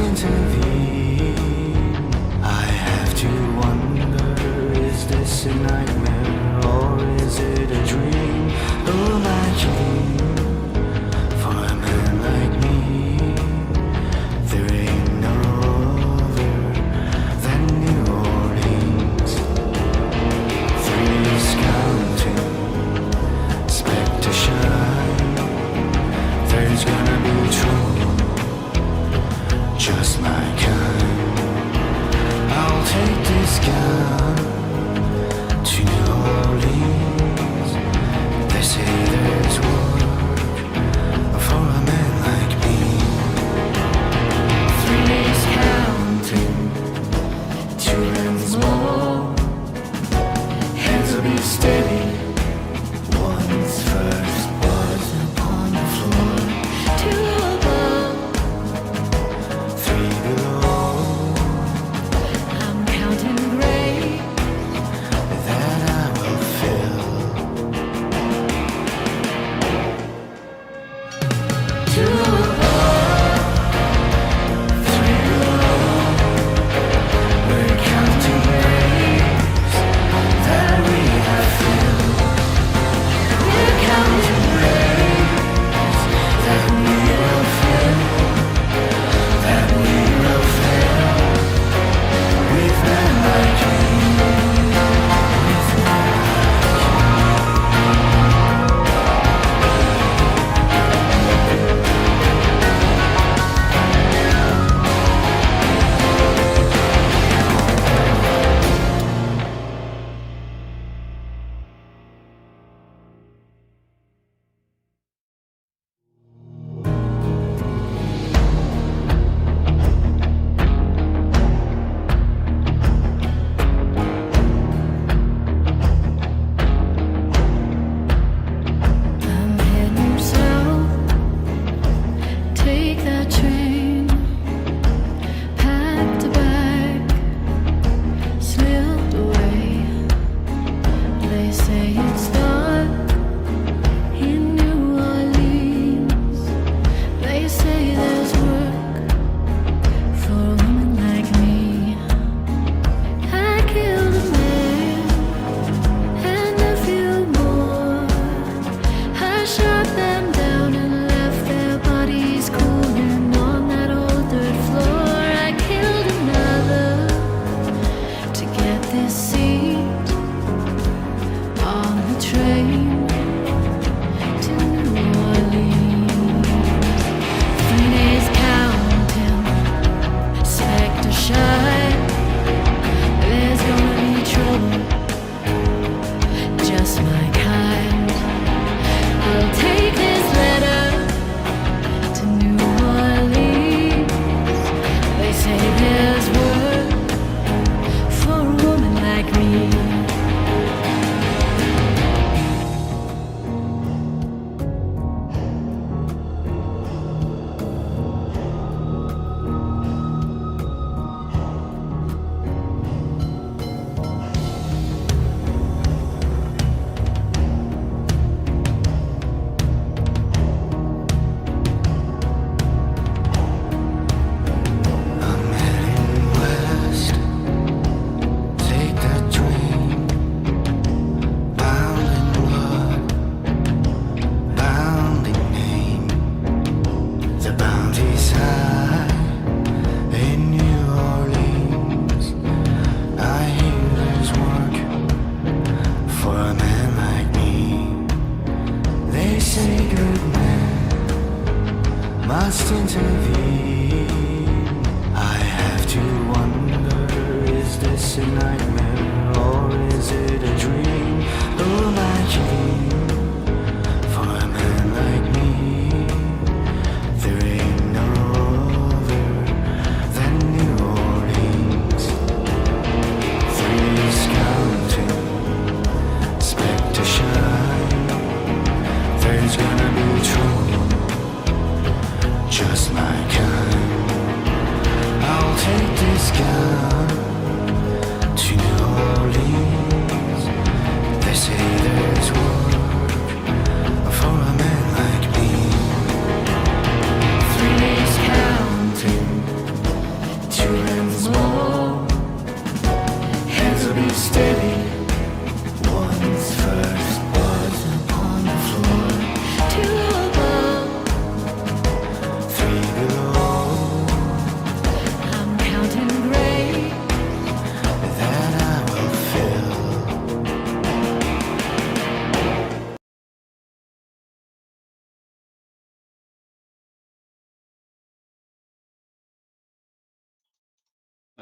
intervene. I have to wonder, is this a nightmare or is it a dream? Who am I kidding? For a man like me, there ain't no other than New Orleans. 3 days counting, expect to shine. There's gonna be trouble, just my kind. I'll take this gun to New Orleans. They say there's work for a man like me. 3 days counting, 2 hands more. Hands will be steady. One's first was upon the floor. 2 above, 3 below. I'm counting gray that I will fill. 2 above, 3 below. We're counting graves that we have filled. We're counting graves that we will fill, that we will fill with men like you. I'm heading south, take that train, packed a bag, slipped away. They say it's dark in New Orleans. They say there's work for a woman like me. I killed a man and a few more. I shot them down and left their bodies cooling on that old dirt floor. I killed another to get this seat on the train to New Orleans. 3 days counting, expect to shine. There's gonna be trouble, just my kind. I'll take this letter to New Orleans. They say there's work for a woman like me. I'm heading west, take that train, bound in blood, bound in name. The bounty's high in New Orleans. I hear there's work for a man like me. They say good men must intervene. I have to wonder, is this a nightmare or is it a dream? Who am I kidding? For a man like me, there ain't no other than New Orleans. 3 days counting, expect to shine. There's gonna be trouble, just my kind. I'll take this gun to New Orleans. They say there's work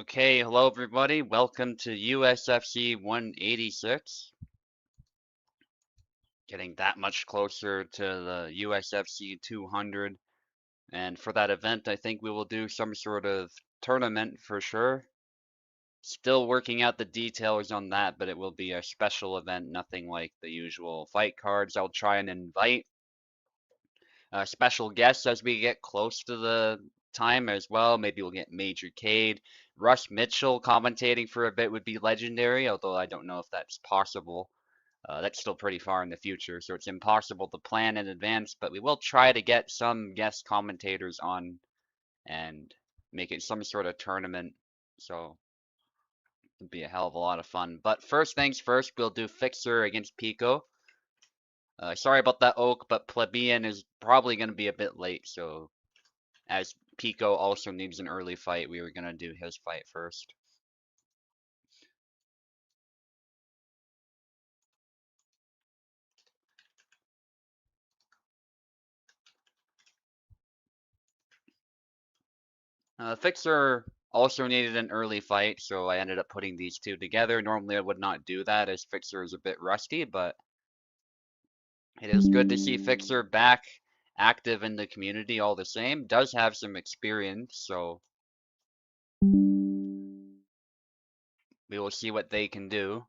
Okay, hello everybody. Welcome to USFC 186. Getting that much closer to the USFC 200. And for that event, I think we will do some sort of tournament for sure. Still working out the details on that, but it will be a special event, nothing like the usual fight cards. I'll try and invite special guests as we get close to the time as well. Maybe we'll get Major Cade. Russ Mitchell commentating for a bit would be legendary, although I don't know if that's possible. That's still pretty far in the future, so it's impossible to plan in advance, but we will try to get some guest commentators on and make it some sort of tournament. So it'll be a hell of a lot of fun. But first things first, we'll do Fixer against Pico. Sorry about that, Oak, but Plebeian is probably going to be a bit late, so as Pico also needs an early fight, we were going to do his fight first. Fixer also needed an early fight, so I ended up putting these two together. Normally I would not do that as Fixer is a bit rusty, but it is good to see Fixer back active in the community all the same. Does have some experience, so we will see what they can do.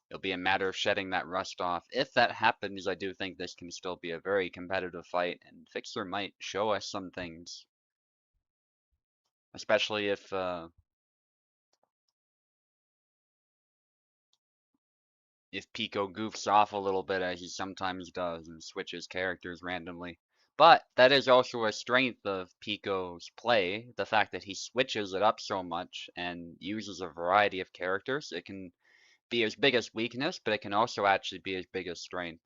It'll be a matter of shedding that rust off. If that happens, I do think this can still be a very competitive fight, and Fixer might show us some things, especially if Pico goofs off a little bit as he sometimes does and switches characters randomly. But that is also a strength of Pico's play, the fact that he switches it up so much and uses a variety of characters. It can be his biggest weakness, but it can also actually be his biggest strength.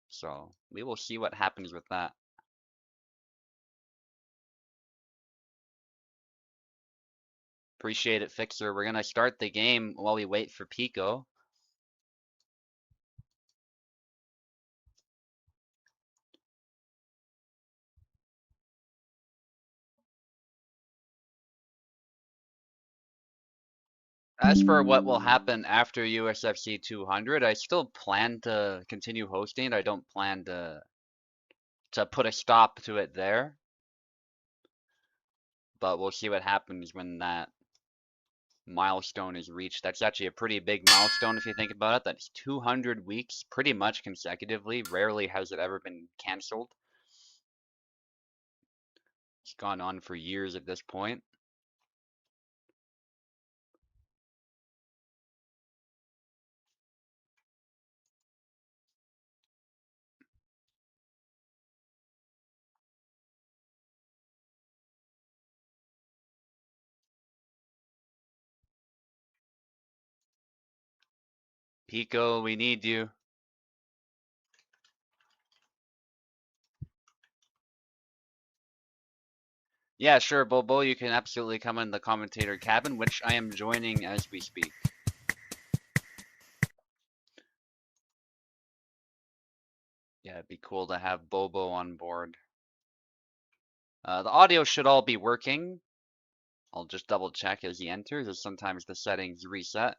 So we will see what happens with that. Appreciate it, Fixer. We're gonna start the game while we wait for Pico. As for what will happen after USFC 200, I still plan to continue hosting. I don't plan to put a stop to it there, but we'll see what happens when that milestone is reached. That's actually a pretty big milestone if you think about it. That's 200 weeks pretty much consecutively. Rarely has it ever been canceled. It's gone on for years at this point. Pico, we need you. Yeah, sure, Bobo, you can absolutely come in the commentator cabin, which I am joining as we speak. Yeah, it'd be cool to have Bobo on board. The audio should all be working. I'll just double check as he enters, as sometimes the settings reset.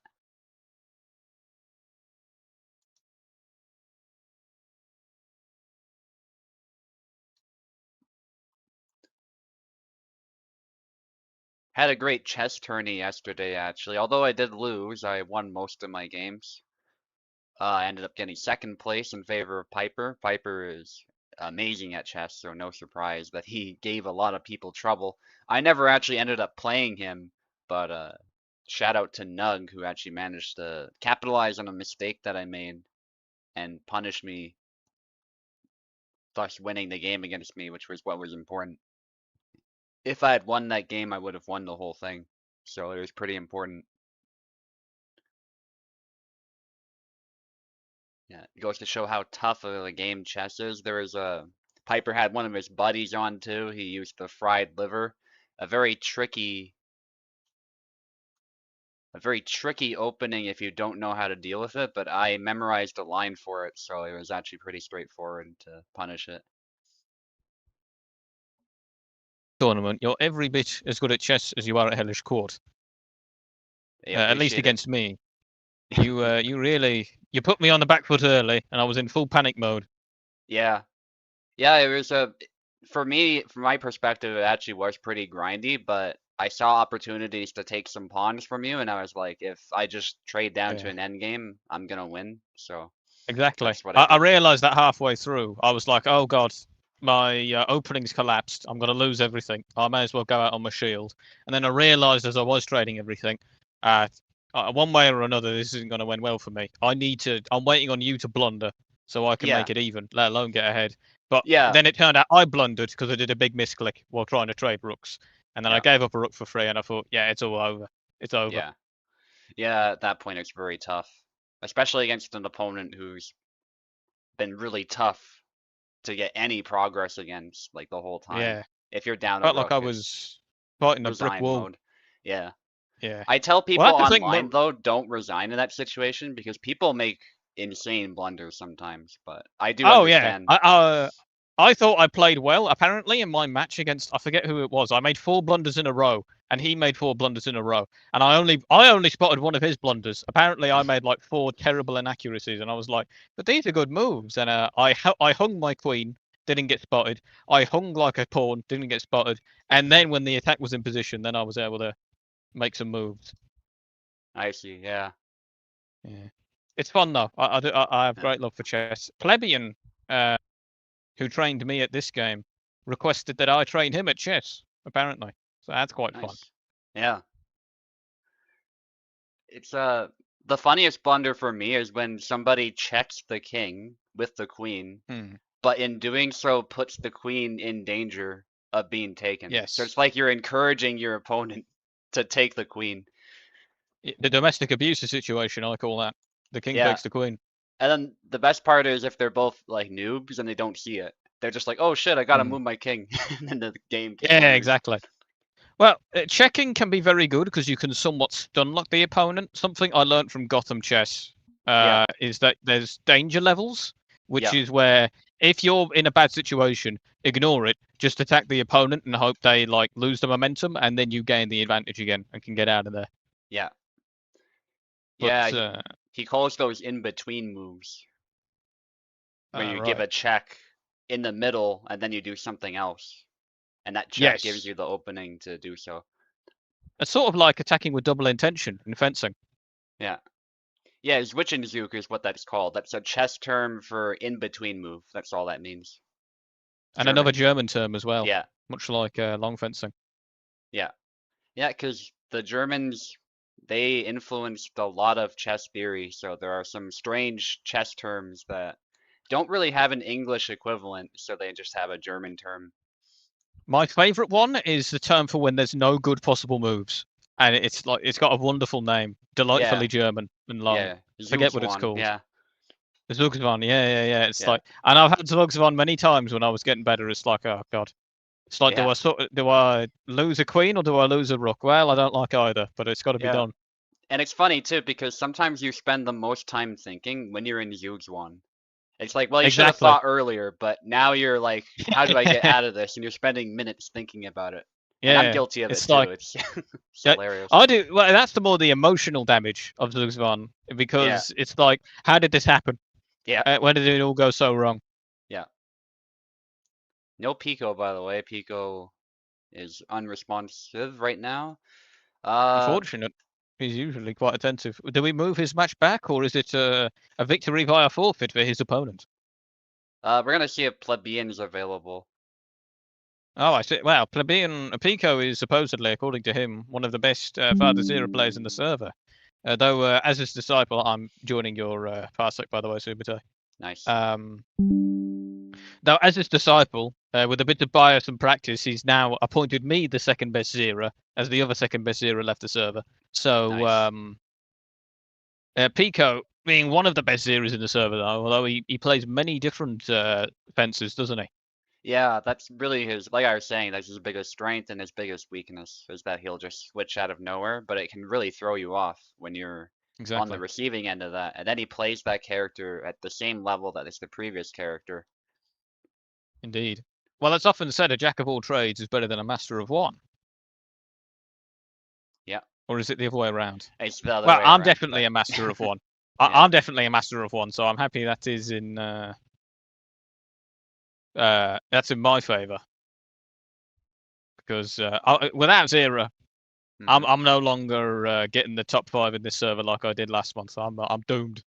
Had a great chess tourney yesterday, actually. Although I did lose, I won most of my games. I ended up getting second place in favor of Piper. Piper is amazing at chess, so no surprise that he gave a lot of people trouble. I never actually ended up playing him, but shout out to Nug, who actually managed to capitalize on a mistake that I made and punish me, thus winning the game against me, which was what was important. If I had won that game, I would have won the whole thing. So it was pretty important. Yeah, it goes to show how tough of a game chess is. There was a Piper had one of his buddies on too. He used the fried liver, a very tricky, a very tricky opening if you don't know how to deal with it. But I memorized a line for it, so it was actually pretty straightforward to punish it. tournament, you're every bit as good at chess as you are at Hellish Quart. I At least appreciate it. against me. You really you put me on the back foot early, and I was in full panic mode. Yeah. Yeah, it was for me, from my perspective, it actually was pretty grindy, but I saw opportunities to take some pawns from you, and I was like, if I just trade down to Yeah, an endgame, I'm gonna win. So exactly. that's what I I did. realized that halfway through. I was like, oh god, my opening's collapsed. I'm gonna lose everything. I may as well go out on my shield. And then I realized as I was trading everything, uh, one way or another, this isn't gonna win well for me. I'm waiting on you to blunder so I can Yeah. make it even, let alone get ahead. But Yeah. then it turned out I blundered because I did a big misclick while trying to trade rooks, and then I Yeah. gave up a rook for free, and I thought, yeah, it's all over. It's over. Yeah. Yeah, at that point it's very tough, especially against an opponent who's been really tough to get any progress against like the whole time. Yeah, If you're down a felt like rook, I it's was fighting a brick resign wall. mode. Yeah. Yeah. I tell Well, people that's the thing. online though, don't resign in that situation because people make insane blunders sometimes, but I do Oh yeah, understand. I thought I played well. Apparently, in my match against I forget who it was, I made 4 blunders in a row, and he made 4 blunders in a row, and I only spotted one of his blunders. Apparently, I made like 4 terrible inaccuracies, and I was like, but these are good moves. And I hung my queen, didn't get spotted. I hung like a pawn, didn't get spotted, and then when the attack was in position, then I was able to make some moves. I see, yeah. Yeah, it's fun though. I have Yeah. great love for chess. Plebeian. Uh, who trained me at this game, requested that I train him at chess, apparently. So that's quite fun. Nice. Yeah. It's the funniest blunder for me is when somebody checks the king with the queen, Hmm. but in doing so puts the queen in danger of being taken. So Yes. it's like you're encouraging your opponent to take the queen. The domestic abuse situation, I call that. The king Yeah. takes the queen. And then the best part is if they're both like noobs and they don't see it. They're just like, "Oh shit, I gotta Hmm. move my king." And then the game Yeah, continues. exactly. Well, checking can be very good because you can somewhat stun lock the opponent. Something I learned from Gotham Chess Yeah. is that there's danger levels, which Yeah. is where if you're in a bad situation, ignore it. Just attack the opponent and hope they like lose the momentum, and then you gain the advantage again and can get out of there. Yeah. Yeah, But he calls those in between moves where you give right. a check in the middle and then you do something else. And that check gives Yes. you the opening to do so. It's sort of like attacking with double intention in fencing. Yeah. Yeah, Zwischenzug is what that's called. That's a chess term for in between move. That's all that means. And another German. German term as well, Yeah. much like long fencing. Yeah. Yeah, because the Germans, they influenced a lot of chess theory, so there are some strange chess terms that don't really have an English equivalent, so they just have a German term. My favorite one is the term for when there's no good possible moves. And it's got a wonderful name, Yeah, delightfully German and long. yeah, Forget what it's Zugzwang, called. yeah, Zugzwang, yeah. It's yeah, like, and I've had Zugzwang many times when I was getting better. It's like, oh god. It's like, yeah, do I lose a queen or do I lose a rook? Well, I don't like either, but it's got to be yeah. done. And it's funny too, because sometimes you spend the most time thinking when you're in Zugzwang. It's like, well, you should have Exactly. thought earlier, but now you're like, how do I get out of this? And you're spending minutes thinking about it. And I'm Yeah. guilty of it It's too. like, It's yeah, hilarious. I do. Well, that's the more the emotional damage of Zugzwang Yeah, because it's like, how did this happen? yeah, Where did it all go so wrong? yeah. No Pico, by the way. Pico is unresponsive right now. Uh, Unfortunate. He's usually quite attentive. Do we move his match back, or is it a victory via forfeit for his opponent? we're gonna see if Plebeian is available. Oh, I see. Well, Plebeian Pico is supposedly, according to him, one of the best Father Zero players in the server. Though, as his disciple, I'm joining your parsec, by the way, Subutai. Nice. Um, though, as his disciple, with a bit of bias and practice, he's now appointed me the second best Zero, as the other second best Zero left the server. So, Nice. Pico being one of the best Zeros in the server, though, although he plays many different fences, doesn't he? Yeah, that's really his, like I was saying, that's his biggest strength and his biggest weakness is that he'll just switch out of nowhere, but it can really throw you off when you're on the Exactly. receiving end of that. And then he plays that character at the same level that is the previous character. Indeed. Well, it's often said a jack of all trades is better than a master of one. Yeah. Or is it the other way around? It's the other Well, way I'm around, definitely but- a master of one. Yeah. I'm definitely a master of one, so I'm happy that is in that's in my favour. Because without Zera, Mhm. I'm no longer getting the top 5 in this server like I did last month. I'm doomed.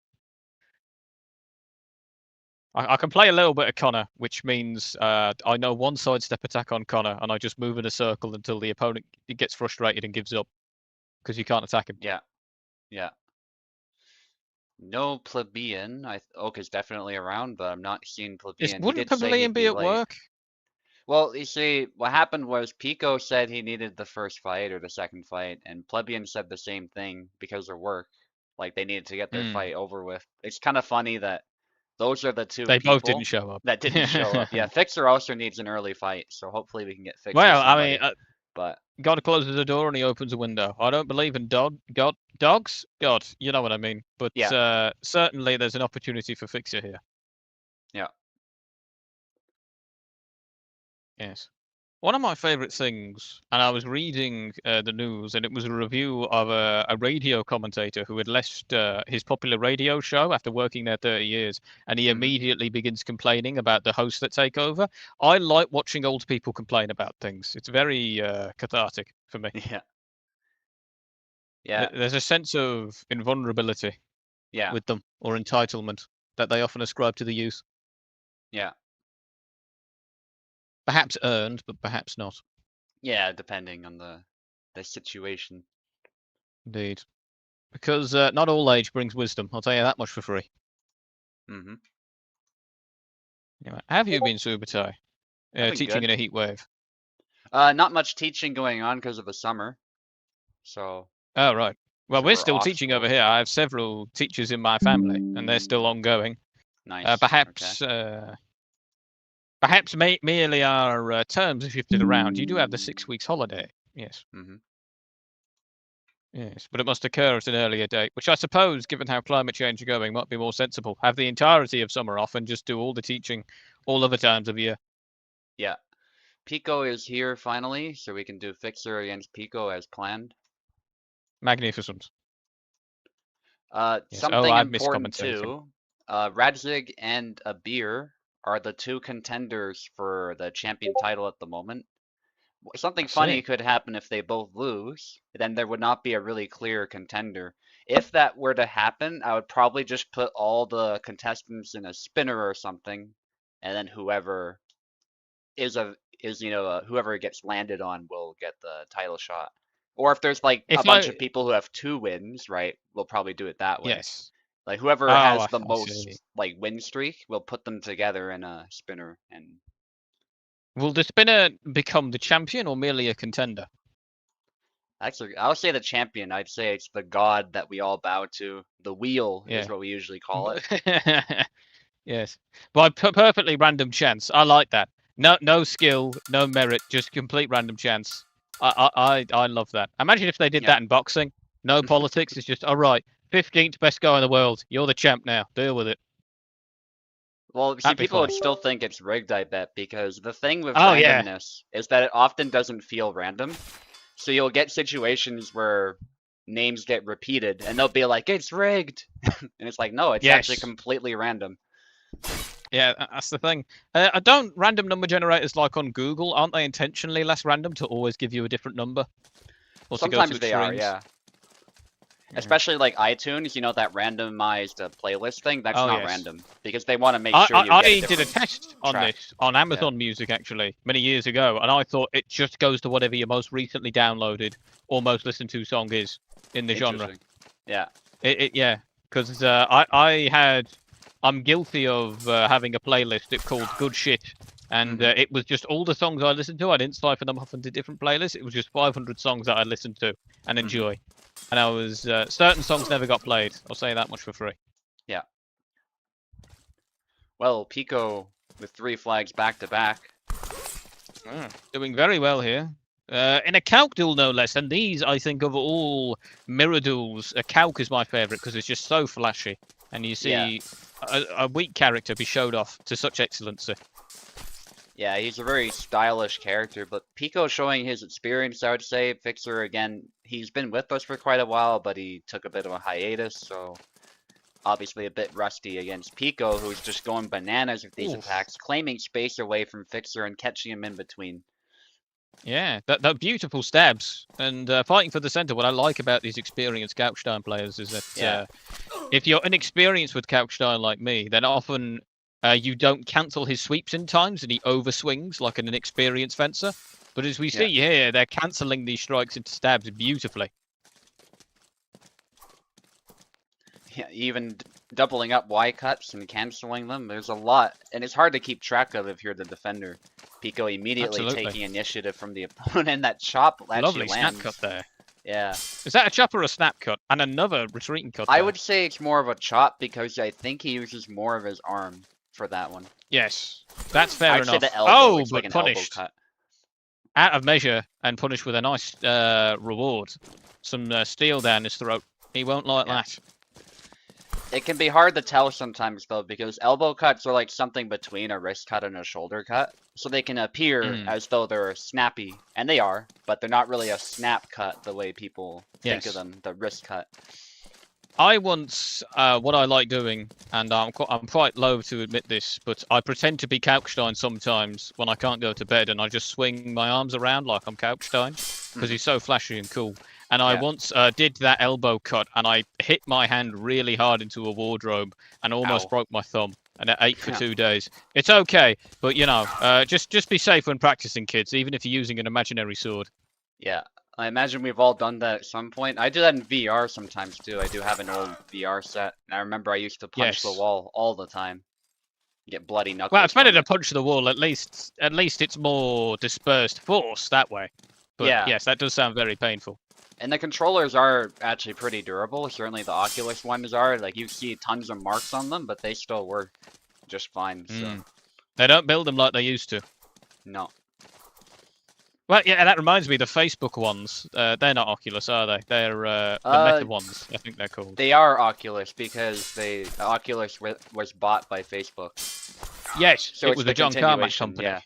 I can play a little bit of Connor, which means I know one sidestep attack on Connor, and I just move in a circle until the opponent gets frustrated and gives up because you can't attack him. Yeah. Yeah. No plebeian. Oak is definitely around, but I'm not seeing plebeian. He Wouldn't did say Pavilion he'd be be at late. work? Well, you see, what happened was Pico said he needed the first fight or the second fight, and plebeian said the same thing because of work. Like they needed to get their fight over with. It's kind of funny that those are the two They both didn't people show up. that didn't show up. Yeah, Fixer also needs an early fight, so hopefully we can get Fixer Well, I somebody. mean, But God closes the door and he opens a window. I don't believe in dogs. God, you know what I mean. But yeah, certainly there's an opportunity for Fixer here. yeah. Yes. One of my favourite things, and I was reading the news, and it was a review of a radio commentator who had left his popular radio show after working there 30 years, and he immediately begins complaining about the hosts that take over. I like watching old people complain about things. It's very cathartic for me. Yeah. Yeah. There's a sense of invulnerability Yeah. with them, or entitlement, that they often ascribe to the youth. Yeah. Perhaps earned, but perhaps not. Yeah, depending on the situation. Indeed. Because not all age brings wisdom. I'll tell you that much for free. Mm-hmm. Anyway, have you been SUBUTAI? I've been Teaching good. in a heat wave. Not much teaching going on because of the summer. So. Oh, right. Well, So we're we're still off teaching over school. here. I have several teachers in my family, and they're still ongoing. Nice. Perhaps perhaps merely our terms have shifted around. You do have the 6 weeks holiday. Yes. Mm-hmm. Yes, but it must occur at an earlier date, which I suppose, given how climate change is going, might be more sensible. Have the entirety of summer off and just do all the teaching all other times of year. Yeah. Pico is here finally, so we can do Fixer against Pico as planned. Magnificent. Yes. Something I've important miscommented. too. Radzig and Abir are the two contenders for the champion title at the moment. Something funny could happen if they both lose, then there would not be a really clear contender. If that were to happen, I would probably just put all the contestants in a spinner or something, and then whoever whoever gets landed on will get the title shot. Or if there's like a bunch of people who have 2 wins, right? We'll probably do it that way. Yes. Like whoever has the most like win streak, we'll put them together in a spinner and. Will the spinner become the champion or merely a contender? Actually, I'll say the champion. I'd say it's the god that we all bow to. The wheel is what we usually call it. Yes. By perfectly random chance. I like that. No skill, no merit, just complete random chance. I love that. Imagine if they did that in boxing. No politics. It's just, all right, 15th best guy in the world. You're the champ now. Deal with it. Well, see, people would still think it's rigged, I bet, because the thing with randomness is that it often doesn't feel random. So you'll get situations where names get repeated, and they'll be like, it's rigged. And it's like, no, it's actually completely random. Yeah, that's the thing. Don't random number generators like on Google, aren't they intentionally less random to always give you a different number? Or sometimes they are, yeah. Especially like iTunes, you know, that randomized playlist thing, that's not random. Because they want to make sure you get I did a test on this on Amazon Music, actually, many years ago, and I thought it just goes to whatever your most recently downloaded or most listened to song is in the genre. Yeah. Yeah, because I'm guilty of having a playlist called Good Shit, and it was just all the songs I listened to. I didn't siphon them off into different playlists. It was just 500 songs that I listened to and enjoy. And I was certain songs never got played. I'll say that much for free. Yeah. Well, Pico with 3 flags back to back. Doing very well here. In a Calc duel, no less. And these, I think, of all mirror duels, a Calc is my favourite because it's just so flashy. And you see a weak character be showed off to such excellency. Yeah, he's a very stylish character, but Pico showing his experience, I would say. Fixer, again, he's been with us for quite a while, but he took a bit of a hiatus, so obviously a bit rusty against Pico, who's just going bananas with these Oof. attacks, claiming space away from Fixer and catching him in between. Yeah, that beautiful stabs and fighting for the center. What I like about these experienced Couchdown players is that if you're inexperienced with Couchdown like me, then often you don't cancel his sweeps in times and he overswings like an inexperienced fencer. But as we see here, they're cancelling these strikes into stabs beautifully. Yeah, even doubling up Y cuts and canceling them. There's a lot, and it's hard to keep track of if you're the defender. Pico immediately taking initiative from the opponent. That chop actually Lovely lands. snap cut there. Yeah. Is that a chop or a snap cut? And another retreating cut. I would say it's more of a chop because I think he uses more of his arm for that one. Yes, that's fair I'd enough. say the elbow. Oh, It's but like an punished. elbow cut. Out of measure and punished with a nice reward. Some steel down his throat. He won't like that. It can be hard to tell sometimes though, because elbow cuts are like something between a wrist cut and a shoulder cut. So they can appear as though they're snappy, and they are, but they're not really a snap cut the way people think of them, the wrist cut. I once, what I like doing, and I'm quite loath to admit this, but I pretend to be Couchstein sometimes when I can't go to bed, and I just swing my arms around like I'm Couchstein, because he's so flashy and cool. And I once did that elbow cut, and I hit my hand really hard into a wardrobe, and almost broke my thumb, and it ate for 2 days. It's okay, but you know, just be safe when practicing, kids, even if you're using an imaginary sword. Yeah. I imagine we've all done that at some point. I do that in VR sometimes too. I do have an old VR set, and I remember I used to punch the wall all the time. Get bloody knuckles. Well, it's better to punch the wall. At least it's more dispersed force that way. But yes, that does sound very painful. And the controllers are actually pretty durable. Certainly the Oculus ones are. Like you see tons of marks on them, but they still work just fine. So. They don't build them like they used to. No. Well, yeah, that reminds me, the Facebook ones, they're not Oculus, are they? They're the Meta ones, I think they're called. They are Oculus because Oculus was bought by Facebook. Yes, so it was the John Carmack company.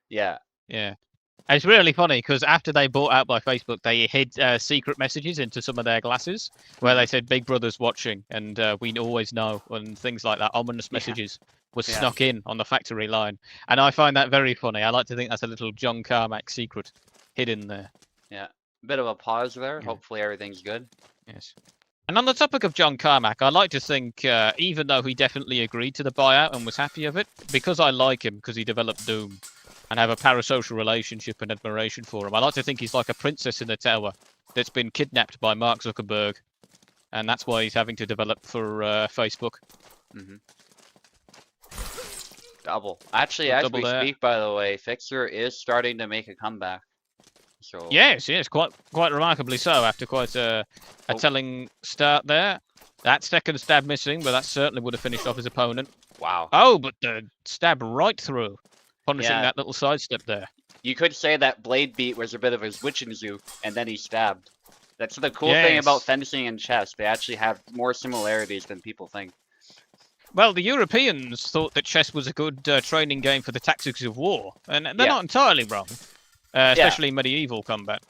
Yeah. And it's really funny because after they bought out by Facebook, they hid secret messages into some of their glasses where they said Big Brother's watching and we always know, and things like that. Ominous messages was snuck in on the factory line. And I find that very funny. I like to think that's a little John Carmack secret hidden there. Yeah. A bit of a pause there. Hopefully everything's good. Yes. And on the topic of John Carmack, I like to think, even though he definitely agreed to the buyout and was happy of it, because I like him because he developed Doom and have a parasocial relationship and admiration for him, I like to think he's like a princess in the tower that's been kidnapped by Mark Zuckerberg. And that's why he's having to develop for Facebook. Double. Actually, as we speak, by the way, Fixer is starting to make a comeback. So yes, quite remarkably so after quite a telling start there. That second stab missing, but that certainly would have finished off his opponent. Wow. Oh, but the stab right through, punishing that little sidestep there. You could say that blade beat was a bit of his witch and zoo, and then he stabbed. That's the cool thing about fencing and chess. They actually have more similarities than people think. Well, the Europeans thought that chess was a good training game for the tactics of war, and they're not entirely wrong, especially medieval combat.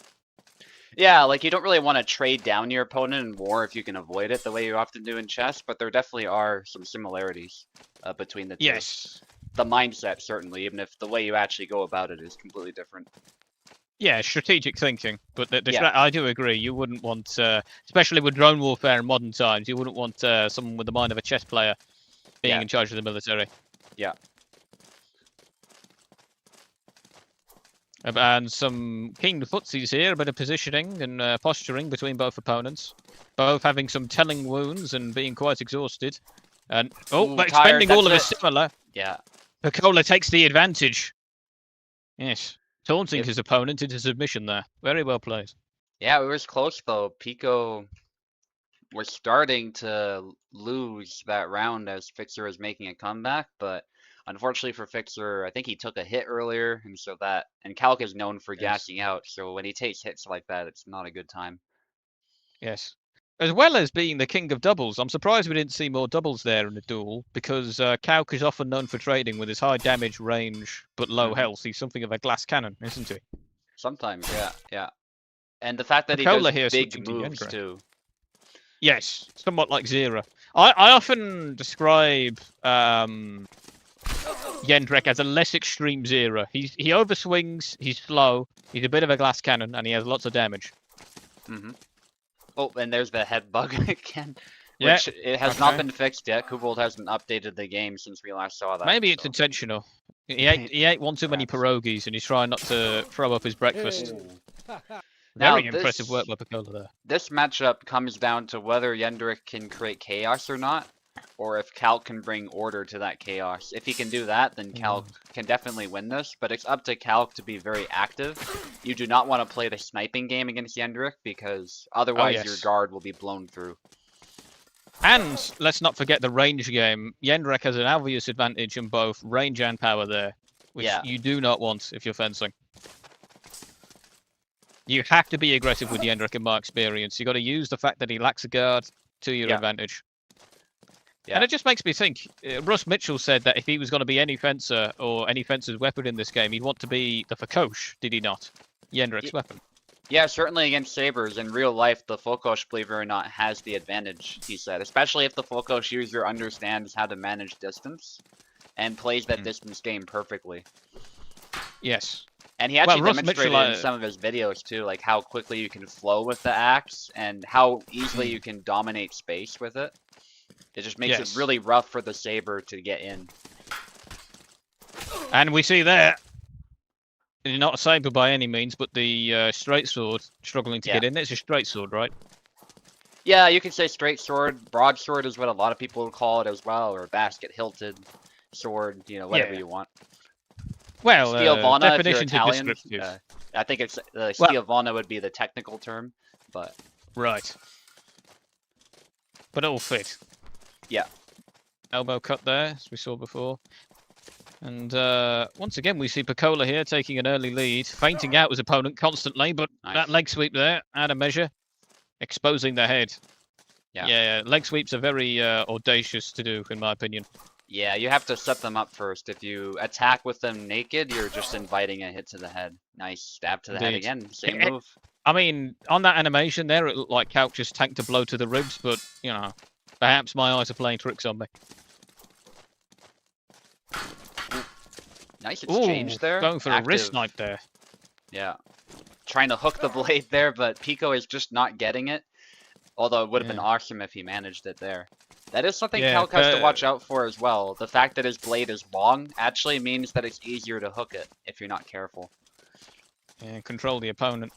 Yeah, like you don't really want to trade down your opponent in war if you can avoid it the way you often do in chess, but there definitely are some similarities between the two. Yes. The mindset, certainly, even if the way you actually go about it is completely different. Yeah, strategic thinking. But I do agree. You wouldn't want, especially with drone warfare in modern times, you wouldn't want someone with the mind of a chess player being in charge of the military. Yeah. And some keen footsies here, a bit of positioning and posturing between both opponents. Both having some telling wounds and being quite exhausted. And but expending all of his similar. Yeah. Picola takes the advantage. Yes. Taunting his opponent into submission there. Very well played. Yeah, it was close though. Pico was starting to lose that round as Fixer was making a comeback, but unfortunately for Fixer, I think he took a hit earlier, and so and Calc is known for gassing out, so when he takes hits like that, it's not a good time. Yes. as well as being the king of doubles, I'm surprised we didn't see more doubles there in the duel, because Kauk is often known for trading with his high damage range but low health. He's something of a glass cannon, isn't he? Sometimes, yeah. And the fact that he Cola does here big switching to moves Yendra. too. Yes, somewhat like Zera. I often describe Yendrek as a less extreme Zera. He overswings, he's slow, he's a bit of a glass cannon, and he has lots of damage. Oh, and there's the head bug again. Yeah, Which it has not been fixed yet. Kubold hasn't updated the game since we last saw that. Maybe it's intentional. He ate one too many pierogies, and he's trying not to throw up his breakfast. Very impressive work by Picola there. This matchup comes down to whether Yendrick can create chaos or not, or if Calc can bring order to that chaos. If he can do that, then Calc can definitely win this, but it's up to Calc to be very active. You do not want to play the sniping game against Yendrick, because otherwise your guard will be blown through. And let's not forget the range game. Yendrick has an obvious advantage in both range and power there, which you do not want if you're fencing. You have to be aggressive with Yendrick in my experience. You got to use the fact that he lacks a guard to your advantage. Yeah. And it just makes me think, Russ Mitchell said that if he was going to be any fencer or any fencer's weapon in this game, he'd want to be the Fakosh, did he not? Yendrick's weapon. Yeah, certainly against Sabres. In real life, the Fakosh, believe it or not, has the advantage, he said. Especially if the Fakosh user understands how to manage distance and plays that distance game perfectly. Yes. And he actually demonstrated in some of his videos too, like how quickly you can flow with the axe and how easily you can dominate space with it. It just makes it really rough for the Saber to get in. And we see there, not a Saber by any means, but the straight sword struggling to get in. It's a straight sword, right? Yeah, you could say straight sword. Broadsword is what a lot of people would call it as well, or basket hilted sword, you know, whatever you want. Well, Stiavana, if you're Italian, I think it's Stiavana would be the technical term, but right. But it will fit. Yeah. Elbow cut there, as we saw before. And once again, we see Picola here taking an early lead, feinting out his opponent constantly, but that leg sweep there, out of measure, exposing the head. Yeah, leg sweeps are very audacious to do, in my opinion. Yeah, you have to set them up first. If you attack with them naked, you're just inviting a hit to the head. Nice stab to the head again. Same move. I mean, on that animation there, it looked like Calc just tanked a blow to the ribs, but, you know, perhaps my eyes are playing tricks on me. Nice exchange there. Going for a wrist snipe there. Yeah. Trying to hook the blade there, but Pico is just not getting it. Although it would have been awesome if he managed it there. That is something Calc has to watch out for as well. The fact that his blade is long actually means that it's easier to hook it if you're not careful. Yeah, control the opponent.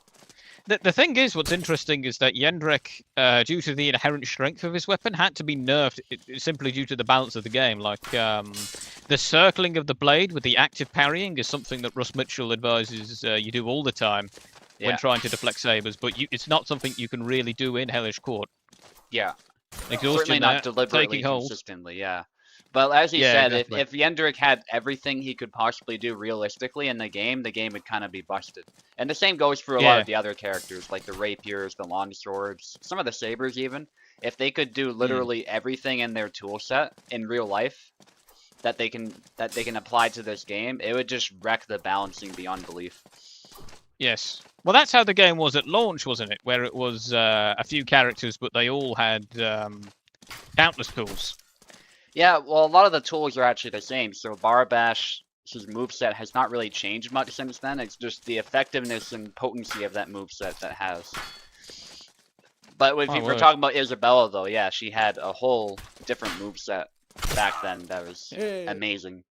The thing is, what's interesting is that Yendrick, due to the inherent strength of his weapon, had to be nerfed simply due to the balance of the game. Like, the circling of the blade with the active parrying is something that Russ Mitchell advises you do all the time when trying to deflect sabers, but it's not something you can really do in Hellish Quart. Yeah. Exhaustion certainly not deliberately consistently, But as he said, if Yendrick had everything he could possibly do realistically in the game would kind of be busted. And the same goes for a lot of the other characters, like the rapiers, the longswords, some of the sabers even. If they could do literally everything in their tool set in real life that they can apply to this game, it would just wreck the balancing beyond belief. Yes. Well, that's how the game was at launch, wasn't it? Where it was a few characters, but they all had countless tools. Yeah, well, a lot of the tools are actually the same. So Barabash's moveset has not really changed much since then. It's just the effectiveness and potency of that moveset that has. But if we're talking about Isabella, though, yeah, she had a whole different moveset back then that was amazing.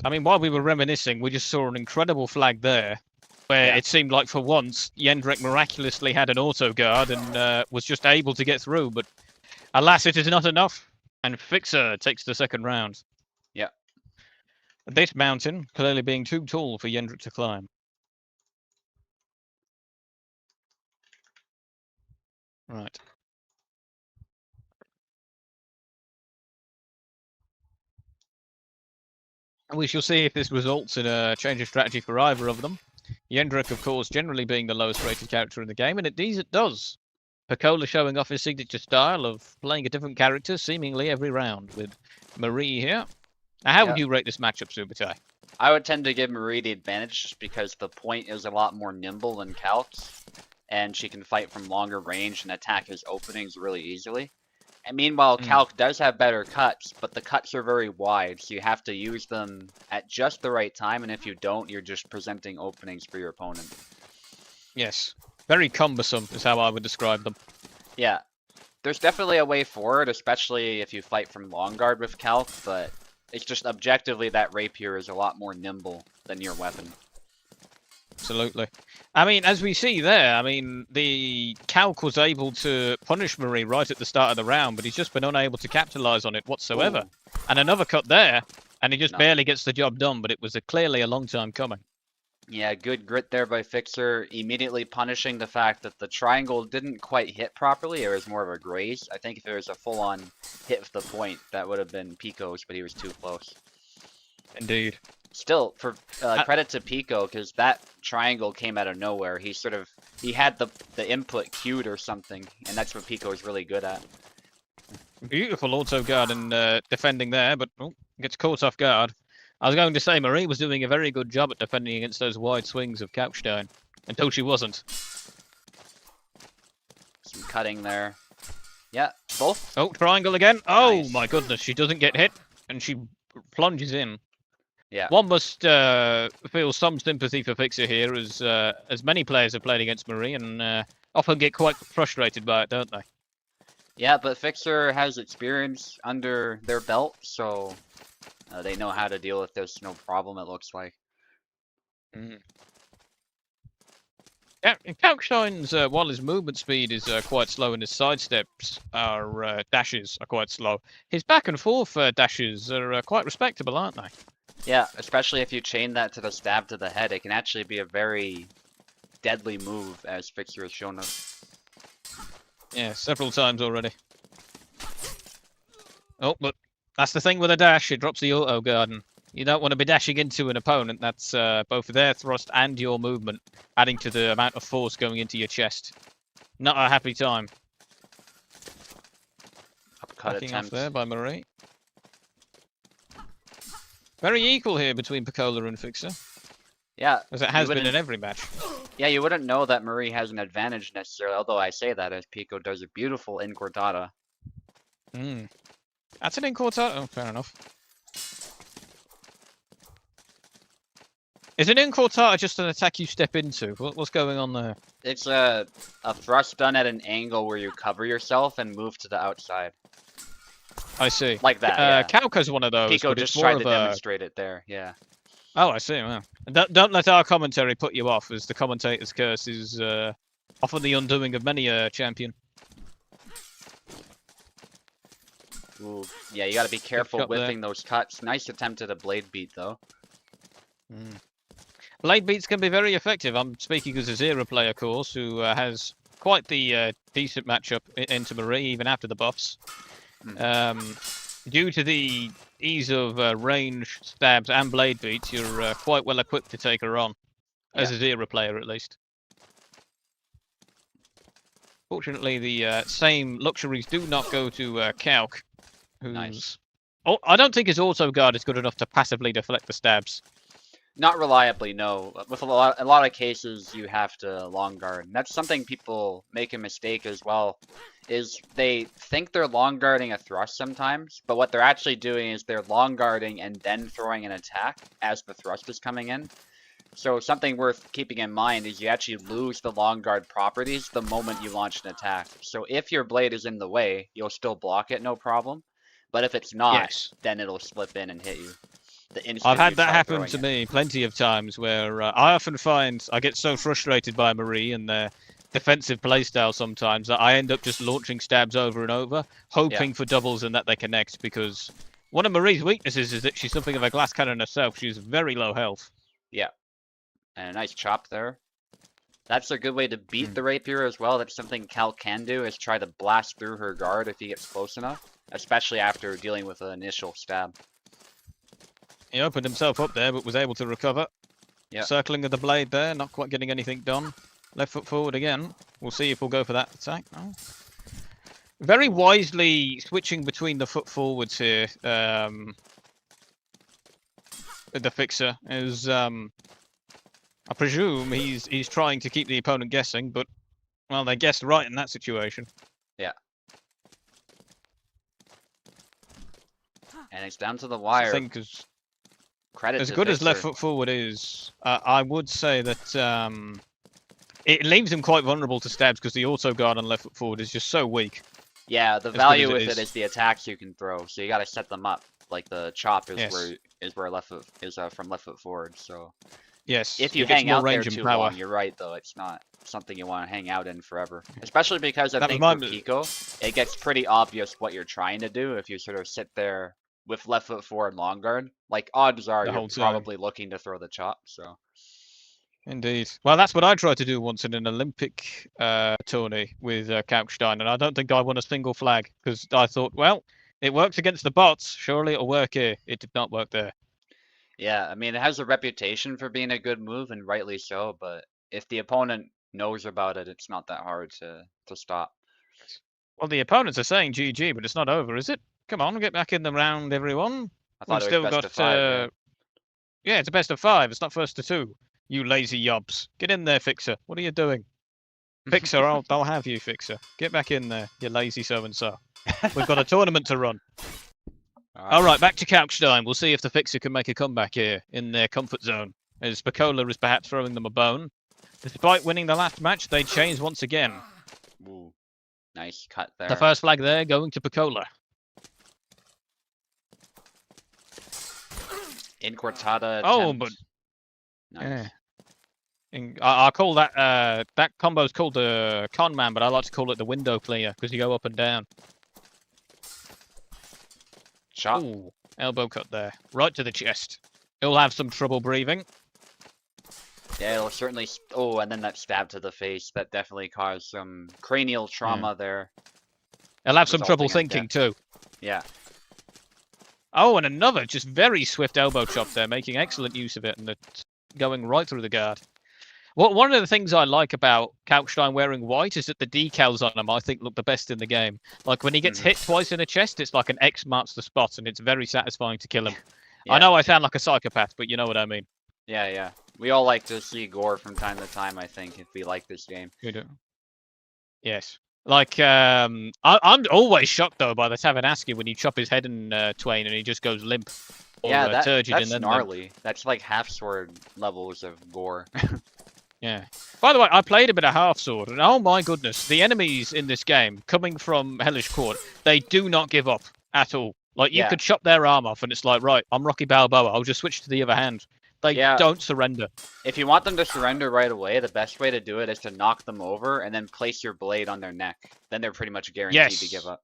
I mean, while we were reminiscing, we just saw an incredible flag there, where it seemed like for once Yendrick miraculously had an auto guard and was just able to get through. But alas, it is not enough. And Fixer takes the second round. Yeah. This mountain clearly being too tall for Yendrick to climb. Right. We shall see if this results in a change of strategy for either of them. Yendrick, of course, generally being the lowest rated character in the game, and indeed it does. Piccola showing off his signature style of playing a different character seemingly every round with Marie here. Now, how would Yeah. you rate this matchup, SUBUTAI? I would tend to give Marie the advantage just because the point is a lot more nimble than Calc's, and she can fight from longer range and attack his openings really easily. And meanwhile, Calc does have better cuts, but the cuts are very wide, so you have to use them at just the right time, and if you don't, you're just presenting openings for your opponent. Yes. Very cumbersome is how I would describe them. Yeah. There's definitely a way forward, especially if you fight from long guard with Calc, but it's just objectively that rapier is a lot more nimble than your weapon. Absolutely. I mean, as we see there, I mean, the Calc was able to punish Marie right at the start of the round, but he's just been unable to capitalize on it whatsoever. Ooh. And another cut there, and he just No. barely gets the job done, but it was clearly a long time coming. Yeah, good grit there by Fixer, immediately punishing the fact that the triangle didn't quite hit properly. It was more of a graze. I think if it was a full-on hit with the point, that would have been Pico's, but he was too close. Indeed. Still, for credit to Pico, because that triangle came out of nowhere. He had the input queued or something, and that's what Pico is really good at. Beautiful auto guard and defending there, but gets caught off guard. I was going to say Marie was doing a very good job at defending against those wide swings of Couchstein, until she wasn't. Some cutting there. Yeah, both. Oh, triangle again. Oh Nice. my goodness, she doesn't get hit, and she plunges in. Yeah. One must feel some sympathy for Fixer here, as many players have played against Marie and often get quite frustrated by it, don't they? Yeah, but Fixer has experience under their belt, so they know how to deal with this, no problem, it looks like. Yeah, Couchstein's, while his movement speed is quite slow and his sidesteps are dashes are quite slow, his back and forth dashes are quite respectable, aren't they? Yeah, especially if you chain that to the stab to the head, it can actually be a very deadly move, as Fixer has shown us. Yeah, several times already. Oh, but that's the thing with a dash, it drops the auto guard, and you don't want to be dashing into an opponent that's both their thrust and your movement, adding to the amount of force going into your chest. Not a happy time. Upcut Backing off attempt. there by Marie. Very equal here between Piccola and Fixer, Yeah, as it has been in every match. yeah, you wouldn't know that Marie has an advantage necessarily, although I say that as Pico does a beautiful incortada. That's an incortada. Oh, fair enough. Is an incortada just an attack you step into? What's going on there? It's a thrust done at an angle where you cover yourself and move to the outside. I see. Like that, yeah. Kauka's one of those. Pico but just it's more tried to of a... demonstrate it there, yeah. Oh, I see. Wow. Don't let our commentary put you off, as the commentator's curse is often the undoing of many a champion. Ooh, yeah, you gotta be careful cut there. whiffing those cuts. Nice attempt at a blade beat, though. Blade beats can be very effective. I'm speaking as a Zero player, of course, who has quite the decent matchup into Marie, even after the buffs. Due to the ease of range stabs and blade beats, you're quite well equipped to take her on, as a Zero player at least. Fortunately, the same luxuries do not go to Calc, who's... Nice. Oh, I don't think his auto guard is good enough to passively deflect the stabs. Not reliably, no. With a lot of cases, you have to long guard. And that's something people make a mistake as well, is they think they're long guarding a thrust sometimes, but what they're actually doing is they're long guarding and then throwing an attack as the thrust is coming in. So something worth keeping in mind is you actually lose the long guard properties the moment you launch an attack. So if your blade is in the way, you'll still block it, no problem. But if it's not, then it'll slip in and hit you. I've had that happen to me plenty of times, where I often find I get so frustrated by Marie and their defensive playstyle sometimes that I end up just launching stabs over and over, hoping for doubles and that they connect, because one of Marie's weaknesses is that she's something of a glass cannon herself. She's very low health. Yeah. And a nice chop there. That's a good way to beat the rapier as well. That's something Cal can do, is try to blast through her guard if he gets close enough, especially after dealing with an initial stab. He opened himself up there, but was able to recover. Yeah. Circling of the blade there, not quite getting anything done. Left foot forward again. We'll see if we'll go for that attack. No. Very wisely switching between the foot forwards here. The fixer is, I presume he's trying to keep the opponent guessing, but well, they guessed right in that situation. Yeah. And it's down to the I wire. think Credit as to good as left Fixer. foot forward is, I would say that it leaves him quite vulnerable to stabs because the auto guard on left foot forward is just so weak. Yeah, the As good value as it with it is. is the attacks you can throw, so you got to set them up. Like the chop is Yes. where left foot is from left foot forward. So Yes, if you it gets hang more out there range and too power. long, you're right though. It's not something you want to hang out in forever. Especially because I That think for reminds- Pico, it gets pretty obvious what you're trying to do if you sort of sit there with left foot forward long guard. Like odds are The you're whole time. probably looking to throw the chop. So Indeed. Well, that's what I tried to do once in an Olympic tourney with Kalkstein, and I don't think I won a single flag because I thought, well, it works against the bots. Surely it'll work here. It did not work there. yeah, I mean it has a reputation for being a good move, and rightly so. But if the opponent knows about it, it's not that hard to stop. Well, the opponents are saying GG, but it's not over, is it? Come on, get back in the round, everyone. I We've thought it was still best got. of 5. Yeah, it's a best of 5. It's not first to 2. You lazy yobs. Get in there, Fixer. What are you doing? Fixer, I'll have you, Fixer. Get back in there, you lazy so-and-so. We've got a tournament to run. All right, back to Kalkstein. We'll see if the Fixer can make a comeback here in their comfort zone, as Spakola is perhaps throwing them a bone. Despite winning the last match, they changed once again. Ooh, nice cut there. The first flag there going to Spakola. In Cortada. Oh, attempt. but Nice. yeah. I call that that combo's called the con man, but I like to call it the window clear because you go up and down. Chop. Ooh, elbow cut there, right to the chest. He'll have some trouble breathing. Yeah, it'll certainly. Oh, and then that stab to the face that definitely caused some cranial trauma there. He'll have some trouble Resulting in thinking too. Yeah. Oh, and another just very swift elbow chop there, making excellent use of it, and it's going right through the guard. One of the things I like about Kalkstein wearing white is that the decals on him, I think, look the best in the game. Like when he gets hit twice in the chest, it's like an X marks the spot, and it's very satisfying to kill him. Yeah. I know I sound like a psychopath, but you know what I mean. Yeah, yeah. We all like to see gore from time to time, I think, if we like this game. You do. Yes. Like, I'm always shocked, though, by the Tavanaski when you chop his head in twain and he just goes limp. Or, Yeah, turgid that's and then gnarly. That's like half sword levels of gore. Yeah. By the way, I played a bit of half sword, and oh my goodness, the enemies in this game, coming from Hellish Quart, they do not give up at all. Like, you Yeah. could chop their arm off, and it's like, right, I'm Rocky Balboa, I'll just switch to the other hand. They Yeah. don't surrender. If you want them to surrender right away, the best way to do it is to knock them over and then place your blade on their neck. Then they're pretty much guaranteed to Yes. give up.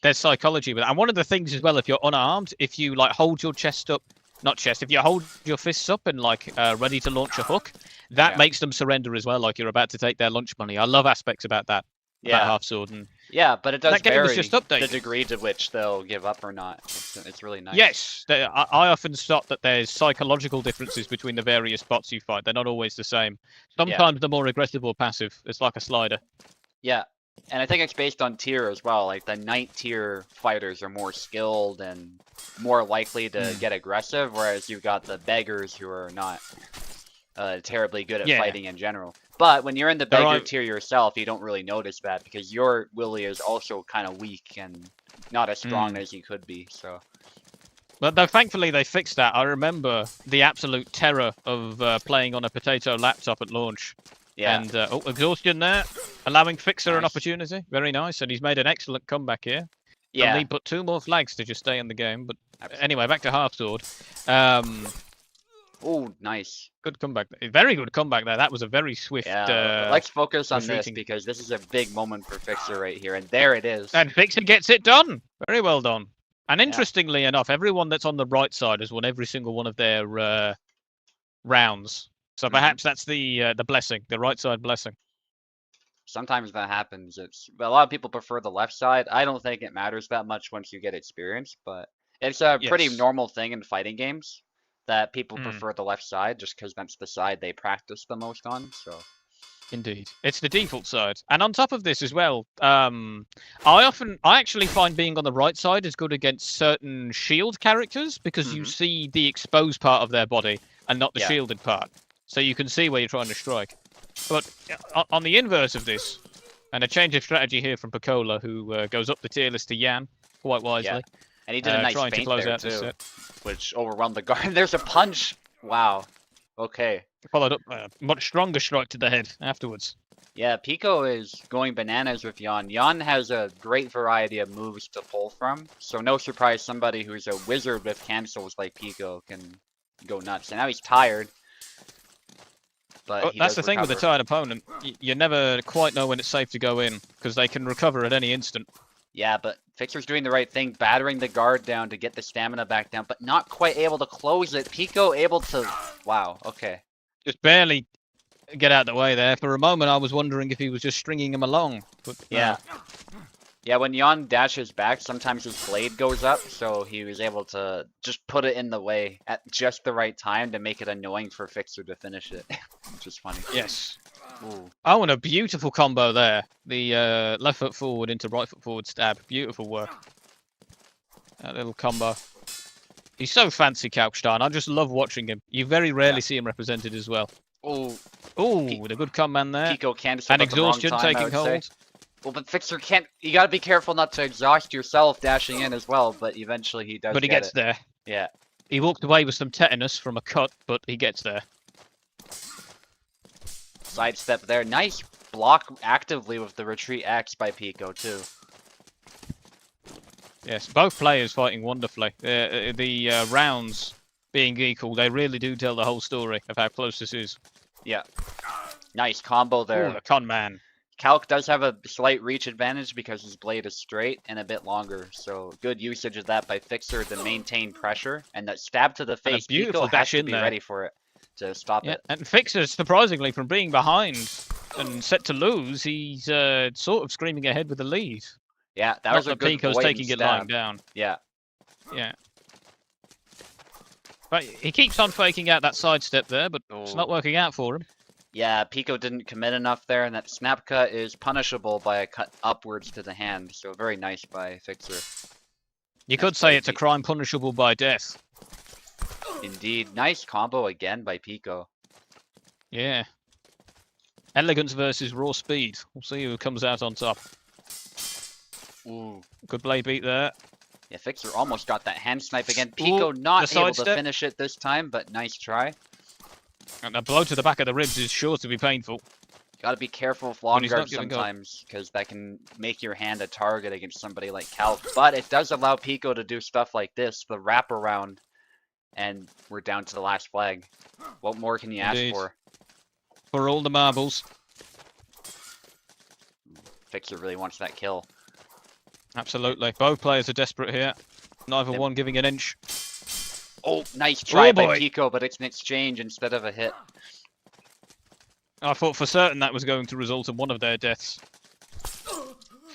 There's psychology with that. And one of the things as well, if you're unarmed, if you like hold your chest up, not chest, if you hold your fists up and like ready to launch a hook, that Yeah. makes them surrender as well, like you're about to take their lunch money. I love aspects about that. About Yeah. half sword. And Yeah, but it does that game was vary just the updated. degree to which they'll give up or not. It's really nice. yes, I often spot that there's psychological differences between the various bots you fight. They're not always the same. Sometimes they're more aggressive or passive. It's like a slider. Yeah, and I think it's based on tier as well. Like the 9th tier fighters are more skilled and more likely to get aggressive, whereas you've got the beggars who are not terribly good at Yeah. fighting in general. But when you're in the There beggar are- tier yourself, you don't really notice that because your Willy is also kind of weak and not as strong as you could be. So But though, thankfully, they fixed that. I remember the absolute terror of playing on a potato laptop at launch. yeah, And exhaustion there, allowing Fixer an Nice. opportunity. Very nice, and he's made an excellent comeback here. yeah. Only but 2 more flags to just stay in the game. But Absolutely. anyway, back to half sword. Oh, nice. Good comeback. Very good comeback there. That was a very swift. Yeah, let's focus on this retreating. because this is a big moment for Fixer right here, and there it is. And Fixer gets it done. Very well done. And interestingly enough, everyone that's on the right side has won every single one of their rounds. So perhaps that's the blessing, the right side blessing. Sometimes that happens. A lot of people prefer the left side. I don't think it matters that much once you get experience, but it's a pretty Yes. normal thing in fighting games that people Mm. prefer the left side just because that's the side they practice the most on. So Indeed, it's the default side. And on top of this as well, I actually find being on the right side is good against certain shield characters because you see the exposed part of their body and not the Yeah. shielded part, so you can see where you're trying to strike. But on the inverse of this, and a change of strategy here from Picola, who goes up the tier list to Yan quite wisely. Yeah. And he did a nice trying to feint close there out this too, set. which overwhelmed the guard. There's a punch. Wow. Okay. Followed up a much stronger strike to the head afterwards. Yeah, Pico is going bananas with Yon. Yon has a great variety of moves to pull from, so no surprise somebody who's a wizard with cancels like Pico can go nuts. And now he's tired, but he That's does the thing with a recover. tired opponent. You never quite know when it's safe to go in because they can recover at any instant. Yeah, but Fixer's doing the right thing, battering the guard down to get the stamina back down, but not quite able to close it. Pico able to... Wow, okay. Just barely get out of the way there. For a moment, I was wondering if he was just stringing him along. But Yeah. Yeah, when Yon dashes back, sometimes his blade goes up, so he was able to just put it in the way at just the right time to make it annoying for Fixer to finish it, which is funny. Yes. Ooh. Oh, and a beautiful combo there. The left foot forward into right foot forward stab. Beautiful work. That little combo. He's so fancy, Kalkstein. I just love watching him. You very rarely see him represented as well. Oh, Ooh, with a good command there. Pico cancelled And at the wrong exhaustion time, I taking would hold. say. Well, but Fixer can't... You gotta be careful not to exhaust yourself dashing in as well, but eventually he does But he get gets it. there. Yeah. He walked away with some tetanus from a cut, but he gets there. Sidestep there. Nice block actively with the retreat X by Pico, too. Yes, both players fighting wonderfully. The rounds being equal, they really do tell the whole story of how close this is. Yeah. Nice combo there. Ooh, the con man. Calc does have a slight reach advantage because his blade is straight and a bit longer, so good usage of that by Fixer to maintain pressure. And that stab to the And a face, beautiful Pico has dash to in be there. ready for it to stop Yeah, it. and Fixer, surprisingly, from being behind and set to lose, he's sort of screaming ahead with the lead. Yeah, that Not was a that good Pico's avoidance taking it stab. lying down. Yeah. Yeah. But he keeps on faking out that sidestep there, but it's not Oh. working out for him. Yeah, Pico didn't commit enough there, and that snap cut is punishable by a cut upwards to the hand, so very nice by Fixer. You Nice could say play, it's a Pico. crime punishable by death. Indeed. Nice combo again by Pico. Yeah. Elegance versus raw speed. We'll see who comes out on top. Ooh. Good blade beat there. Yeah, Fixer almost got that hand snipe again. Pico Ooh, not the able to sidestep. finish it this time, but nice try. And a blow to the back of the ribs is sure to be painful. Gotta be careful with long he's not guard giving up. sometimes, because that can make your hand a target against somebody like Calc. But it does allow Pico to do stuff like this, the wraparound, and we're down to the last flag. What more can you Indeed. ask for? For all the marbles. Fixer really wants that kill. Absolutely. Both players are desperate here. Neither Yep. one giving an inch. Oh, nice try by boy. Pico, but it's an exchange instead of a hit. I thought for certain that was going to result in one of their deaths.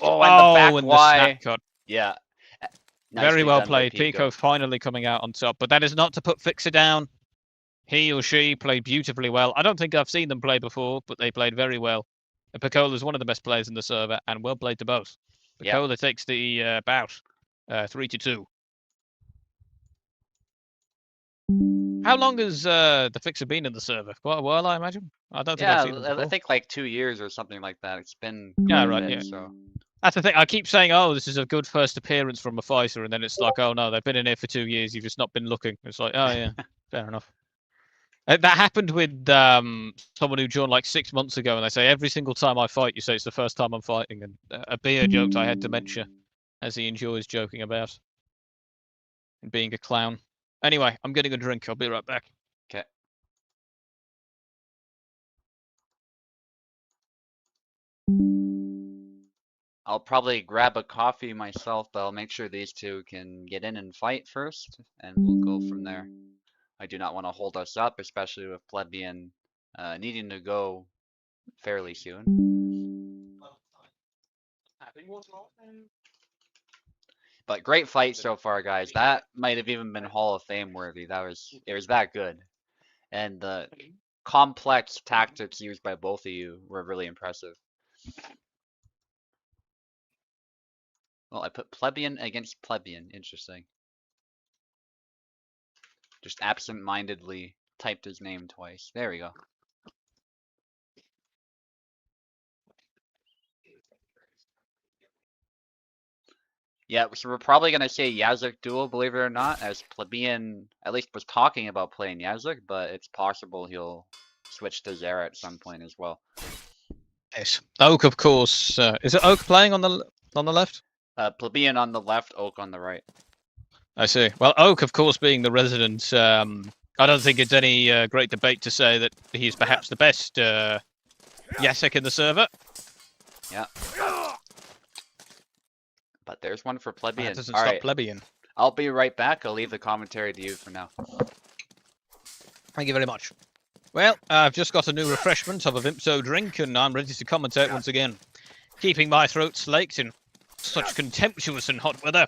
Oh, and the back and the Y. snap cut. Yeah. Very Nicely well done by played. Pico finally coming out on top. But that is not to put Fixer down. He or she played beautifully well. I don't think I've seen them play before, but they played very well. And Picola is one of the best players in the server, and well played to both. Yeah. Picola takes the bout, 3-2. How long has the Fixer been in the server? Quite a while, I imagine. I don't think I've seen them Yeah, I before. think like 2 years or something like that. It's been Yeah, quite a right, bit, yeah. so. That's the thing. I keep saying, "Oh, this is a good first appearance from a fighter," and then it's like, "Oh no, they've been in here for 2 years. You've just not been looking." It's like, "Oh yeah, fair enough." That happened with someone who joined like 6 months ago, and they say every single time I fight, you say it's the first time I'm fighting, and a beer joked I had dementia, as he enjoys joking about and being a clown. Anyway, I'm getting a drink. I'll be right back. Okay. I'll probably grab a coffee myself, but I'll make sure these two can get in and fight first, and we'll go from there. I do not want to hold us up, especially with Plebeian needing to go fairly soon. But great fight so far, guys. That might have even been Hall of Fame worthy. It was that good. And the complex tactics used by both of you were really impressive. Well, I put plebeian against plebeian. Interesting. Just absent-mindedly typed his name twice. There we go. Yeah, so we're probably going to say Yazuk duel, believe it or not, as plebeian at least was talking about playing Yazuk, but it's possible he'll switch to Zera at some point as well. Yes. Oak, of course. Is it Oak playing on the left? Plebeian on the left, Oak on the right. I see. Well, Oak, of course, being the resident, I don't think it's any great debate to say that he's perhaps the best Yasek in the server. Yeah. But there's one for plebeian. That doesn't All stop right. plebeian. I'll be right back. I'll leave the commentary to you for now. Thank you very much. Well, I've just got a new refreshment of a Vimto drink, and I'm ready to commentate once again. Keeping my throat slaked in such contemptuous and hot weather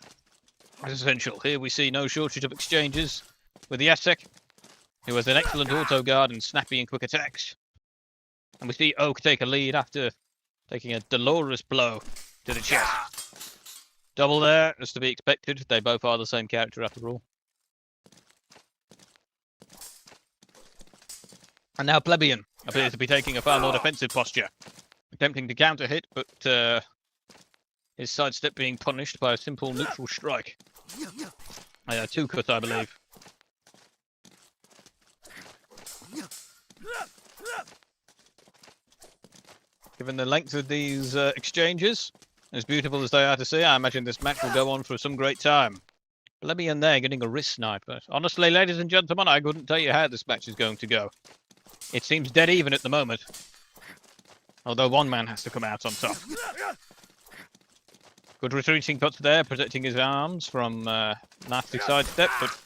is essential. Here we see no shortage of exchanges with the Yasek, who has an excellent auto guard and snappy and quick attacks. And we see Oak take a lead after taking a dolorous blow to the chest. Double there, as to be expected. They both are the same character after all. And now plebeian appears to be taking a far more defensive posture, attempting to counter hit, but his sidestep being punished by a simple neutral strike. 2-cut, I believe. Given the length of these exchanges, as beautiful as they are to see, I imagine this match will go on for some great time. Plebeian there getting a wrist snipe. But honestly, ladies and gentlemen, I couldn't tell you how this match is going to go. It seems dead even at the moment. Although one man has to come out on top. Good retreating cuts there, protecting his arms from nasty sidestep, but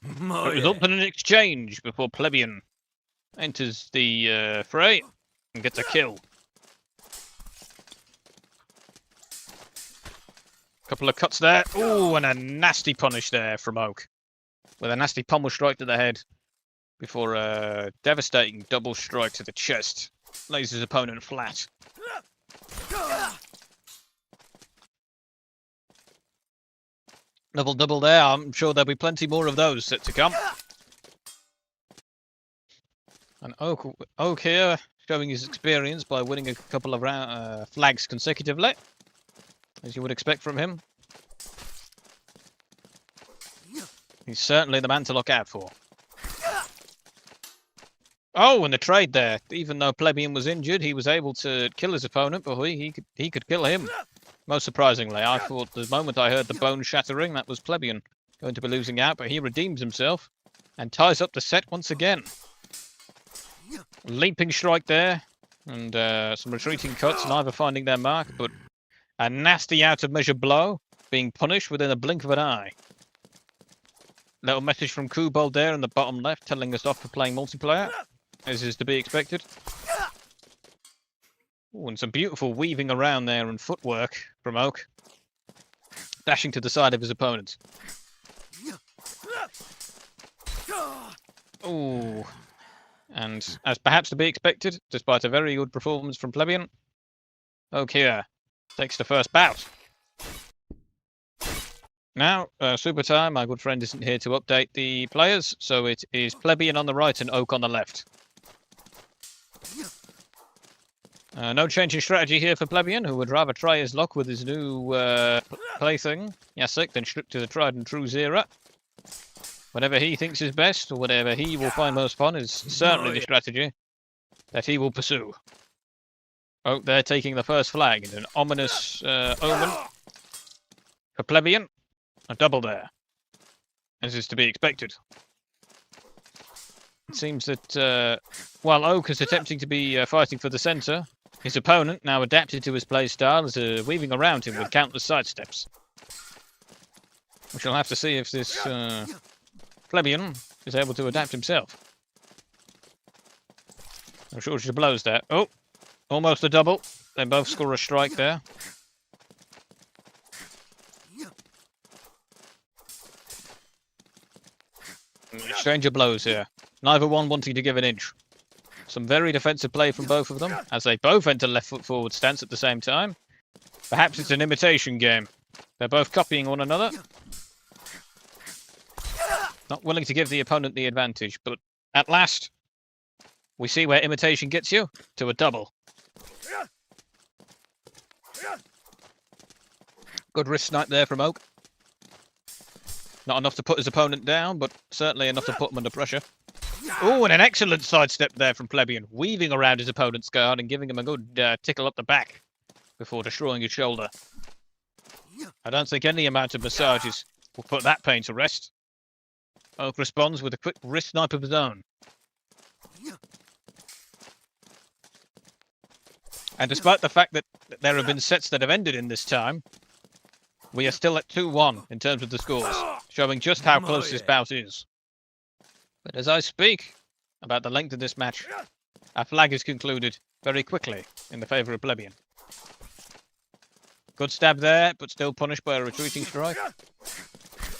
it results in an exchange before plebeian enters the fray and gets a kill. Couple of cuts there. Ooh, and a nasty punish there from Oak. With a nasty pommel strike to the head before a devastating double strike to the chest. Lays his opponent flat. Double there. I'm sure there'll be plenty more of those set to come. And Oak here showing his experience by winning a couple of flags consecutively, as you would expect from him. He's certainly the man to look out for. Oh, and the trade there. Even though plebeian was injured, he was able to kill his opponent, but he could kill him. Most surprisingly, I thought the moment I heard the bone shattering, that was plebeian going to be losing out, but he redeems himself and ties up the set once again. Leaping strike there, and some retreating cuts, neither finding their mark, but a nasty out-of-measure blow, being punished within a blink of an eye. Little message from Kubold there in the bottom left, telling us off for playing multiplayer, as is to be expected. Ooh, and some beautiful weaving around there and footwork from Oak. Dashing to the side of his opponent. Ooh. And as perhaps to be expected, despite a very good performance from plebeian, Oak here takes the first bout. Now, SUBUTAI, my good friend, isn't here to update the players, so it is plebeian on the right and Oak on the left. No change in strategy here for plebeian, who would rather try his luck with his new plaything, Yasek, than stick to the tried and true Zera. Whatever he thinks is best, or whatever he will find most fun, is certainly the strategy that he will pursue. Oak there taking the first flag in an ominous omen for plebeian. A double there, as is to be expected. It seems that while Oak is attempting to be fighting for the centre, his opponent, now adapted to his play style, is weaving around him with countless sidesteps. We shall have to see if this plebeian is able to adapt himself. I'm sure she blows there. Oh, almost a double. They both score a strike there. Exchange of blows here. Neither one wanting to give an inch. Some very defensive play from both of them, as they both enter left foot forward stance at the same time. Perhaps it's an imitation game. They're both copying one another. Not willing to give the opponent the advantage, but at last, we see where imitation gets you, to a double. Good wrist snipe there from Oak. Not enough to put his opponent down, but certainly enough to put him under pressure. Oh, and an excellent sidestep there from Plebeian, weaving around his opponent's guard and giving him a good tickle up the back before destroying his shoulder. I don't think any amount of massages will put that pain to rest. Oak responds with a quick wrist snipe of his own. And despite the fact that there have been sets that have ended in this time, we are still at 2-1 in terms of the scores, showing just how close this bout is. But as I speak about the length of this match, our flag is concluded very quickly in the favour of Plebeian. Good stab there, but still punished by a retreating strike.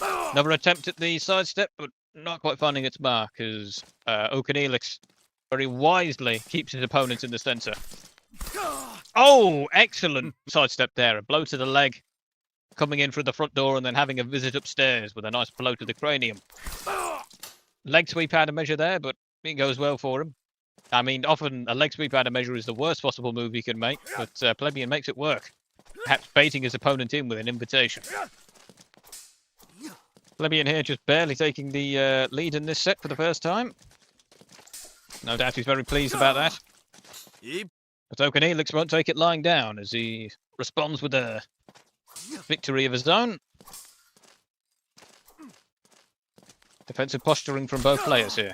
Another attempt at the sidestep, but not quite finding its mark, as Okanelix very wisely keeps his opponent in the centre. Oh, excellent sidestep there. A blow to the leg, coming in through the front door and then having a visit upstairs with a nice blow to the cranium. Leg sweep out of measure there, but it goes well for him. I mean, often a leg sweep out of measure is the worst possible move he can make, but Plebeian makes it work. Perhaps baiting his opponent in with an invitation. Plebeian here just barely taking the lead in this set for the first time. No doubt he's very pleased about that. But Okanelix won't take it lying down as he responds with a victory of his own. Defensive posturing from both players here.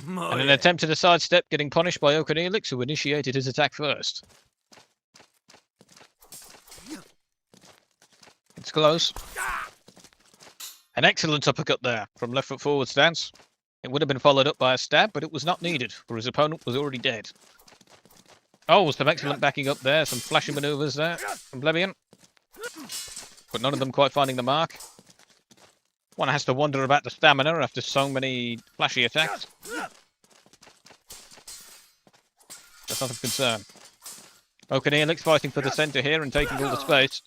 And an attempt at a sidestep getting punished by Okanelix, who initiated his attack first. It's close. An excellent uppercut there from left foot forward stance. It would have been followed up by a stab, but it was not needed, for his opponent was already dead. Oh, some excellent backing up there, some flashy manoeuvres there from Plebeian. But none of them quite finding the mark. One has to wonder about the stamina after so many flashy attacks. That's not of concern. Okanelix fighting for the centre here and taking all the space.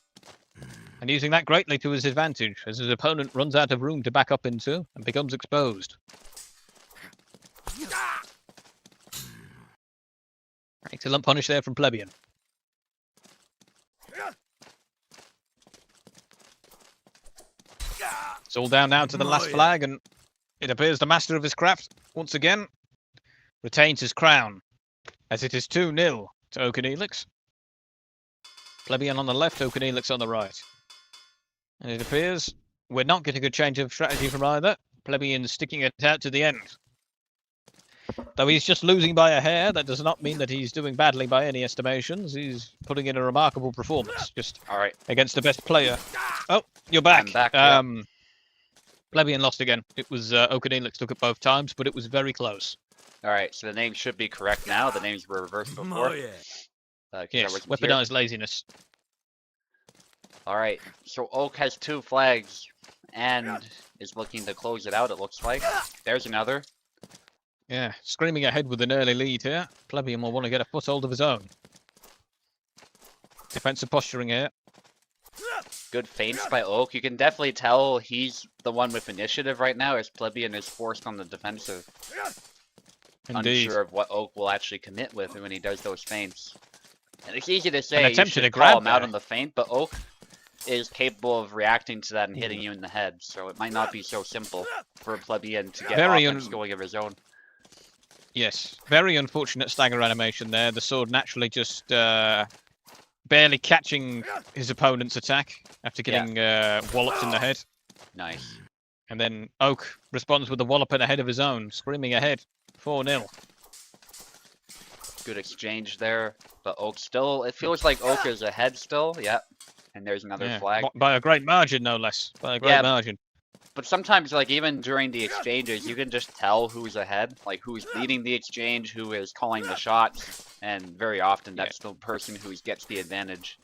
And using that greatly to his advantage, as his opponent runs out of room to back up into and becomes exposed. Excellent punish there from Plebeian. It's all down now to the last flag, and it appears the master of his craft, once again, retains his crown, as it is 2-0 to Okanelix. Plebeian on the left, Okanelix on the right. And it appears we're not getting a change of strategy from either. Plebeian sticking it out to the end. Though he's just losing by a hair, that does not mean that he's doing badly by any estimations. He's putting in a remarkable performance, just against the best player. Oh, you're back. I'm back. Yeah. Plebeian lost again. It was Okanelix took it both times, but it was very close. All right, so the names should be correct now. The names were reversed before. Yes, weaponized laziness. All right, so Oak has 2 flags and is looking to close it out, it looks like. There's another. Yeah, screaming ahead with an early lead here. Plebeian will want to get a foothold of his own. Defensive posturing here. Good feints by Oak. You can definitely tell he's the one with initiative right now, as Plebeian is forced on the defensive. Indeed. Unsure of what Oak will actually commit with when he does those feints. And it's easy to say you should grab call him out on the feint, but Oak is capable of reacting to that and hitting you in the head, so it might not be so simple for Plebeian to get offense going of his own. Yes, very unfortunate stagger animation there. The sword naturally just barely catching his opponent's attack after getting walloped in the head. Nice. And then Oak responds with a wallop in the head of his own, screaming ahead, 4-0. Good exchange there, but Oak still, it feels like Oak is ahead still, and there's another flag. By a great margin, no less, by a great margin. But sometimes, like, even during the exchanges, you can just tell who's ahead, like who's leading the exchange, who is calling the shots, and very often that's the person who gets the advantage.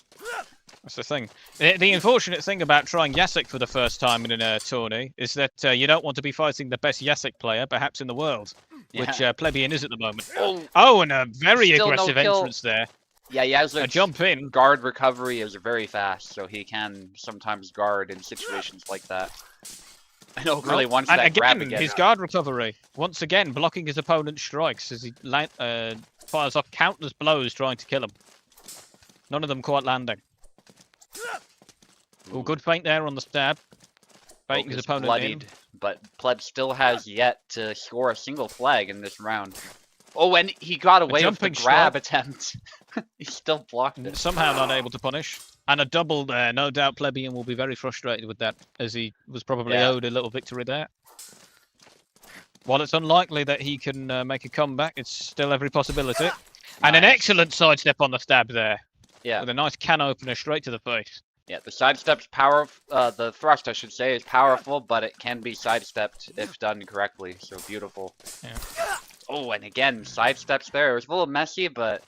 That's the thing. The unfortunate thing about trying Yasek for the first time in a tourney is that you don't want to be fighting the best Yasek player, perhaps in the world. which Yeah. Plebeian is at the moment. Oh, Oh, and a very Still no aggressive kill. entrance there. yeah, he has A jump in. guard recovery is very fast, so he can sometimes guard in situations like that. I know really wants and that grab again, again. his guard recovery. Once again, blocking his opponent's strikes as he fires off countless blows trying to kill him. None of them quite landing. Oh, good feint there on the stab. Baiting his Focus opponent bloodied, in. but Pleb still has yet to score a single flag in this round. Oh, and he got away with the jumping grab strike. attempt. He still blocked it. Somehow not able to punish. And a double there. No doubt Plebeian will be very frustrated with that, as he was probably Yeah. owed a little victory there. While it's unlikely that he can make a comeback, it's still every possibility. And an Nice. excellent sidestep on the stab there. Yeah. With a nice can opener straight to the face. Yeah, the sidestep's the thrust, I should say, is powerful, but it can be sidestepped if done correctly. So beautiful. Yeah. Oh, and again, sidesteps there. It was a little messy, but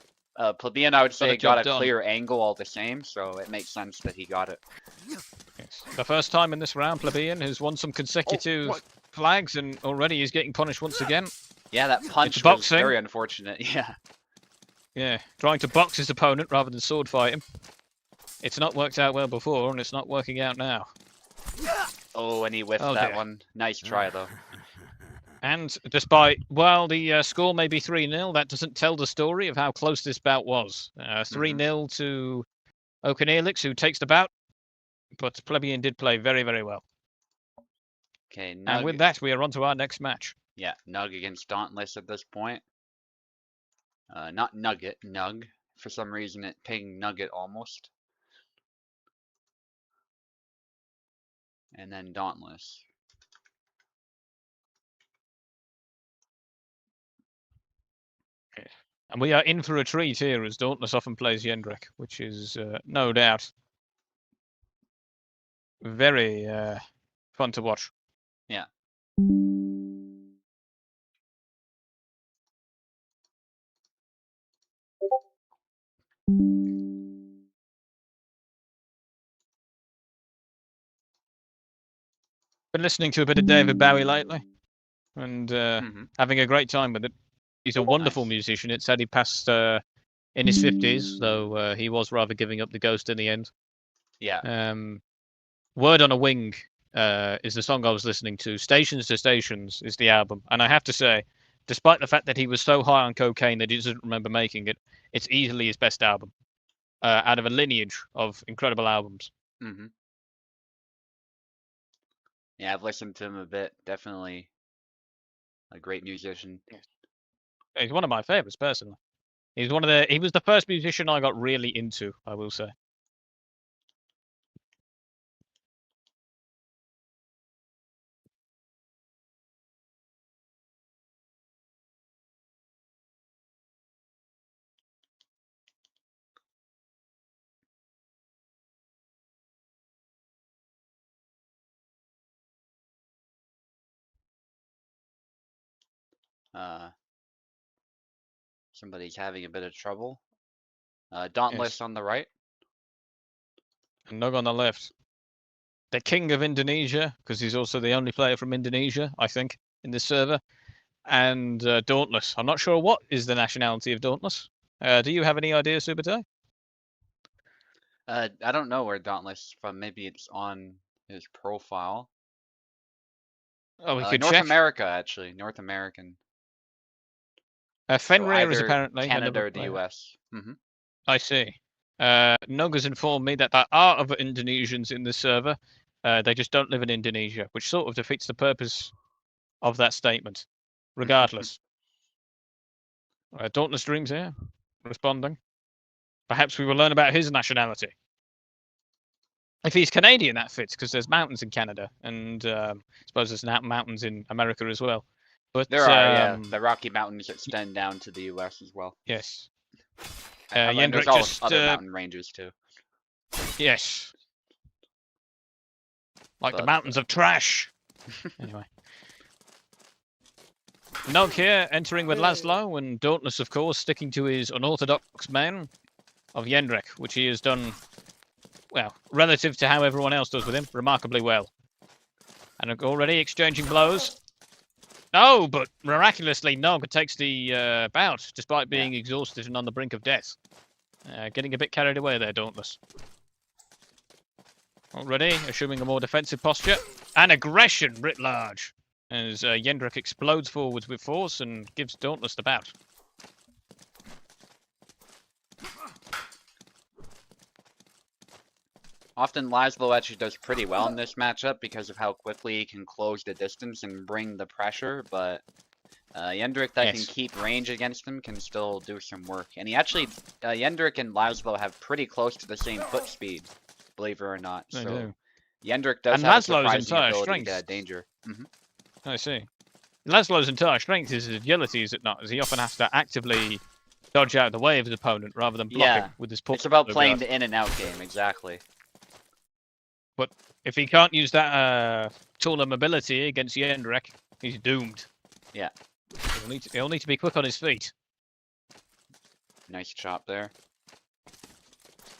Plebeian, I would say, job got a done. clear angle all the same, so it makes sense that he got it. Yes. The first time in this round, Plebeian has won some consecutive what? flags, and already he's getting punished once again. Yeah, that punch was boxing. very unfortunate. Yeah. Yeah, trying to box his opponent rather than sword fight him. It's not worked out well before, and it's not working out now. Oh, and he whiffed Oh, that dear. one. Nice try, though. And despite, well, the score may be 3-0, that doesn't tell the story of how close this bout was. 3-0 to Okanelix, who takes the bout, but Plebeian did play very, very well. Okay, Nug. And with that, we are on to our next match. Yeah, Nug against Dauntless at this point. Not Nugget, Nug. For some reason, it pinged Nugget almost. And then Dauntless. And we are in for a treat here, as Dauntless often plays Yendrek, which is no doubt very fun to watch. Yeah. Been listening to a bit of David Bowie lately, and Mhm. having a great time with it. He's a wonderful Nice. musician. It said he passed in his 50s, though he was rather giving up the ghost in the end. Yeah. Word on a Wing is the song I was listening to. Stations to Stations is the album. And I have to say, despite the fact that he was so high on cocaine that he doesn't remember making it, it's easily his best album out of a lineage of incredible albums. Mm-hmm. Yeah, I've listened to him a bit. Definitely a great musician. He's one of my favorites, personally. He was the first musician I got really into, I will say. Somebody's having a bit of trouble. Dauntless Yes. on the right. And Nug on the left. The king of Indonesia, because he's also the only player from Indonesia, I think, in this server. And Dauntless. I'm not sure what is the nationality of Dauntless. Do you have any idea, Subutai? I don't know where Dauntless is from. Maybe it's on his profile. Oh, we could North check. America, actually. North American. Fenrir so is either apparently Canada or the player. US. Mm-hmm. I see. Nug has informed me that there are other Indonesians in this server. They just don't live in Indonesia, which sort of defeats the purpose of that statement. Regardless. Dauntless Dreams here, responding. Perhaps we will learn about his nationality. If he's Canadian, that fits, because there's mountains in Canada, and I suppose there's mountains in America as well. But There are, yeah. The Rocky Mountains extend down to the US as well. Yes. And Yendrek there's all just other mountain ranges too. yes. Like the But, mountains of trash. Anyway. Nug here entering with Laszlo, and Dauntless, of course, sticking to his unorthodox main of Yendrek, which he has done, well, relative to how everyone else does with him, remarkably well. And already exchanging blows. No, but miraculously, Nog takes the bout, despite being exhausted and on the brink of death. Getting a bit carried away there, Dauntless. Already, assuming a more defensive posture. And aggression writ large, as Jendrik explodes forwards with force and gives Dauntless the bout. Often Laszlo actually does pretty well in this matchup because of how quickly he can close the distance and bring the pressure, but Jendrik that can keep range against him can still do some work. And he actually, Jendrik and Laszlo have pretty close to the same foot speed, believe it or not. They So do. Jendrik does And have a Laszlo's surprising entire ability strength. to get out of danger. I see. Laszlo's entire strength is his agility, is it not? As he often has to actively dodge out of the way of his opponent rather than blocking with his It's about playing the in and out game, exactly. But if he can't use that tool of mobility against Jendrik, he's doomed. Yeah. He'll need to be quick on his feet. Nice chop there.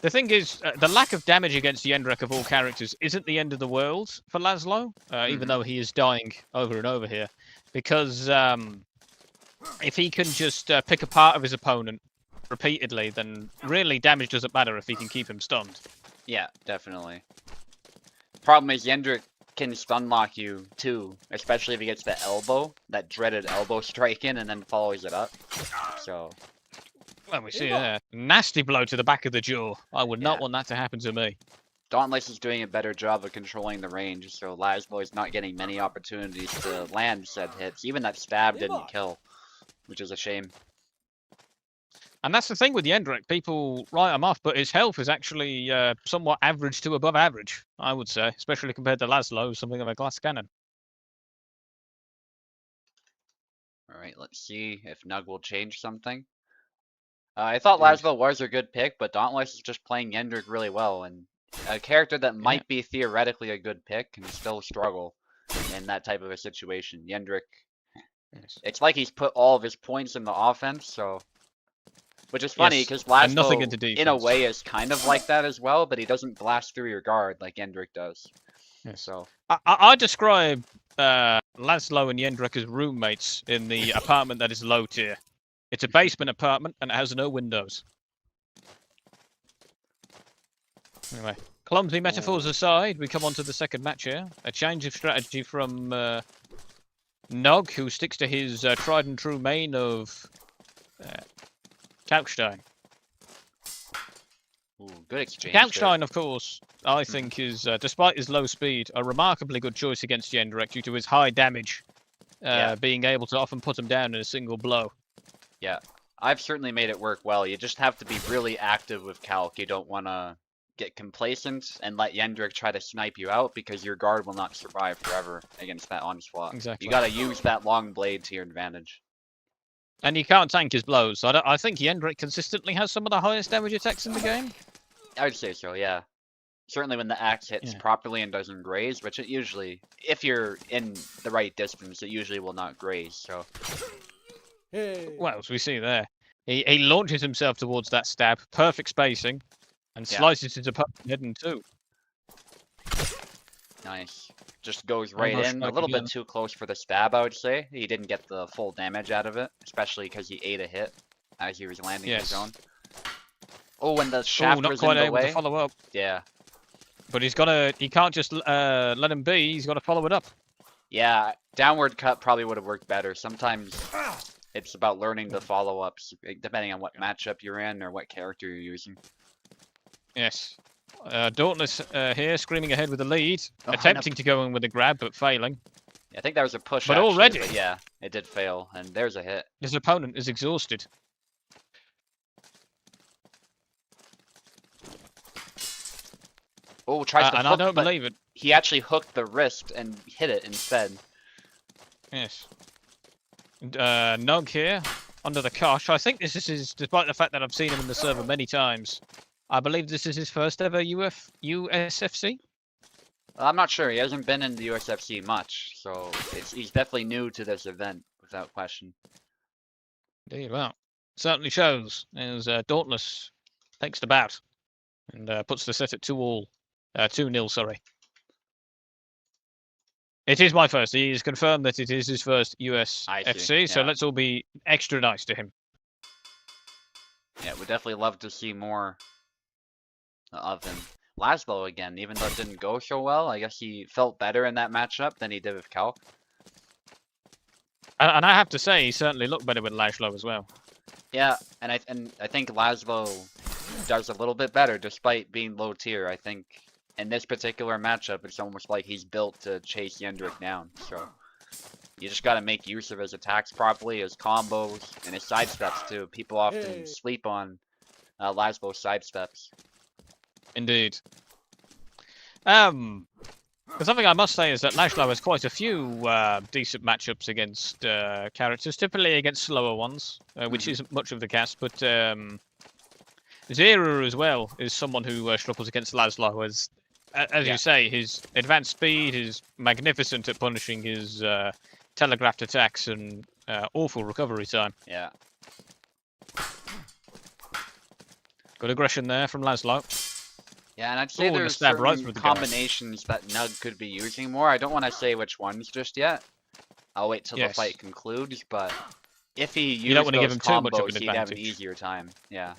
The thing is, the lack of damage against Jendrik of all characters isn't the end of the world for Laszlo, even though he is dying over and over here. Because if he can just pick apart of his opponent repeatedly, then really damage doesn't matter if he can keep him stunned. Yeah, definitely. Problem is Jendrik can stun lock you too, especially if he gets the elbow, that dreaded elbow strike in and then follows it up. So well, we see there. Nasty blow to the back of the jaw. I would not want that to happen to me. Dauntless is doing a better job of controlling the range, so Laszlo is not getting many opportunities to land said hits. Even that stab didn't kill, which is a shame. And that's the thing with Jendrik. People write him off, but his health is actually somewhat average to above average, I would say, especially compared to Laszlo, something of a glass cannon. Alright, let's see if Nug will change something. I thought Laszlo was a good pick, but Dauntless is just playing Jendrik really well, and a character that might be theoretically a good pick can still struggle in that type of a situation. Jendrik, it's like he's put all of his points in the offense, so... Which is funny, because Laszlo, in a way, is kind of like that as well, but he doesn't blast through your guard like Jendrik does. So I describe Laszlo and Jendrik as roommates in the apartment that is low tier. It's a basement apartment and it has no windows. Anyway, clumsy metaphors aside, we come on to the second match here. A change of strategy from Nog, who sticks to his tried and true main of Kalkstein. Ooh, good exchange. Kalkstein, of course, I think is, despite his low speed, a remarkably good choice against Jendrik due to his high damage, being able to often put him down in a single blow. Yeah, I've certainly made it work well. You just have to be really active with Kalk. You don't want to get complacent and let Jendrik try to snipe you out because your guard will not survive forever against that onslaught. Exactly. You got to use that long blade to your advantage. And you can't tank his blows. I think Jendrik consistently has some of the highest damage attacks in the game. I would say so, yeah. Certainly when the axe hits properly and doesn't graze, which it usually, if you're in the right distance, it usually will not graze, so... Well, as we see there, he launches himself towards that stab, perfect spacing, and slices his opponent's head in two. Nice. Just goes right in, a little bit too close for the stab, I would say. He didn't get the full damage out of it, especially because he ate a hit as he was landing his own. Oh, when the shaft was in the way. To follow up. Yeah. But he can't just let him be, he's got to follow it up. Yeah, downward cut probably would have worked better. Sometimes it's about learning the follow-ups, depending on what matchup you're in or what character you're using. Yes. Dauntless here, screaming ahead with the lead, attempting to go in with a grab, but failing. Yeah, I think that was a push, but actually, already, but yeah, it did fail, and there's a hit. His opponent is exhausted. Oh, tries to hook, and I don't believe it. He actually hooked the wrist and hit it instead. Yes. Nog here, under the cosh. I think this is his, despite the fact that I've seen him in the server many times, I believe this is his first ever USFC? I'm not sure. He hasn't been in the USFC much, so he's definitely new to this event, without question. Indeed, well, certainly shows as Dauntless takes the bout and puts the set at 2-0, sorry. It is my first. He has confirmed that it is his first USFC, so yeah. let's all be extra nice to him. Yeah, we'd definitely love to see more of him. Laszlo again, even though it didn't go so well, I guess he felt better in that matchup than he did with Calc. And I have to say, he certainly looked better with Laszlo as well. Yeah, and I think Laszlo does a little bit better despite being low tier. I think in this particular matchup, it's almost like he's built to chase Jendrik down. So you just got to make use of his attacks properly, his combos, and his sidesteps too. People often sleep on Laszlo's sidesteps. Indeed. Something I must say is that Laszlo has quite a few decent matchups against characters, typically against slower ones, which isn't much of the cast, but Zera as well is someone who struggles against Laszlo, as you say, his advanced speed is magnificent at punishing his telegraphed attacks and awful recovery time. Yeah. Good aggression there from Laszlo. Yeah, and I'd say there's certain combinations that Nug could be using more. I don't want to say which ones just yet. I'll wait till the fight concludes, but if he used those combos, he'd have an easier time. Yeah.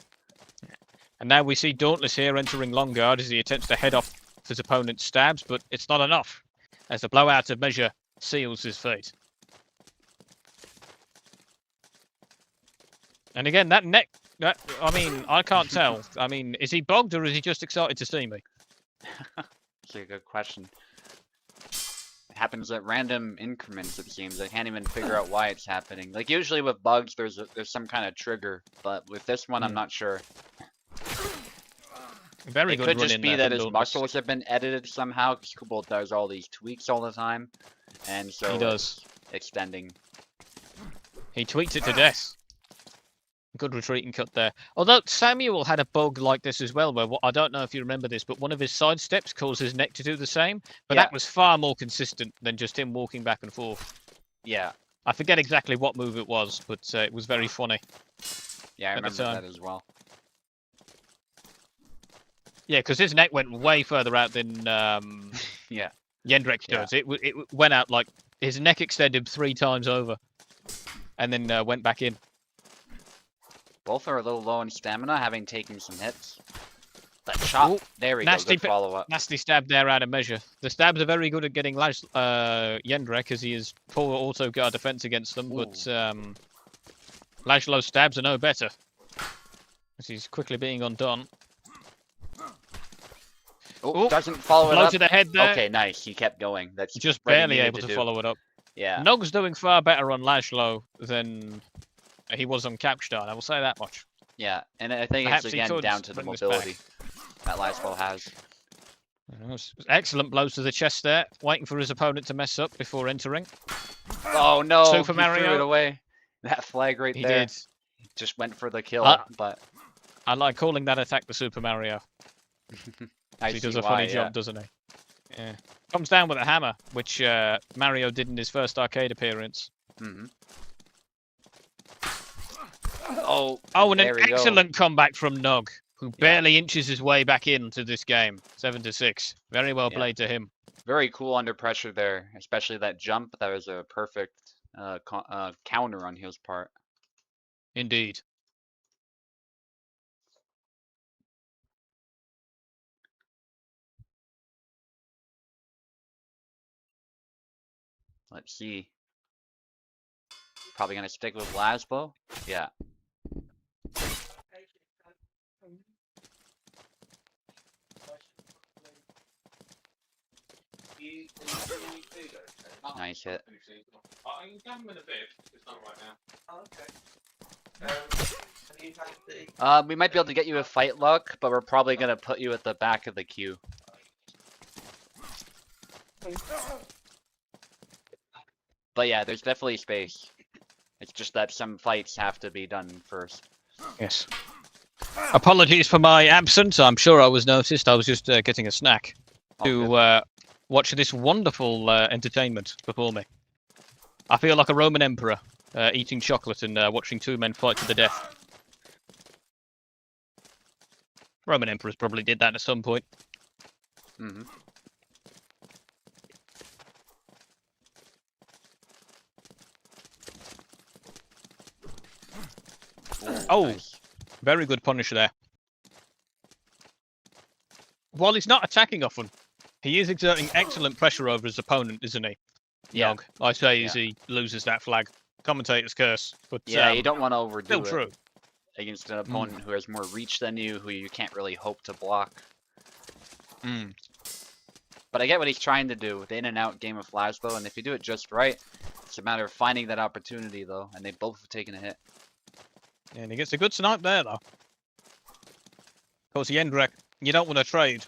And now we see Dauntless here entering long guard as he attempts to head off his opponent's stabs, but it's not enough, as the blowout of measure seals his fate. And again, that neck... I mean, I can't tell. I mean, is he bogged or is he just excited to see me? That's a good question. It happens at random increments, it seems. I can't even figure out why it's happening. Like, usually with bugs, there's some kind of trigger, but with this one, I'm not sure. Very good. It could just be that his muscles have been edited somehow, because Kubel does all these tweaks all the time, and so he does. Extending. He tweaked it to death. Good retreating cut there. Although Samuel had a bug like this as well, where I don't know if you remember this, but one of his side steps caused his neck to do the same. But that was far more consistent than just him walking back and forth. Yeah. I forget exactly what move it was, but it was very funny. Yeah, I remember that as well. Yeah, because his neck went way further out than Jendrik's does. It went out like his neck extended 3 times over, and then went back in. Both are a little low in stamina, having taken some hits. That chop, there we go, good follow-up. Nasty stab there out of measure. The stabs are very good at getting Jendrik, as he is poor auto-guard defense against them, but Laszlo's stabs are no better, as he's quickly being undone. Oh, doesn't follow it up. Blow to the head there. Okay, nice, he kept going. That's just barely able to follow it up. Yeah. Nug's doing far better on Laszlo than he was on Capstar, I will say that much. Yeah, and I think it's again down to the mobility that Laszlo has. Excellent blows to the chest there, waiting for his opponent to mess up before entering. Oh no, Super Mario threw it away. That flag right there. He did. Just went for the kill, but... I like calling that attack the Super Mario. He does a funny job, doesn't he? Yeah. Comes down with a hammer, which Mario did in his first arcade appearance. Oh, and an excellent comeback from Nug, who barely inches his way back into this game. 7-6. Very well played to him. Very cool under pressure there, especially that jump. That was a perfect counter on his part. Indeed. Let's see. Probably gonna stick with Laszlo. Yeah. Nice hit. We might be able to get you a fight luck, but we're probably gonna put you at the back of the queue. But yeah, there's definitely space. It's just that some fights have to be done first. Yes. Apologies for my absence. I'm sure I was noticed. I was just getting a snack to watch this wonderful entertainment before me. I feel like a Roman emperor eating chocolate and watching 2 men fight to the death. Roman emperors probably did that at some point. Oh, Nice. very good punish there. While he's not attacking often, he is exerting excellent pressure over his opponent, isn't he? Yeah. Nog. I say as Yeah. he loses that flag. Commentator's curse. But Yeah, you don't want to still overdo it true. against an opponent who has more reach than you, who you can't really hope to block. Mm. But I get what he's trying to do. The in and out game of flash though, and if you do it just right, it's a matter of finding that opportunity though, and they both have taken a hit. And he gets a good snipe there, though. Of course, Jendrek, you don't want to trade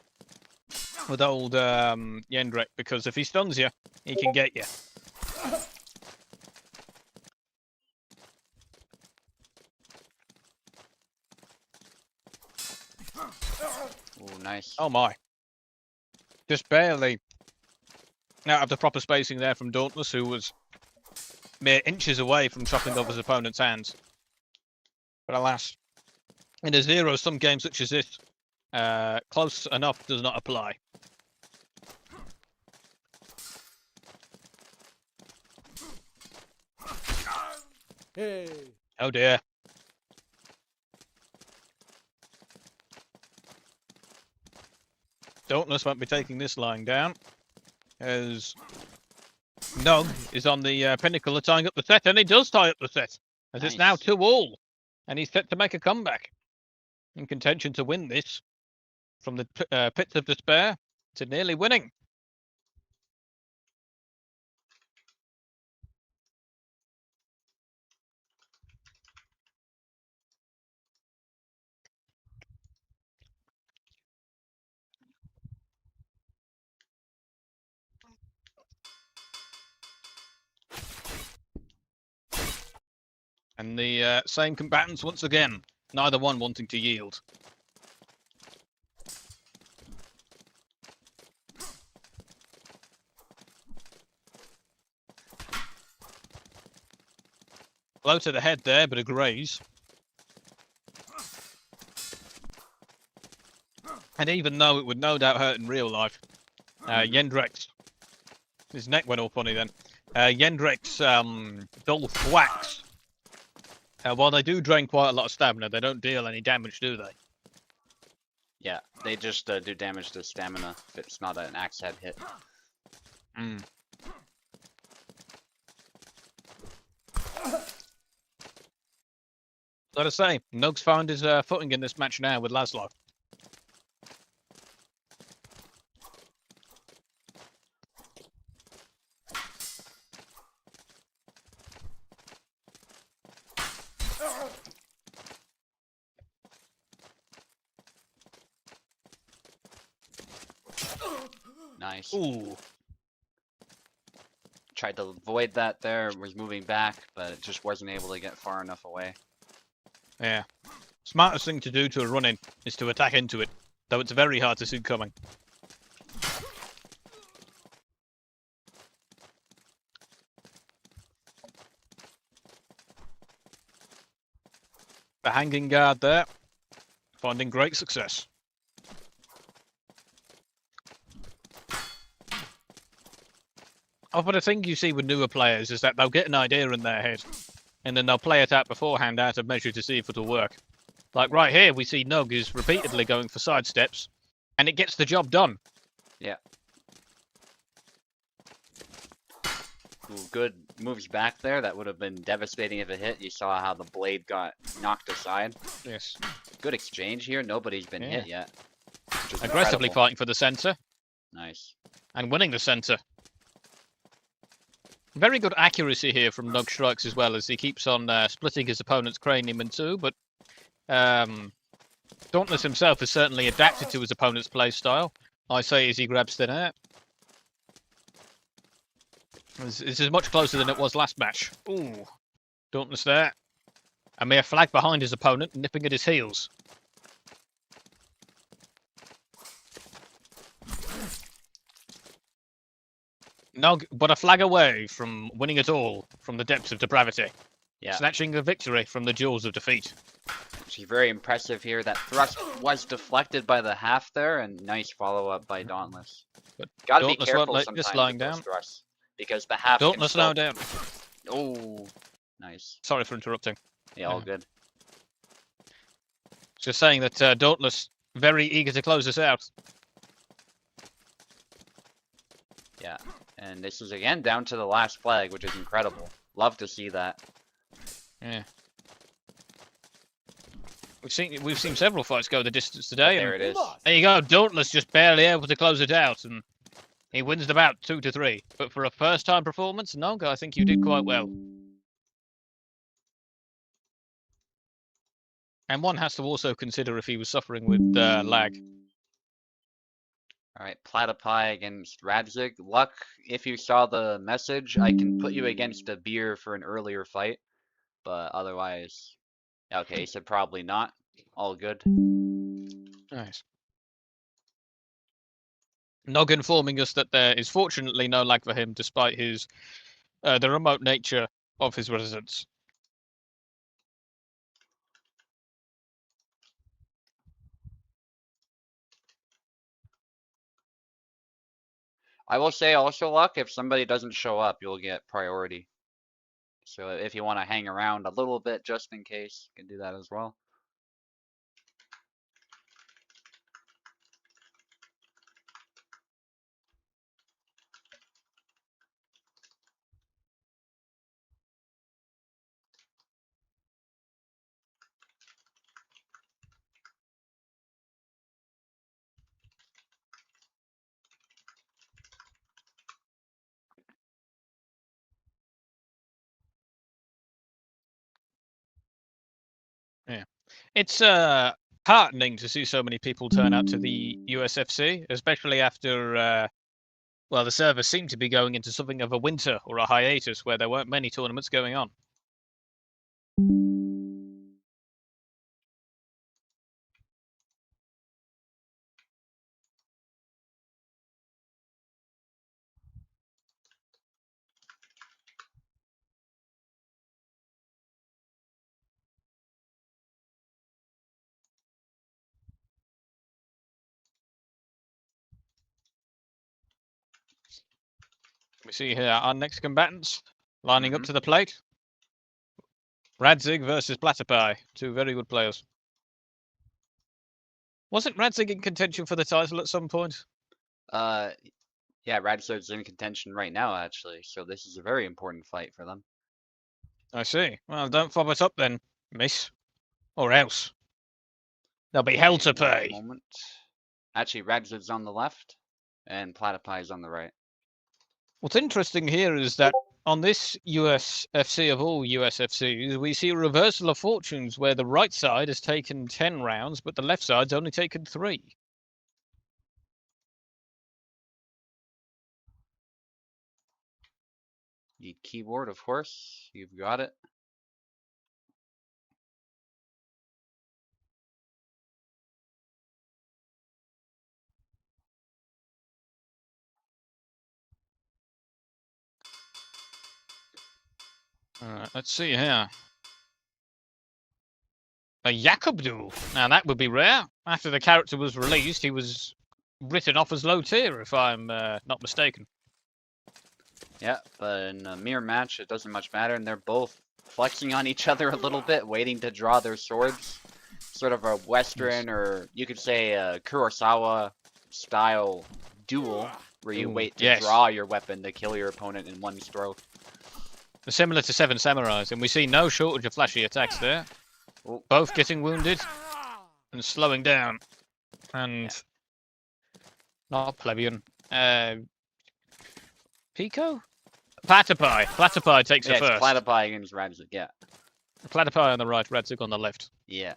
with old Jendrek, because if he stuns you, he can get you. Oh, nice. Oh my. Just barely out of the proper spacing there from Dauntless, who was mere inches away from chopping off his opponent's hands. But alas, in a zero-sum game such as this, close enough does not apply. Hey. Oh dear. Dauntless won't be taking this lying down, as Nog is on the pinnacle of tying up the set, and he does tie up the set, as it's now Nice. 2-all, and he's set to make a comeback. In contention to win this, from the pits of despair to nearly winning. And the same combatants once again, neither one wanting to yield. Blow to the head there, but a graze. And even though it would no doubt hurt in real life, Jendrek's, his neck went all funny then. Jendrek's dull thwacks, while they do drain quite a lot of stamina, they don't deal any damage, do they? Yeah, they just do damage to stamina if it's not an axe head hit. Mm. Let us say, Nug's found his footing in this match now with Laszlo. Nice. Ooh. Tried to avoid that there, was moving back, but it just wasn't able to get far enough away. Yeah. Smartest thing to do to a run-in is to attack into it, though it's very hard to see coming. The hanging guard there, finding great success. Often a thing you see with newer players is that they'll get an idea in their head, and then they'll play it out beforehand out of measure to see if it'll work. Like right here, we see Nug is repeatedly going for side steps, and it gets the job done. Yeah. Ooh, good moves back there. That would have been devastating if it hit. You saw how the blade got knocked aside. Yes. Good exchange here. Nobody's been hit yet. which is Aggressively incredible. fighting for the centre, Nice. and winning the centre. Very good accuracy here from Nug strikes as well, as he keeps on splitting his opponent's cranium in two, but Dauntless himself has certainly adapted to his opponent's play style. I say as he grabs thin air. This is much closer than it was last match. Ooh, Dauntless there. A mere flag behind his opponent, nipping at his heels. Nog, but a flag away from winning it all from the depths of depravity. Yeah. Snatching a victory from the jaws of defeat. Actually very impressive here. That thrust was deflected by the half there, and nice follow-up by Dauntless. But Gotta be Dauntless careful won't let sometimes this lying with those down. thrusts, because the half can Dauntless still... now down. Oh, nice. Sorry for interrupting. Yeah, all Yeah. good. Just saying that Dauntless very eager to close us out. Yeah, and this is again down to the last flag, which is incredible. Love to see that. Yeah. We've seen several fights go the distance today. There And it is. there you go. Dauntless just barely able to close it out, and he wins the bout 2-3. But for a first-time performance, Noga, I think you did quite well. And one has to also consider if he was suffering with lag. All right, Platypi against Radzig. Luck, if you saw the message, I can put you against a beer for an earlier fight, but otherwise, okay, he said probably not. All good. Nice. Nog informing us that there is fortunately no lag for him, despite his the remote nature of his residence. I will say also, Luck, if somebody doesn't show up, you'll get priority. So if you want to hang around a little bit just in case, you can do that as well. Yeah, it's heartening to see so many people turn out to the USFC, especially after well, the servers seem to be going into something of a winter or a hiatus where there weren't many tournaments going on. We see here our next combatants lining up to the plate. Radzig versus Platypi, two very good players. Wasn't Radzig in contention for the title at some point? Yeah, Radzig's in contention right now, actually, so this is a very important fight for them. I see. Well, don't fob it up then, miss. Or else. There'll be hell to One pay. moment. Actually, Radzig's on the left, and Platypi's on the right. What's interesting here is that on this USFC of all USFCs, we see a reversal of fortunes where the right side has taken 10 rounds, but the left side's only taken 3. Need keyboard, of course. You've got it. Let's see here. A Jakob duel. Now that would be rare. After the character was released, he was written off as low tier, if I'm not mistaken. Yeah, but in a mirror match, it doesn't much matter, and they're both flexing on each other a little bit, waiting to draw their swords. Sort of a Western, or you could say a Kurosawa-style duel, where you wait to draw your weapon to kill your opponent in one stroke. Similar to Seven Samurais, and we see no shortage of flashy attacks there. Oh. Both getting wounded and slowing down. And not plebeian. Pico? Platypi. Platypi takes it first. Platypi against Radzig, yeah. Platypi on the right, Radzig on the left. Yeah.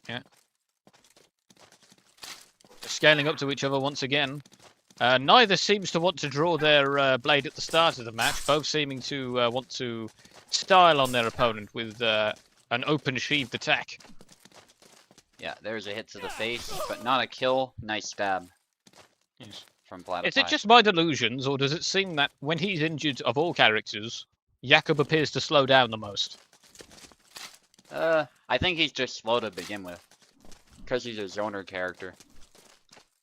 Yeah. Scaling up to each other once again. Neither seems to want to draw their blade at the start of the match, both seeming to want to style on their opponent with an open-sheathed attack. Yeah, there's a hit to the face, but not a kill. Nice stab. Yes. From Platypi. Is it just my delusions, or does it seem that when he's injured of all characters, Jakob appears to slow down the most? I think he's just slow to begin with. Because he's a zoner character.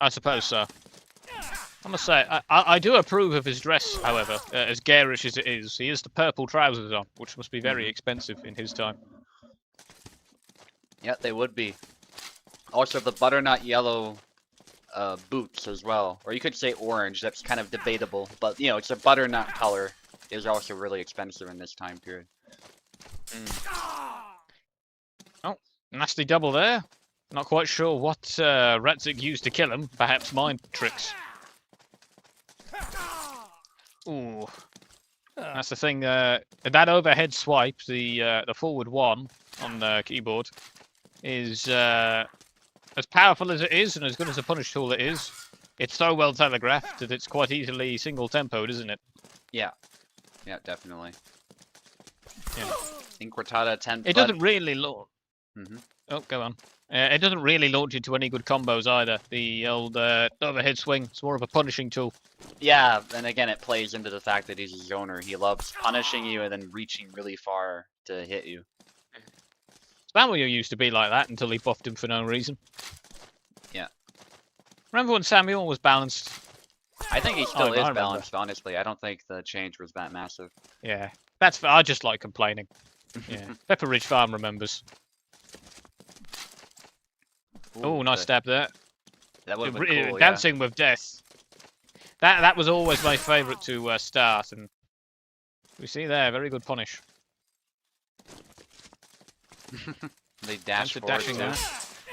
I suppose so. I must say, I do approve of his dress, however, as garish as it is. He has the purple trousers on, which must be very expensive in his time. Yeah, they would be. Also, the butternut yellow boots as well. Or you could say orange, that's kind of debatable. But, you know, it's a butternut color. Is also really expensive in this time period. Oh, nasty double there. Not quite sure what Radzik used to kill him. Perhaps mind tricks. Ooh. That's the thing. That overhead swipe, the forward one on the keyboard, is as powerful as it is and as good as a punish tool it is. It's so well telegraphed that it's quite easily single tempoed, isn't it? Yeah. Yeah, definitely. Yeah. Inquartada 10 It doesn't really launch. Mhm. Oh, go on. It doesn't really launch into any good combos either. The old overhead swing. It's more of a punishing tool. Yeah, and again, it plays into the fact that he's a zoner. He loves punishing you and then reaching really far to hit you. Samuel used to be like that until he buffed him for no reason. Yeah. Remember when Samuel was balanced? I think he Oh, still I is remember. balanced, honestly. I don't think the change was that massive. Yeah, that's. I just like complaining. Yeah, Pepper Ridge Farm remembers. Oh, nice stab there. That would have been cool, yeah. Dancing with Death. That was always my favourite to start, and we see there, very good punish. They dash Into forward dashing too. there.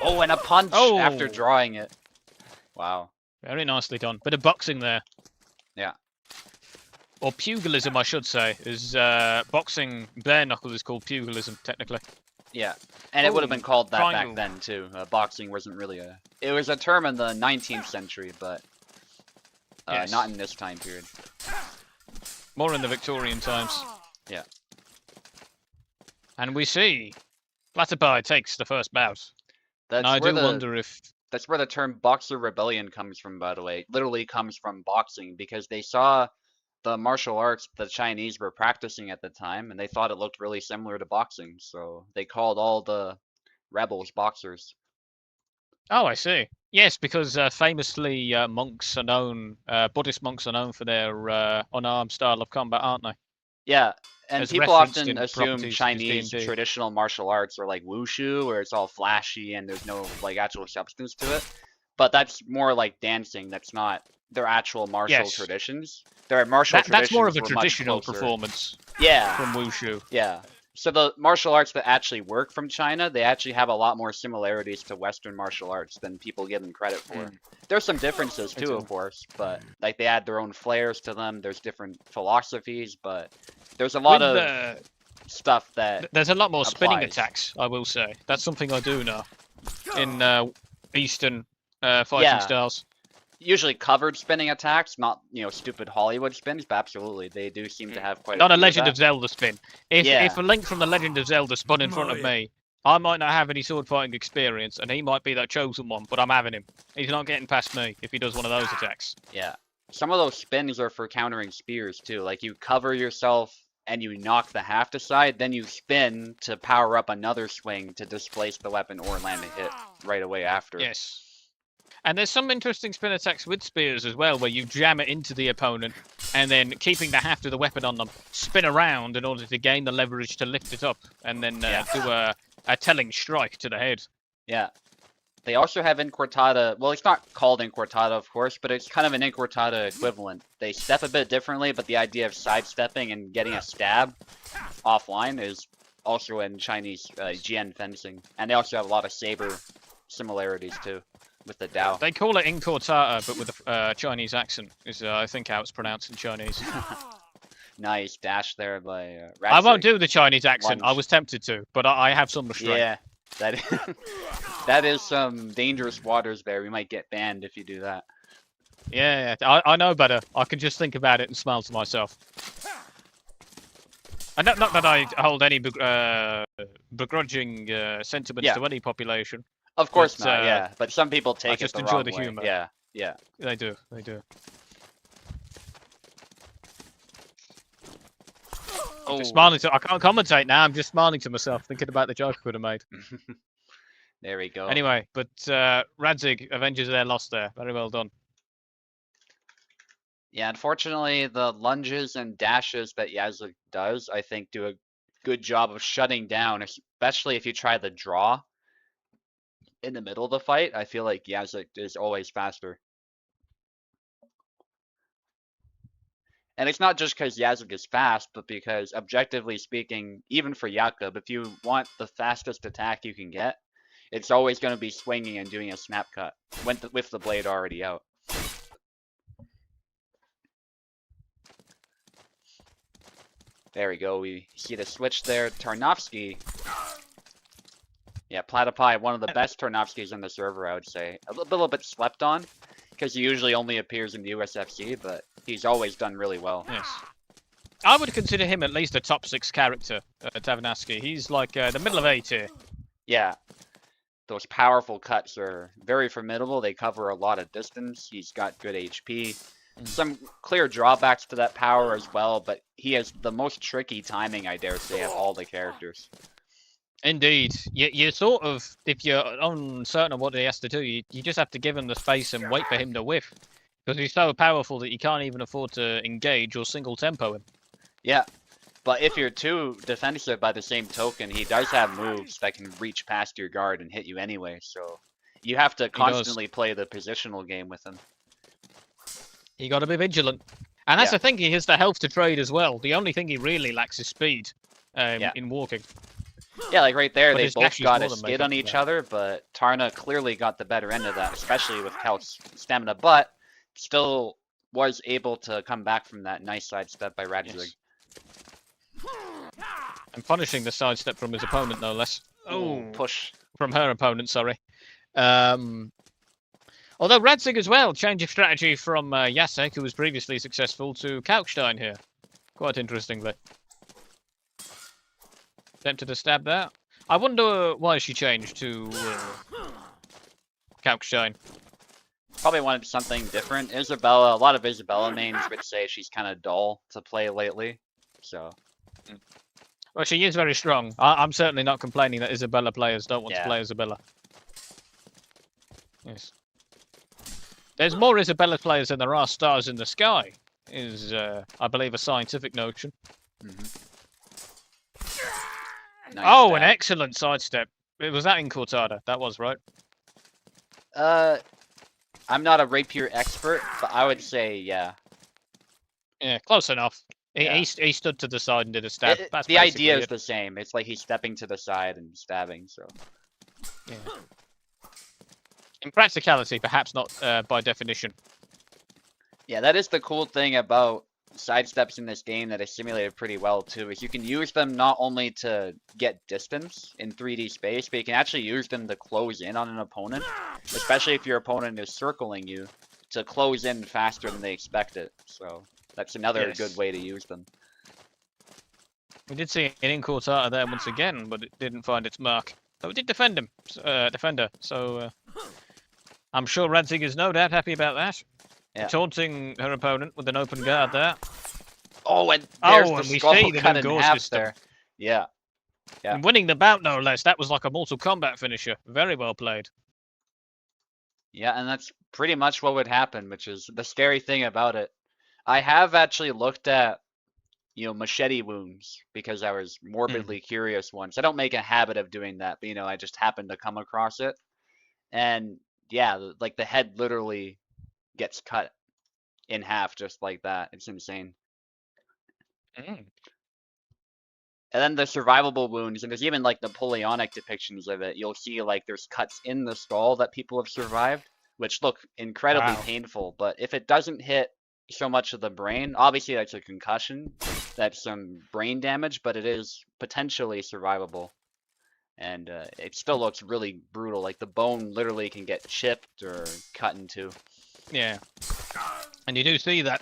Oh, and a punch Oh! after drawing it. Wow. Very nicely done. Bit of boxing there. Yeah. Or pugilism, I should say. Is boxing bare knuckle is called pugilism, technically. Yeah. And it would have been called that triangle. back then too. Boxing wasn't really a... It was a term in the 19th century, but Yes. not in this time period. More in the Victorian times. Yeah. And we see Flutterby takes the first bout. That's And I where do the wonder if... That's where the term Boxer Rebellion comes from, by the way. It literally comes from boxing, because they saw the martial arts the Chinese were practicing at the time, and they thought it looked really similar to boxing, so they called all the rebels boxers. Oh, I see. Yes, because famously monks are known, Buddhist monks are known for their unarmed style of combat, aren't they? Yeah, and As people referenced often in assume properties, Chinese D&D. traditional martial arts are like wushu, where it's all flashy and there's no like actual substance to it. But that's more like dancing. That's not their actual martial Yes. traditions. Their martial traditions That's more of a were much traditional closer. performance Yeah, from Wushu. yeah. So the martial arts that actually work from China, they actually have a lot more similarities to Western martial arts than people give them credit for. There's some differences too, of course, but like they add their own flares to them. There's different philosophies, but there's a lot of stuff that There's a lot more spinning applies. attacks, I will say. That's something I do know in Eastern fighting Yeah. styles. usually covered spinning attacks, not, you know, stupid Hollywood spins, but absolutely, they do seem to have quite Not a a few Legend that. of Zelda spin. If Yeah. if a Link from the Legend of Zelda spun in front of me, I might not have any sword fighting experience, and he might be that chosen one, but I'm having him. He's not getting past me if he does one of those attacks. Yeah. Some of those spins are for countering spears too. Like you cover yourself and you knock the haft aside, then you spin to power up another swing to displace the weapon or land a hit right away after. Yes. And there's some interesting spin attacks with spears as well, where you jam it into the opponent, and then keeping the haft of the weapon on them, spin around in order to gain the leverage to lift it up, and then do a telling strike to the head. Yeah. They also have Inquartada. Well, it's not called Inquartada, of course, but it's kind of an Inquartada equivalent. They step a bit differently, but the idea of sidestepping and getting a stab offline is also in Chinese Jian fencing. And they also have a lot of saber similarities too, with the Dao. They call it Inquartada, but with a Chinese accent, is I think how it's pronounced in Chinese. Nice dash there by I won't Ratzik. do the Chinese accent. I Lunge. was tempted to, but I have some restraint. Yeah, that is, that is some dangerous waters there. We might get banned if you do that. Yeah, I know better. I can just think about it and smile to myself. And not that I hold any begrudging sentiments to any population. Of course But, not, yeah. But some people take just it the enjoy wrong the way. humor. Yeah, yeah. They do. I'm just smiling I can't commentate now. I'm just smiling to myself, thinking about the joke I could have made. There we go. Anyway, but Radzig avenges their loss there. Very well done. Yeah, unfortunately, the lunges and dashes that Yazuk does, I think, do a good job of shutting down, especially if you try the draw. in the middle of the fight, I feel like Yazik is always faster. And it's not just because Yazik is fast, but because objectively speaking, even for Jakub, if you want the fastest attack you can get, it's always going to be swinging and doing a snap cut with the blade already out. There we go. We see the switch there. Tarnowski. Yeah, Platypi, one of the best Tarnowskis in the server, I would say. A little bit slept on, because he usually only appears in the USFC, but he's always done really well. Yes. I would consider him at least a top 6 character, Tarnowski. He's like the middle of A tier. Yeah. Those powerful cuts are very formidable. They cover a lot of distance. He's got good HP. Some clear drawbacks to that power as well, but he has the most tricky timing, I dare say, of all the characters. Indeed. You sort of, if you're uncertain of what he has to do, you just have to give him the space and wait for him to whiff. Because he's so powerful that you can't even afford to engage or single tempo him. Yeah, but if you're too defensive by the same token, he does have moves that can reach past your guard and hit you anyway, so you have to constantly play the positional game with him. You got to be vigilant. And that's Yeah. the thing, he has the health to trade as well. The only thing he really lacks is speed in walking. Yeah, like right there, But they his both dash is got more a than skid making on up for each that. other, but Tarna clearly got the better end of that, especially with Calc's stamina, but still was able to come back from that nice sidestep by Radzig. Yes. And punishing the sidestep from his opponent, no less. Oh, push. From her opponent, sorry. Although Radzig as well, change of strategy from Jacek, who was previously successful, to Kalkstein here. Quite interestingly. Attempted to stab there. I wonder why she changed to Kalkstein. Probably wanted something different. Isabella, a lot of Isabella mains would say she's kind of dull to play lately, so. Well, she is very strong. I'm certainly not complaining that Isabella players don't want to Yeah. play Isabella. Yes. There's more Isabella players than there are stars in the sky, is, I believe, a scientific notion. Nice Oh, an stab. excellent sidestep. Was that in Cortada? That was, right? I'm not a rapier expert, but I would say, yeah. Yeah, close enough. Yeah. He stood to the side and did a stab. That's The idea is basically the same. It's like he's stepping to the side and stabbing, so. it. Yeah. In practicality, perhaps not by definition. Yeah, that is the cool thing about sidesteps in this game that is simulated pretty well too, is you can use them not only to get distance in 3D space, but you can actually use them to close in on an opponent, especially if your opponent is circling you, to close in faster than they expect it. So that's another Yes. good way to use them. We did see an in Cortada there once again, but it didn't find its mark. But we did defend him, defender. So I'm sure Radzig is no doubt happy about that. Yeah. Taunting her opponent with an open guard there. Oh, and there's and the we skull see the cut new in gore half system. there. Yeah. Yeah. And winning the bout, no less. That was like a Mortal Kombat finisher. Very well played. Yeah, and that's pretty much what would happen, which is the scary thing about it. I have actually looked at, machete wounds because I was morbidly curious once. I don't make a habit of doing that, but I just happened to come across it. And yeah, like the head literally gets cut in half just like that. It's insane. And then the survivable wounds, and there's even like Napoleonic depictions of it. You'll see like there's cuts in the skull that people have survived, which look incredibly Wow. painful. But if it doesn't hit so much of the brain, obviously that's a concussion, that's some brain damage, but it is potentially survivable. And it still looks really brutal. Like the bone literally can get chipped or cut into. Yeah. And you do see that.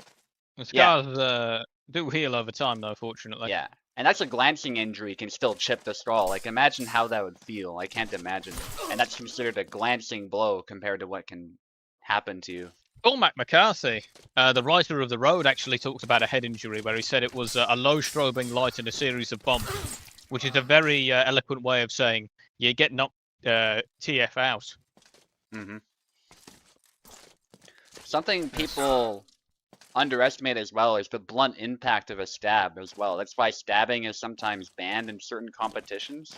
The Yeah. scars do heal over time, though, fortunately. Yeah. And that's a glancing injury, can still chip the skull. Like imagine how that would feel. I can't imagine. And that's considered a glancing blow compared to what can happen to you. Cormac McCarthy, the writer of The Road, actually talked about a head injury where he said it was a low strobing light and a series of bumps, which is a very eloquent way of saying you get knocked TF out. Something people underestimate as well is the blunt impact of a stab as well. That's why stabbing is sometimes banned in certain competitions.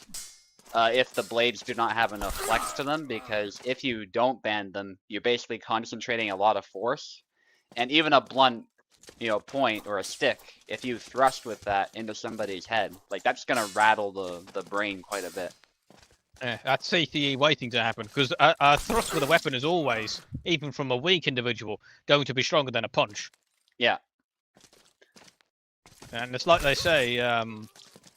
if the blades do not have enough flex to them, because if you don't band them, you're basically concentrating a lot of force, and even a blunt, point or a stick, if you thrust with that into somebody's head, like that's gonna rattle the brain quite a bit. Yeah, that's CTE waiting to happen, because a thrust with a weapon is always, even from a weak individual, going to be stronger than a punch. Yeah. And it's like they say,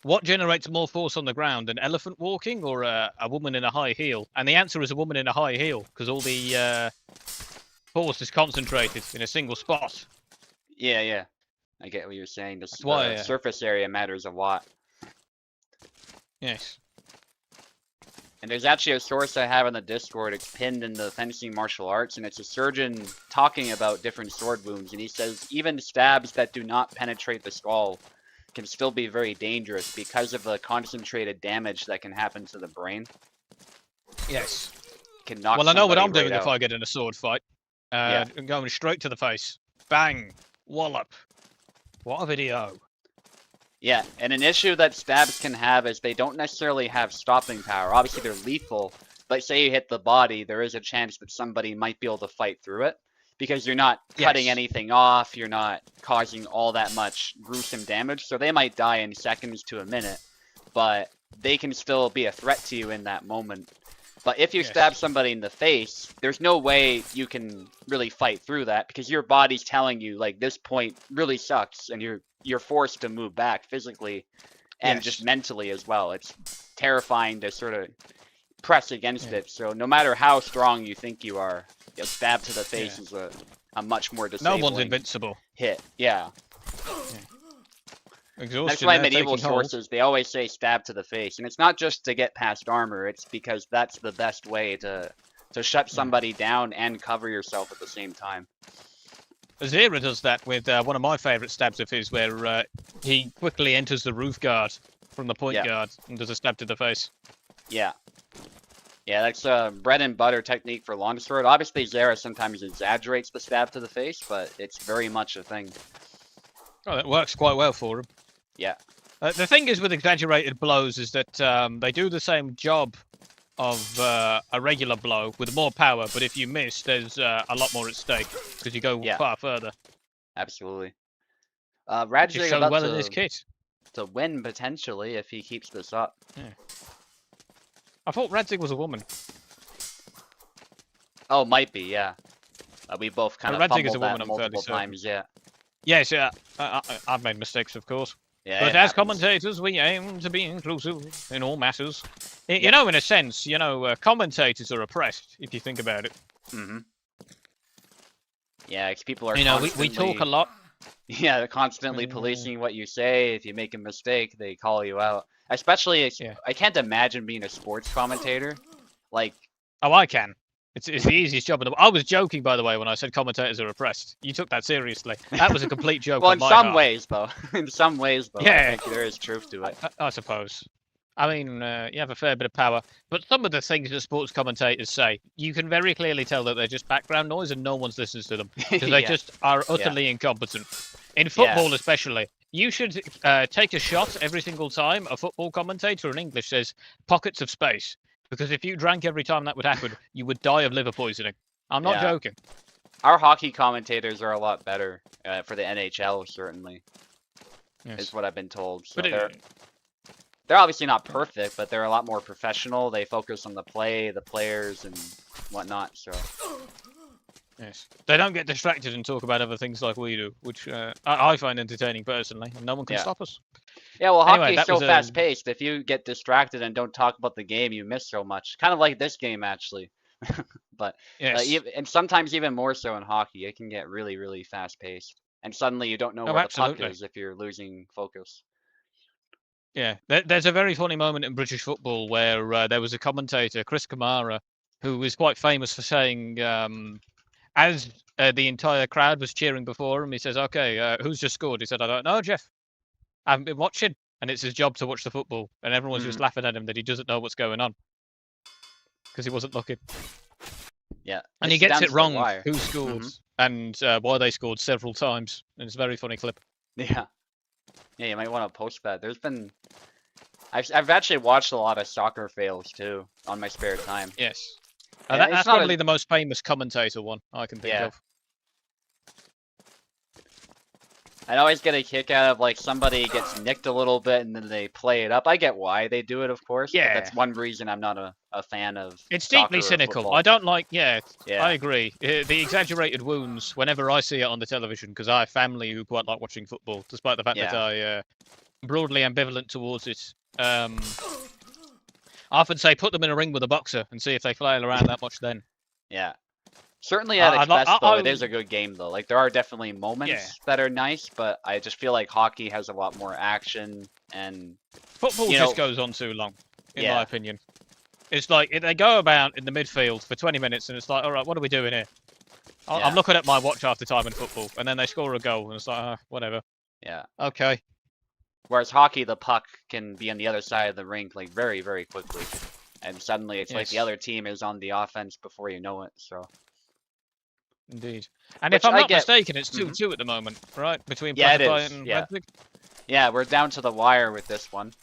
what generates more force on the ground, an elephant walking or a woman in a high heel? And the answer is a woman in a high heel, because all the force is concentrated in a single spot. Yeah. I get what you're saying. The why, surface area matters a lot. Yes. And there's actually a source I have on the Discord. It's pinned in the fencing martial arts, and it's a surgeon talking about different sword wounds. And he says even stabs that do not penetrate the skull can still be very dangerous because of the concentrated damage that can happen to the brain. Yes. Can knock well, I know what I'm somebody doing right if out. I get in a sword fight. Yeah. I'm going straight to the face. Bang. Wallop. What a video. Yeah, and an issue that stabs can have is they don't necessarily have stopping power. Obviously, they're lethal, but say you hit the body, there is a chance that somebody might be able to fight through it because you're not cutting Yes. anything off, you're not causing all that much gruesome damage, so they might die in seconds to a minute, but they can still be a threat to you in that moment. But if you Yes. stab somebody in the face, there's no way you can really fight through that because your body's telling you, like, this point really sucks, and you're forced to move back physically and Yes. just mentally as well. It's terrifying to sort of press against Yeah. it. So no matter how strong you think you are, a stab to the face is a much more No disabling one's invincible. hit. Yeah. Exhaustion. That's why there, medieval taking hold. sources, they always say stab to the face. And it's not just to get past armor, it's because that's the best way to shut somebody down and cover yourself at the same time. Azira does that with one of my favourite stabs of his, where he quickly enters the roof guard from the point guard and does a stab to the face. Yeah. Yeah, that's a bread and butter technique for longsword. Obviously, Zera sometimes exaggerates the stab to the face, but it's very much a thing. Oh, that works quite well for him. Yeah. The thing is with exaggerated blows is that they do the same job of a regular blow with more power, but if you miss, there's a lot more at stake because you go far further. Absolutely. Just Radzig shows about well in his kit. to win potentially if he keeps this up. Yeah. I thought Radzig was a woman. Oh, might be, yeah. We both kind of Radzig is fumbled a woman, that I'm multiple fairly certain. times, yeah. Yes, yeah. I've made mistakes, of course. Yeah, But it as happens. commentators, we aim to be inclusive in all matters. You know, in a sense, commentators are oppressed, if you think about it. Mm-hmm. Yeah, 'cause people are We constantly... talk a lot. Yeah, they're constantly policing what you say. If you make a mistake, they call you out. Especially, I can't imagine being a sports commentator. Like... Oh, I can. It's the easiest job in the world. I was joking, by the way, when I said commentators are oppressed. You took that seriously. That was a complete joke. Well, on in my some half. ways, though. In some ways, though. Yeah. I think there is truth to it. I suppose. I mean, you have a fair bit of power, but some of the things that sports commentators say, you can very clearly tell that they're just background noise and no one's listening to them because they just are utterly incompetent. In football, especially, you should take a shot every single time a football commentator in English says pockets of space, because if you drank every time that would happen, you would die of liver poisoning. I'm not joking. Our hockey commentators are a lot better for the NHL, certainly. Yes. Is what I've been told. So But they're obviously not perfect, but they're a lot more professional. They focus on the play, the players, and whatnot. So yes, they don't get distracted and talk about other things like we do, which I find entertaining personally, and no one can stop us. yeah, well, Anyway, hockey is that so was fast-paced. If you get distracted and don't talk about the game, you miss so much. Kind of like this game, actually. But Yes. and sometimes even more so in hockey, it can get really, really fast-paced, and suddenly you don't know where the puck is if you're losing focus. Yeah, there's a very funny moment in British football where there was a commentator, Chris Kamara, who was quite famous for saying, as the entire crowd was cheering before him, he says, okay, who's just scored? He said, I don't know, Jeff. I haven't been watching. And it's his job to watch the football. And everyone's just laughing at him that he doesn't know what's going on. Because he wasn't looking. Yeah. And he gets it wrong, who scored, and why they scored several times. And it's a very funny clip. Yeah. Yeah, you might want to post that. There's been... I've actually watched a lot of soccer fails too on my spare time. Yes. And That's it's not probably a, the most famous commentator one I can think Yeah. of. I always get a kick out of like somebody gets nicked a little bit and then they play it up. I get why they do it, of course, but Yeah. that's one reason I'm not a fan of It's soccer deeply or cynical. football. I don't like. Yeah, Yeah. I agree. The exaggerated wounds. Whenever I see it on the television, because I have family who quite like watching football, despite the fact that Yeah. I broadly ambivalent towards it. I often say put them in a ring with a boxer and see if they flail around that much. Then. Yeah. Certainly at its I'd like- best, though, it is a good game, though. Like, there are definitely moments Yeah. that are nice, but I just feel like hockey has a lot more action, and Football you just know- goes on too long, in Yeah. my opinion. It's like they go about in the midfield for 20 minutes, and it's like, all right, what are we doing here? Yeah. I'm looking at my watch half the time in football, and then they score a goal, and it's like, whatever. yeah. Okay. Whereas hockey, the puck can be on the other side of the rink, like, very, very quickly. And suddenly it's like the Yes. other team is on the offense before you know it, so. Indeed. And Which if I'm I not get- mistaken, it's 2-2 at the moment, right? Between Yeah, it Platypi is, and yeah. Leipzig? Yeah, we're down to the wire with this one.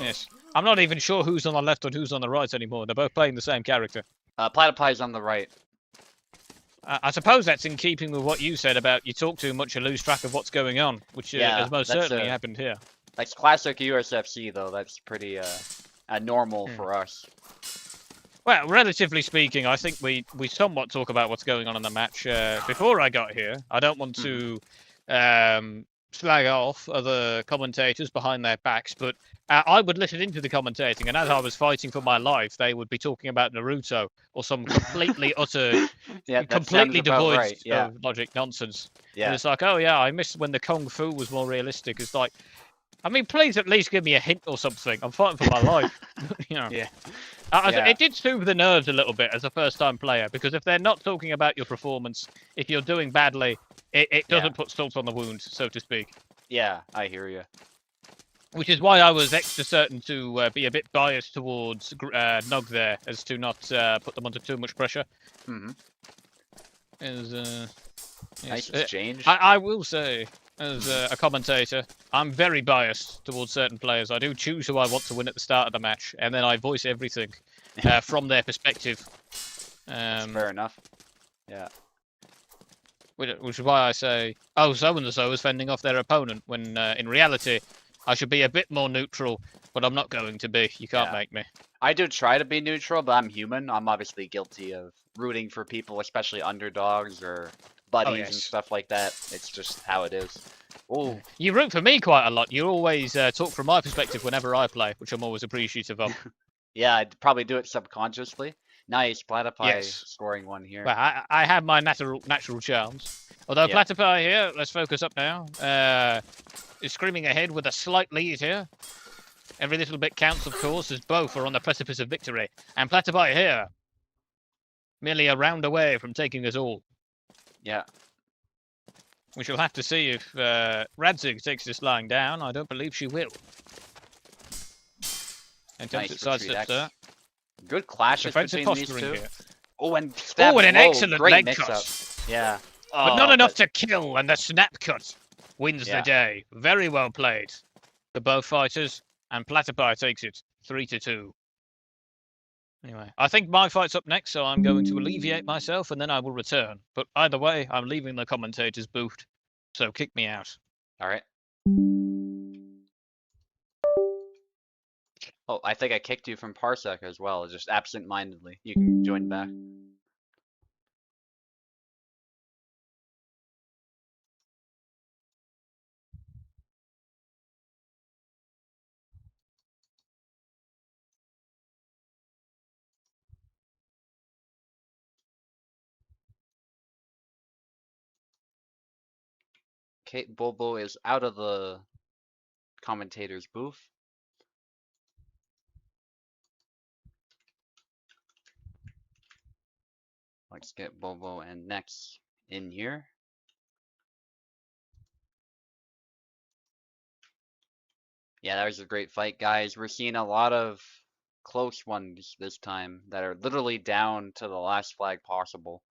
Yes. I'm not even sure who's on the left or who's on the right anymore. They're both playing the same character. Platypi's on the right. I suppose that's in keeping with what you said about you talk too much and lose track of what's going on, which Yeah, has most that's certainly happened here. That's classic USFC, though. That's pretty, normal for us. Well, relatively speaking, I think we somewhat talk about what's going on in the match. Before I got here, I don't want to slag off other commentators behind their backs, but I would listen into the commentating, and as I was fighting for my life, they would be talking about Naruto or some completely utter, Yeah, that completely sounds about devoid right. Yeah, of logic nonsense. And yeah, it's like, oh yeah, I miss when the Kung Fu was more realistic. It's like, I mean, please at least give me a hint or something. I'm fighting for my life. You know. yeah. Yeah. It did soothe the nerves a little bit as a first-time player, because if they're not talking about your performance, if you're doing badly, it doesn't put salt on the wound, so to speak. Yeah, I hear you. Which is why I was extra certain to be a bit biased towards Nog there, as to not put them under too much pressure. Mm-hmm. Nice Yes. exchange. I will say, as a commentator, I'm very biased towards certain players. I do choose who I want to win at the start of the match, and then I voice everything from their perspective. Fair enough. Yeah. Which is why I say, oh, so-and-so is fending off their opponent, when in reality, I should be a bit more neutral, but I'm not going to be. You can't Yeah. make me. I do try to be neutral, but I'm human. I'm obviously guilty of rooting for people, especially underdogs or buddies and yes. stuff like that. It's just how it is. Oh, You root for me quite a lot. You always talk from my perspective whenever I play, which I'm always appreciative of. yeah, I'd probably do it subconsciously. Nice, Platypi Yes. scoring one here. Well, I have my natural charms. Although Yeah. Platypi here, let's focus up now, is screaming ahead with a slight lead here. Every little bit counts, of course, as both are on the precipice of victory. And Platypi here, merely a round away from taking us all. Yeah. We shall have to see if Radzig takes this lying down. I don't believe she will. Attempts Nice at for sidesteps 3x. there. Good clashes Defensive between these posturing two. here. Oh, and stabs Oh, and an low. excellent Great leg mix-up. cut. Yeah. But Oh, not enough to kill, and the snap cut wins Yeah. the day. Very well played for both fighters, and Platypi takes it 3-2. Anyway, I think my fight's up next, so I'm going to alleviate myself, and then I will return. But either way, I'm leaving the commentator's booth, so kick me out. All right. Oh, I think I kicked you from Parsec as well, just absent-mindedly. You can join back. Kate Bobo is out of the commentator's booth. Let's get Bobo and Nex in here. Yeah, that was a great fight, guys. We're seeing a lot of close ones this time that are literally down to the last flag possible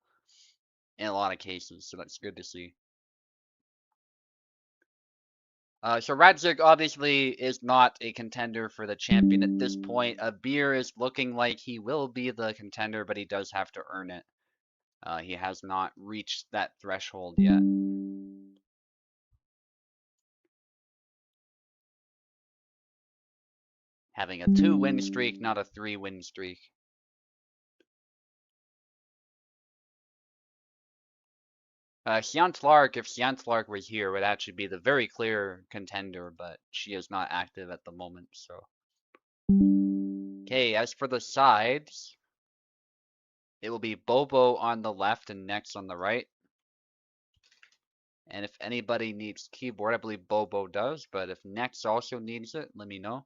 in a lot of cases, so that's good to see. So Radzik obviously is not a contender for the champion at this point. Abir is looking like he will be the contender, but he does have to earn it. He has not reached that threshold yet. Having a 2-win streak, not a 3-win streak. Xiantlark, if Xiantlark was here, would actually be the very clear contender, but she is not active at the moment, so. Okay, as for the sides, it will be Bobo on the left and Nex on the right. And if anybody needs keyboard, I believe Bobo does, but if Nex also needs it, let me know.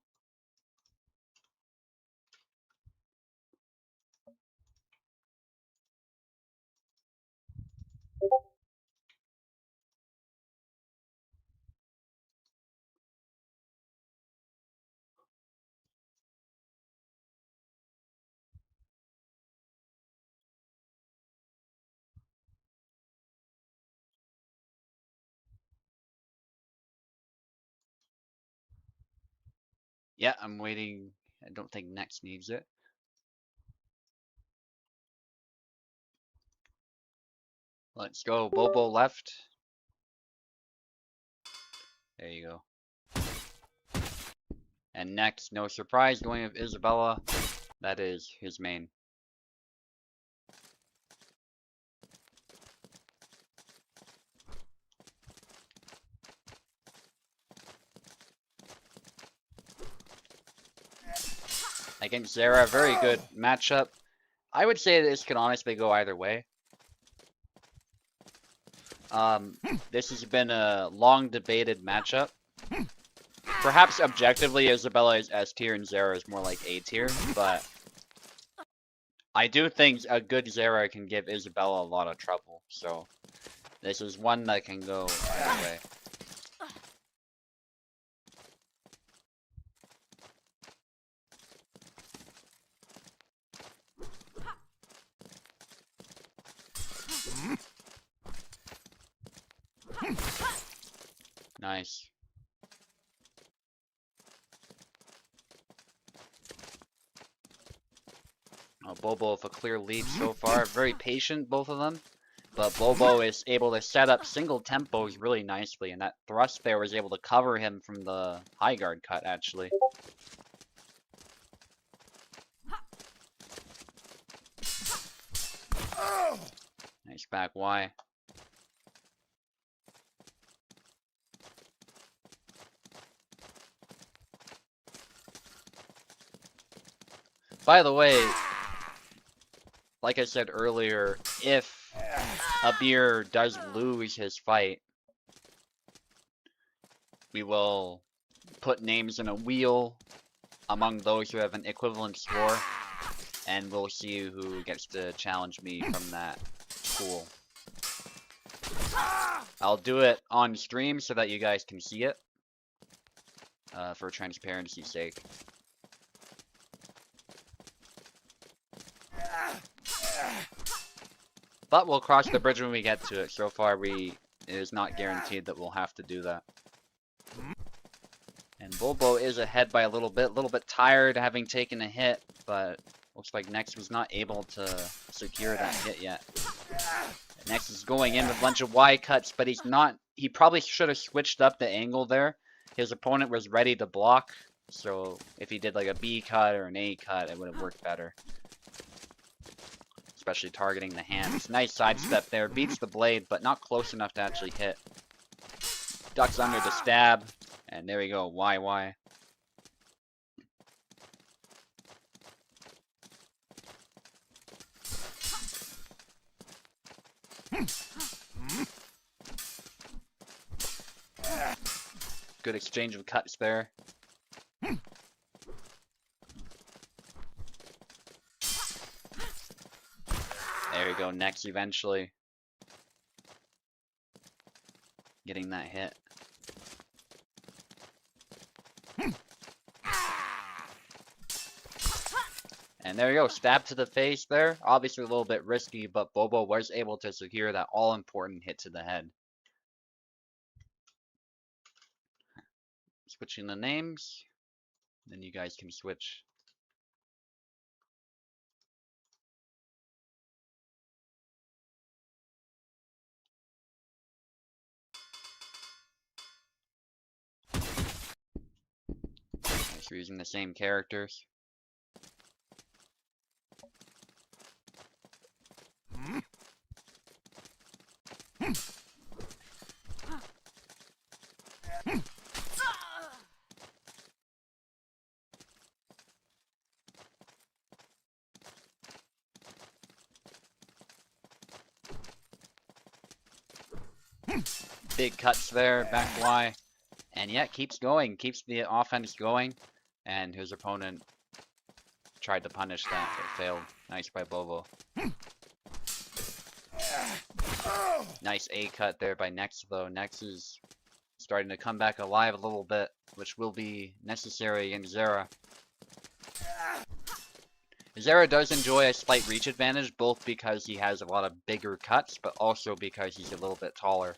Yeah, I'm waiting. I don't think Nex needs it. Let's go. Bobo left. There you go. And next, no surprise, going with Isabella. That is his main. Against Zara, very good matchup. I would say this could honestly go either way. This has been a long debated matchup. Perhaps objectively, Isabella is S tier and Zara is more like A tier, but I do think a good Zara can give Isabella a lot of trouble, so this is one that can go either way. Nice. Bobo with a clear lead so far. Very patient, both of them. But Bobo is able to set up single tempos really nicely, and that thrust there was able to cover him from the high guard cut, actually. Nice back Y. By the way, like I said earlier, if Abir does lose his fight, we will put names in a wheel among those who have an equivalent score, and we'll see who gets to challenge me from that pool. I'll do it on stream so that you guys can see it, for transparency's sake. But we'll cross the bridge when we get to it. So far, it is not guaranteed that we'll have to do that. And Bobo is ahead by a little bit tired having taken a hit, but looks like Nex was not able to secure that hit yet. Nex is going in with a bunch of Y cuts, but he's not. He probably should have switched up the angle there. His opponent was ready to block, so if he did like a B cut or an A cut, it would have worked better. Especially targeting the hands. Nice sidestep there. Beats the blade, but not close enough to actually hit. Ducks under the stab. And there we go. YY. Good exchange of cuts there. There we go, Nex eventually getting that hit. And there you go, stab to the face there. Obviously a little bit risky, but Bobo was able to secure that all-important hit to the head. switching the names. Then you guys can switch. Nice, we're using the same characters. Big cuts there, back Y. And yeah, keeps going, keeps the offense going. And his opponent tried to punish that, but failed. Nice by Bobo. Nice A cut there by Nex though. Nex is starting to come back alive a little bit, which will be necessary in Zera. Zera does enjoy a slight reach advantage, both because he has a lot of bigger cuts, but also because he's a little bit taller.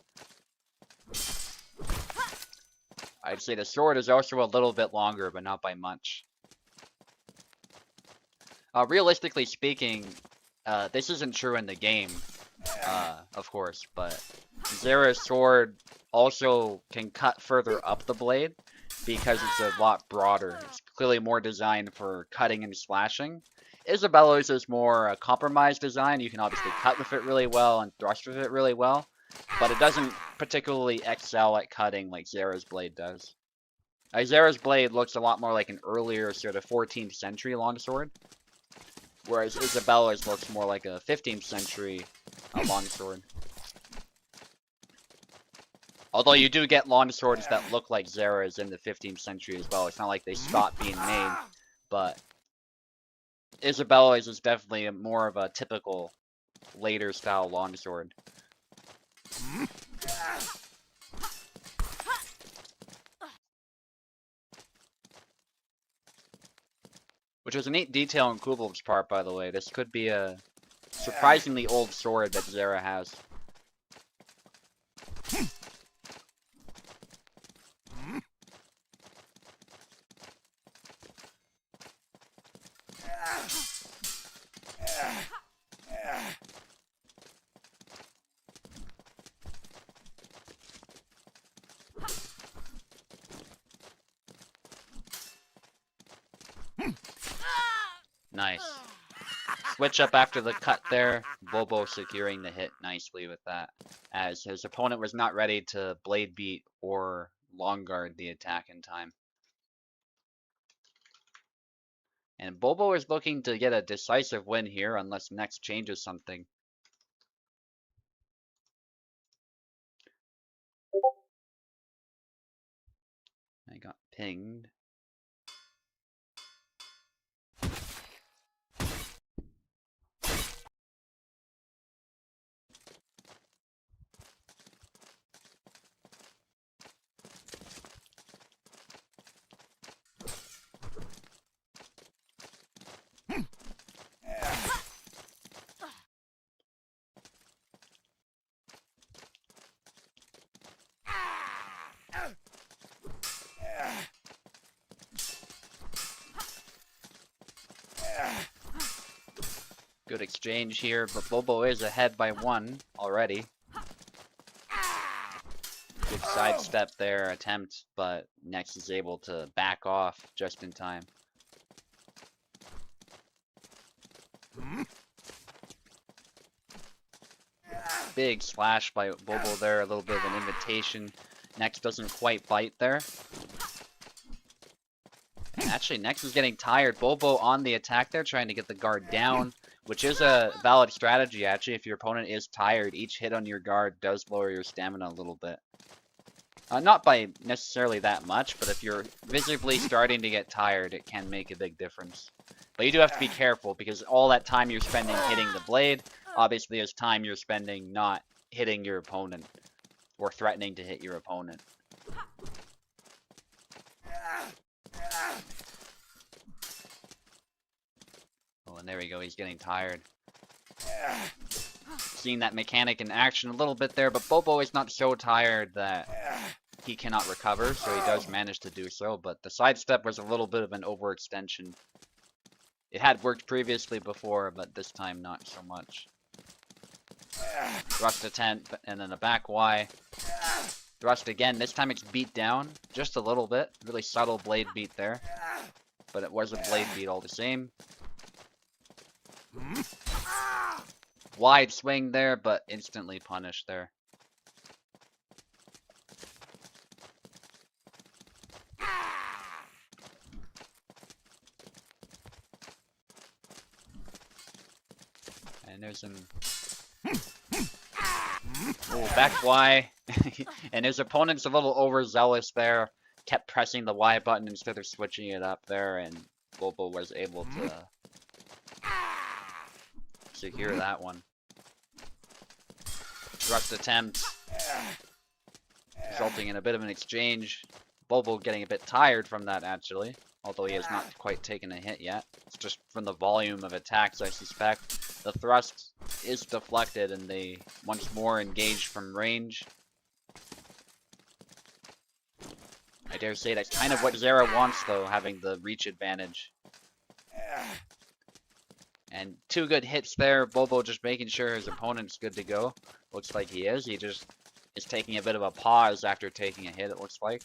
I'd say the sword is also a little bit longer, but not by much. Realistically speaking, this isn't true in the game, of course, but Zera's sword also can cut further up the blade because it's a lot broader. It's clearly more designed for cutting and slashing. Isabella's is more a compromised design. You can obviously cut with it really well and thrust with it really well, but it doesn't particularly excel at cutting like Zera's blade does. Zera's blade looks a lot more like an earlier sort of 14th century longsword, whereas Isabella's looks more like a 15th century longsword. Although you do get longswords that look like Zera's in the 15th century as well. It's not like they stopped being made, but Isabella's is definitely more of a typical later style longsword. Which was a neat detail on Kubelov's part, by the way. This could be a surprisingly old sword that Zera has. Nice. Switch up after the cut there. Bobo securing the hit nicely with that, as his opponent was not ready to blade beat or long guard the attack in time. And Bobo is looking to get a decisive win here unless Nex changes something. I got pinged. Good exchange here, but Bobo is ahead by 1 already. Good sidestep there, attempt, but Nex is able to back off just in time. Big slash by Bobo there, a little bit of an invitation. Nex doesn't quite bite there. And actually, Nex is getting tired. Bobo on the attack there, trying to get the guard down, which is a valid strategy, actually. If your opponent is tired, each hit on your guard does lower your stamina a little bit. Not by necessarily that much, but if you're visibly starting to get tired, it can make a big difference. But you do have to be careful, because all that time you're spending hitting the blade, obviously is time you're spending not hitting your opponent, or threatening to hit your opponent. Oh, and there we go, he's getting tired. Seeing that mechanic in action a little bit there, but Bobo is not so tired that he cannot recover, so he does manage to do so, but the sidestep was a little bit of an overextension. It had worked previously before, but this time not so much. Thrust attempt, and then a back Y. Thrust again, this time it's beat down, just a little bit. Really subtle blade beat there. But it was a blade beat all the same. Wide swing there, but instantly punished there. And there's some... Oh, back Y. And his opponent's a little overzealous there. Kept pressing the Y button instead of switching it up there, and Bobo was able to secure that one. Thrust attempt, resulting in a bit of an exchange. Bobo getting a bit tired from that, actually, although he has not quite taken a hit yet. It's just from the volume of attacks, I suspect. The thrust is deflected, and they once more engage from range. I dare say that's kind of what Zera wants, though, having the reach advantage. And 2 good hits there. Bobo just making sure his opponent's good to go. Looks like he is. He just is taking a bit of a pause after taking a hit, it looks like.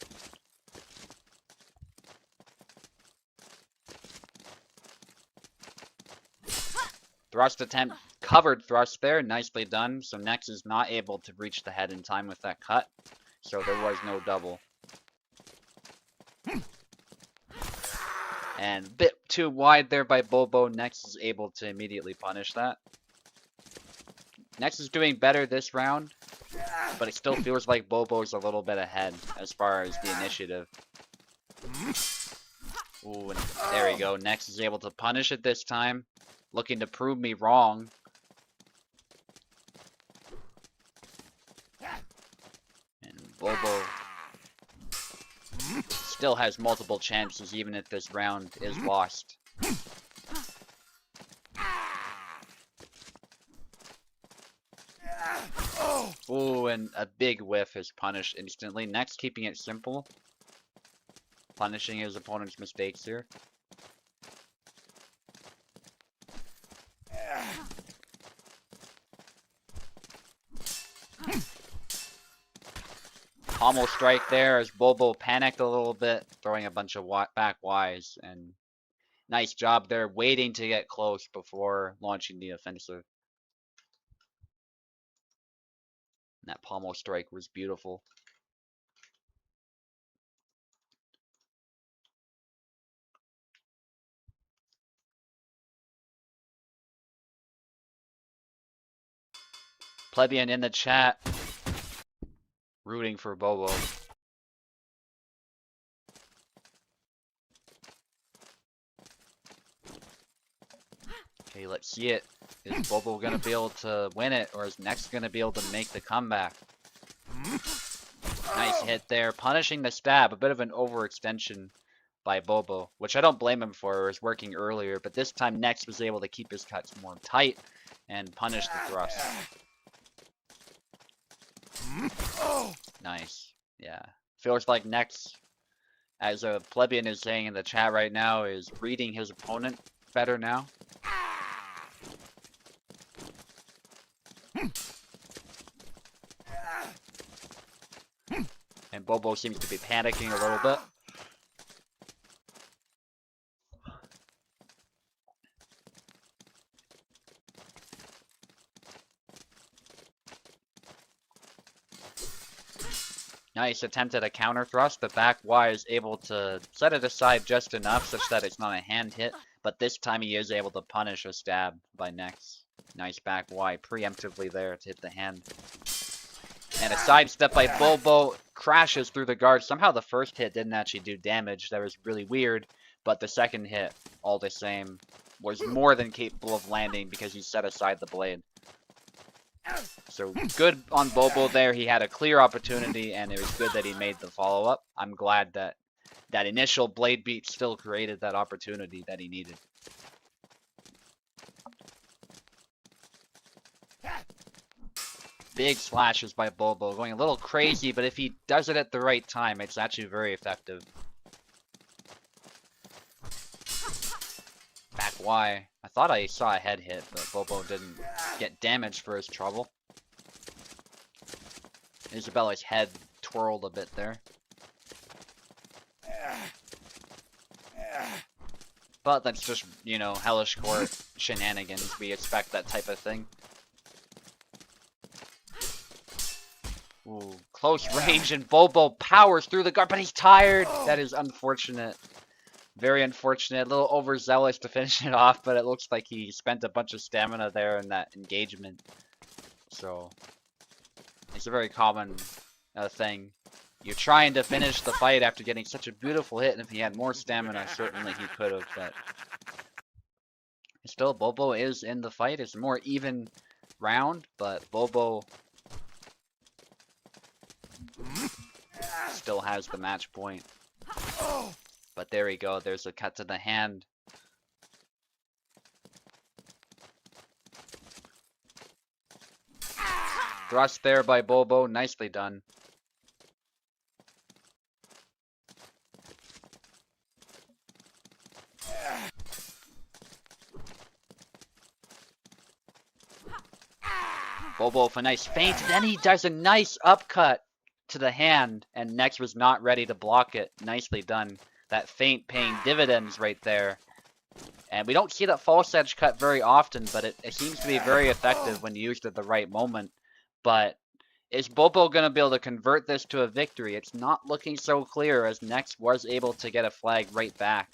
Thrust attempt, covered thrust there, nicely done. So Nex is not able to reach the head in time with that cut. So there was no double. And a bit too wide there by Bobo. Nex is able to immediately punish that. Nex is doing better this round, but it still feels like Bobo's a little bit ahead as far as the initiative. Ooh, and there we go. Nex is able to punish it this time, looking to prove me wrong. And Bobo still has multiple chances, even if this round is lost. Ooh, and a big whiff is punished instantly. Next, keeping it simple. Punishing his opponent's mistakes here. Pommel strike there as Bobo panicked a little bit, throwing a bunch of back Ys, and nice job there, waiting to get close before launching the offensive. And that pommel strike was beautiful. Plebeian in the chat, rooting for Bobo. Okay, let's see it. Is Bobo gonna be able to win it, or is Nex gonna be able to make the comeback? Nice hit there, punishing the stab. A bit of an overextension by Bobo, which I don't blame him for. It was working earlier, but this time Nex was able to keep his cuts more tight and punish the thrust. Nice. Yeah. Feels like Nex, as a plebeian is saying in the chat right now, is reading his opponent better now. And Bobo seems to be panicking a little bit. Nice attempt at a counter thrust. The back Y is able to set it aside just enough such that it's not a hand hit, but this time he is able to punish a stab by Nex. Nice back Y preemptively there to hit the hand. And a sidestep by Bobo, crashes through the guard. Somehow the first hit didn't actually do damage. That was really weird, but the second hit, all the same, was more than capable of landing because he set aside the blade. So good on Bobo there. He had a clear opportunity, and it was good that he made the follow-up. I'm glad that that initial blade beat still created that opportunity that he needed. big slashes by Bobo, going a little crazy, but if he does it at the right time, it's actually very effective. Back Y. I thought I saw a head hit, but Bobo didn't get damaged for his trouble. Isabella's head twirled a bit there. But that's just, you know, Hellish Quart shenanigans. We expect that type of thing. Ooh, close range, and Bobo powers through the guard, but he's tired. That is unfortunate. Very unfortunate. A little overzealous to finish it off, but it looks like he spent a bunch of stamina there in that engagement. So, it's a very common thing. You're trying to finish the fight after getting such a beautiful hit, and if he had more stamina, certainly he could have, but still, Bobo is in the fight. It's a more even round, but Bobo still has the match point. But there we go, there's a cut to the hand. Thrust there by Bobo, nicely done. Bobo with a nice feint, and then he does a nice upcut to the hand, and Nex was not ready to block it. Nicely done. That feint paying dividends right there. And we don't see that false edge cut very often, but it seems to be very effective when used at the right moment. But is Bobo going to be able to convert this to a victory? It's not looking so clear, as Nex was able to get a flag right back.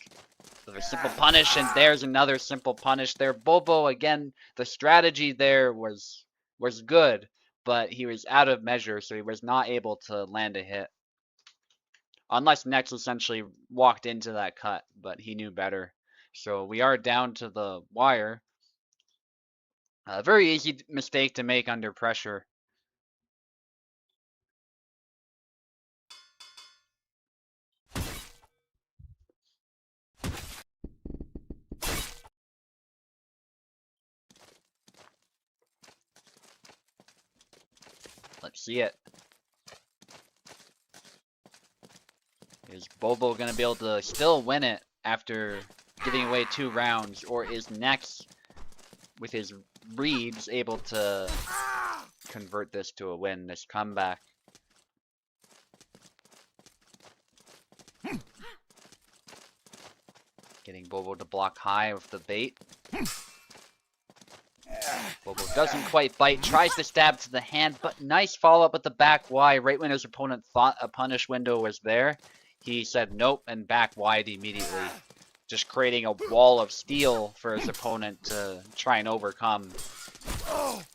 So a simple punish, and there's another simple punish there. Bobo, again, the strategy there was good, but he was out of measure, so he was not able to land a hit. Unless Nex essentially walked into that cut, but he knew better. So we are down to the wire. A very easy mistake to make under pressure. Let's see it. Is Bobo going to be able to still win it after giving away 2 rounds? Or is Nex, with his reads, able to convert this to a win, this comeback? Getting Bobo to block high with the bait. Bobo doesn't quite bite, tries to stab to the hand, but nice follow-up with the back Y. Right when his opponent thought a punish window was there, he said nope and back wide immediately. Just creating a wall of steel for his opponent to try and overcome.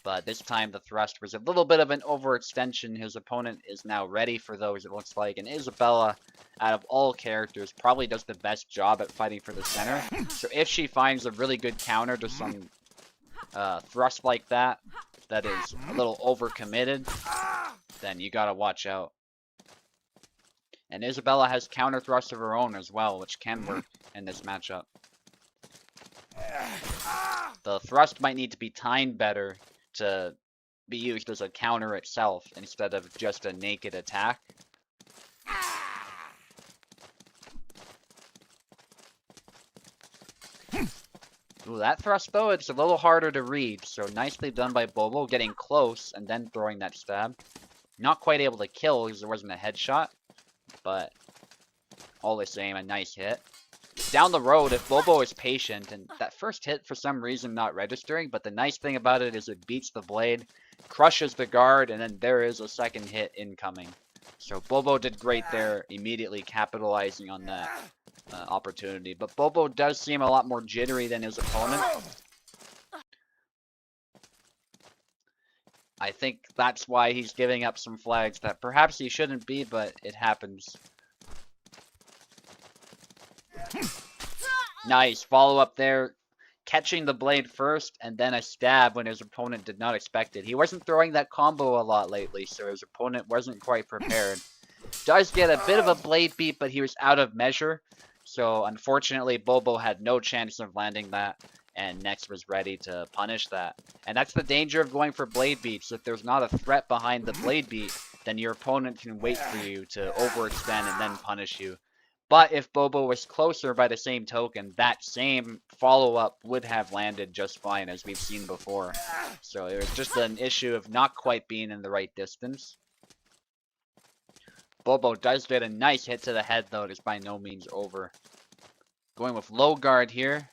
But this time the thrust was a little bit of an overextension. His opponent is now ready for those, it looks like. And Isabella, out of all characters, probably does the best job at fighting for the center. So if she finds a really good counter to some thrust like that is a little overcommitted, then you gotta watch out. And Isabella has counter thrusts of her own as well, which can work in this matchup. The thrust might need to be timed better to be used as a counter itself instead of just a naked attack. Ooh, that thrust though, it's a little harder to read, so nicely done by Bobo, getting close and then throwing that stab. Not quite able to kill because there wasn't a headshot, but all the same, a nice hit. Down the road, if Bobo is patient, and that first hit for some reason not registering, but the nice thing about it is it beats the blade, crushes the guard, and then there is a second hit incoming. So Bobo did great there, immediately capitalizing on that opportunity. But Bobo does seem a lot more jittery than his opponent. I think that's why he's giving up some flags that perhaps he shouldn't be, but it happens. Nice follow up there, catching the blade first and then a stab when his opponent did not expect it. He wasn't throwing that combo a lot lately, so his opponent wasn't quite prepared. Does get a bit of a blade beat, but he was out of measure. So unfortunately, Bobo had no chance of landing that. and Nex was ready to punish that. And that's the danger of going for blade beats. If there's not a threat behind the blade beat, then your opponent can wait for you to overextend and then punish you. But if Bobo was closer by the same token, that same follow-up would have landed just fine, as we've seen before. So it was just an issue of not quite being in the right distance. Bobo does get a nice hit to the head, though. It is by no means over. Going with low guard here.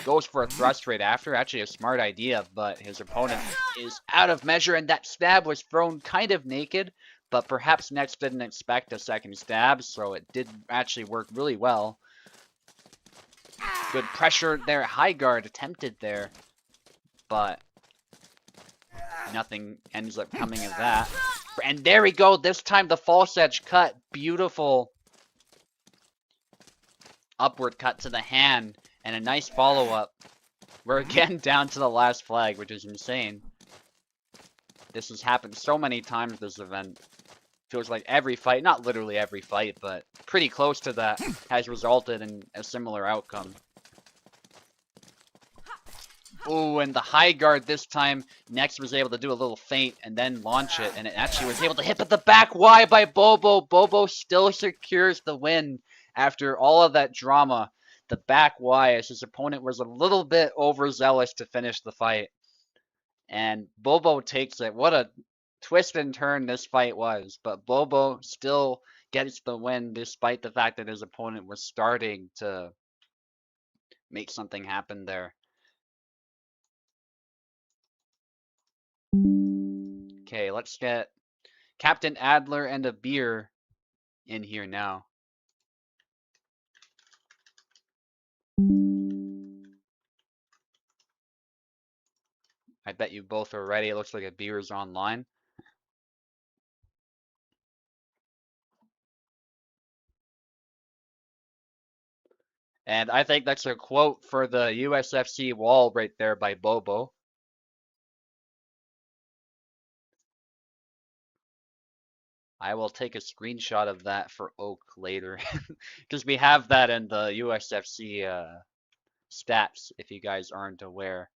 Goes for a thrust right after. Actually a smart idea, but his opponent is out of measure, and that stab was thrown kind of naked. But perhaps Nex didn't expect a second stab, so it did actually work really well. Good pressure there. High guard attempted there, but nothing ends up coming of that. And there we go. This time the false edge cut. Beautiful upward cut to the hand and a nice follow-up. We're again down to the last flag, which is insane. This has happened so many times this event. Feels like every fight, not literally every fight, but pretty close to that, has resulted in a similar outcome. Oh, and the high guard this time, Nex was able to do a little feint and then launch it, and it actually was able to hit, but the back Y by Bobo. Bobo still secures the win after all of that drama. The back Y, as his opponent was a little bit overzealous to finish the fight. And Bobo takes it. What a twist and turn this fight was, but Bobo still gets the win despite the fact that his opponent was starting to make something happen there. Okay, let's get Captain Adler and a beer in here now. I bet you both are ready. It looks like a beer is online. And I think that's a quote for the USFC wall right there by Bobo. I will take a screenshot of that for Oak later. Because we have that in the USFC stats, if you guys aren't aware.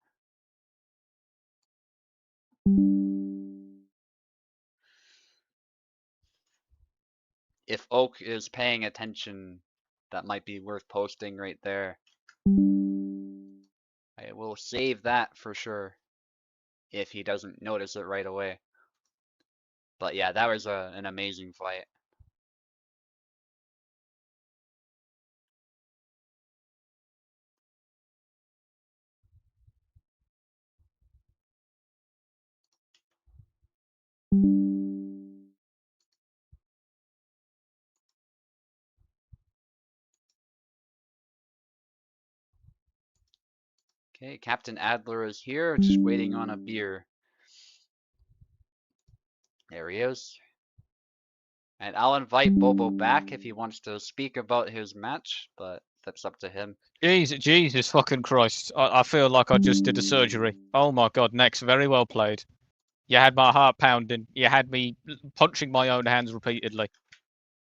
If Oak is paying attention, that might be worth posting right there. I will save that for sure, if he doesn't notice it right away. But yeah, that was an amazing fight. Okay, Captain Adler is here, just waiting on a beer. There he is. And I'll invite Bobo back if he wants to speak about his match, but that's up to him. Jesus fucking Christ. I feel like I just did a surgery. Oh my god, Nex, very well played. You had my heart pounding. You had me punching my own hands repeatedly.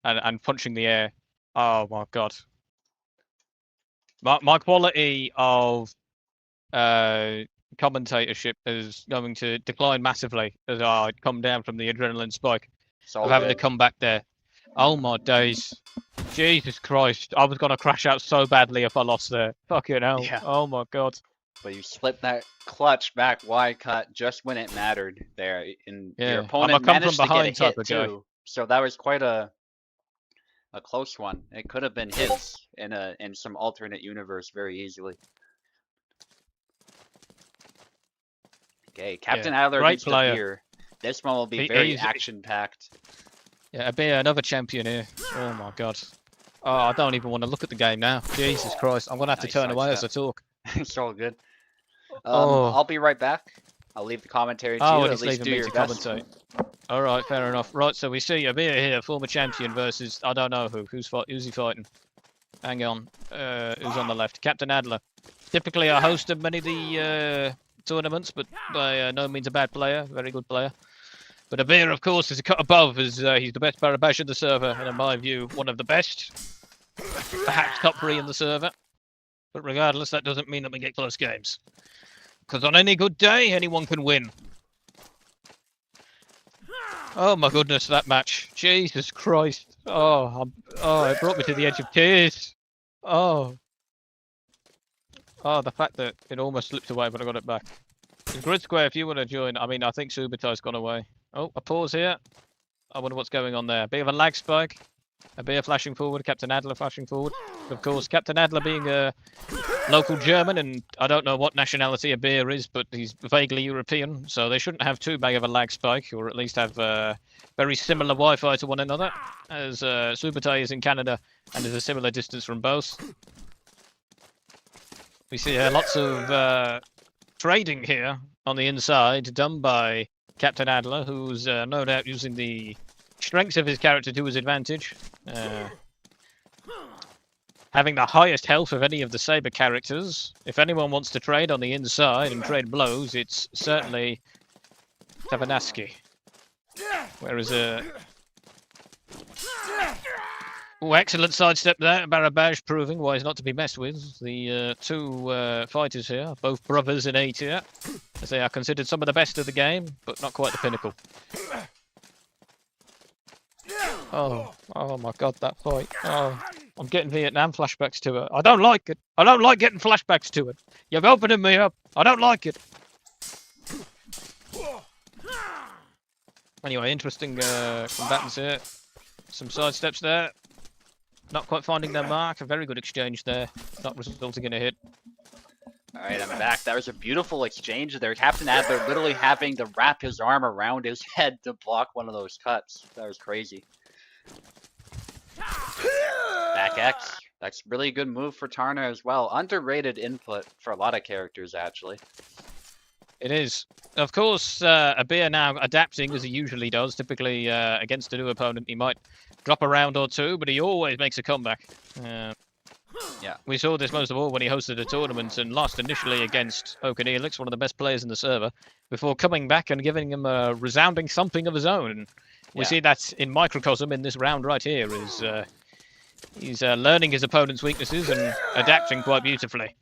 And punching the air. Oh my god. My quality of commentatorship is going to decline massively as I come down from the adrenaline spike of having to come back there. Oh my days. Jesus Christ. I was going to crash out so badly if I lost there. Fucking hell. Yeah. Oh my god. But you slipped that clutch back Y cut just when it mattered there. And Yeah. your I'm a opponent come from managed to get a behind hit type of guy. too. So that was quite a close one. It could have been his in some alternate universe very easily. Okay, Captain Adler great needs the player. beer. This one will be very He's- action-packed. Yeah, be another champion here. Oh my god. Oh, I don't even want to look at the game now. Jesus Christ. I'm going to have to Nice turn away as I sidestep. talk. It's all good. Oh. I'll be right back. I'll leave the commentary to Oh, you. and At it's least leaving do me your to best. commentate. All right, fair enough. Right, so we see Abir here, former champion versus I don't know who. Who's he fighting? Hang on. Who's on the left? Captain Adler. Typically, I host of many of the tournaments, but by no means a bad player. Very good player. But Abir, of course, is a cut above, as he's the best Barabash in the server, and in my view, one of the best. Perhaps top 3 in the server. But regardless, that doesn't mean that we get close games. Because on any good day, anyone can win. Oh my goodness, that match. Jesus Christ. Oh, it brought me to the edge of tears. Oh. Oh, the fact that it almost slipped away, but I got it back. Grid Square, if you want to join, I mean, I think SUBUTAI's gone away. Oh, a pause here. I wonder what's going on there. A bit of a lag spike. A beer flashing forward, Captain Adler flashing forward. Of course, Captain Adler being a local German, and I don't know what nationality a beer is, but he's vaguely European, so they shouldn't have too big of a lag spike, or at least have very similar Wi-Fi to one another, as SUBUTAI is in Canada and is a similar distance from both. We see lots of trading here on the inside, done by Captain Adler, who's no doubt using the strengths of his character to his advantage. Having the highest health of any of the Saber characters. If anyone wants to trade on the inside and trade blows, it's certainly Tavanaski. Whereas oh, excellent sidestep there. Barabaj proving why he's not to be messed with. The two fighters here, both brothers in A tier, as they are considered some of the best of the game, but not quite the pinnacle. Oh my god, that fight. Oh, I'm getting Vietnam flashbacks to it. I don't like it. I don't like getting flashbacks to it. You've opened me up. I don't like it. Anyway, interesting combatants here. Some sidesteps there. Not quite finding their mark. A very good exchange there. Not resulting in a hit. Alright, I'm back. That was a beautiful exchange there. Captain Adler literally having to wrap his arm around his head to block one of those cuts. That was crazy. Back X. That's really a good move for Tarna as well. Underrated input for a lot of characters, actually. It is. Of course, Abir now adapting as he usually does. Typically, against a new opponent, he might drop a round or two, but he always makes a comeback. Yeah. We saw this most of all when he hosted a tournament and lost initially against Okanelix, one of the best players in the server, before coming back and giving him a resounding thumping of his own. And we see that in microcosm in this round right here. He's learning his opponent's weaknesses and adapting quite beautifully.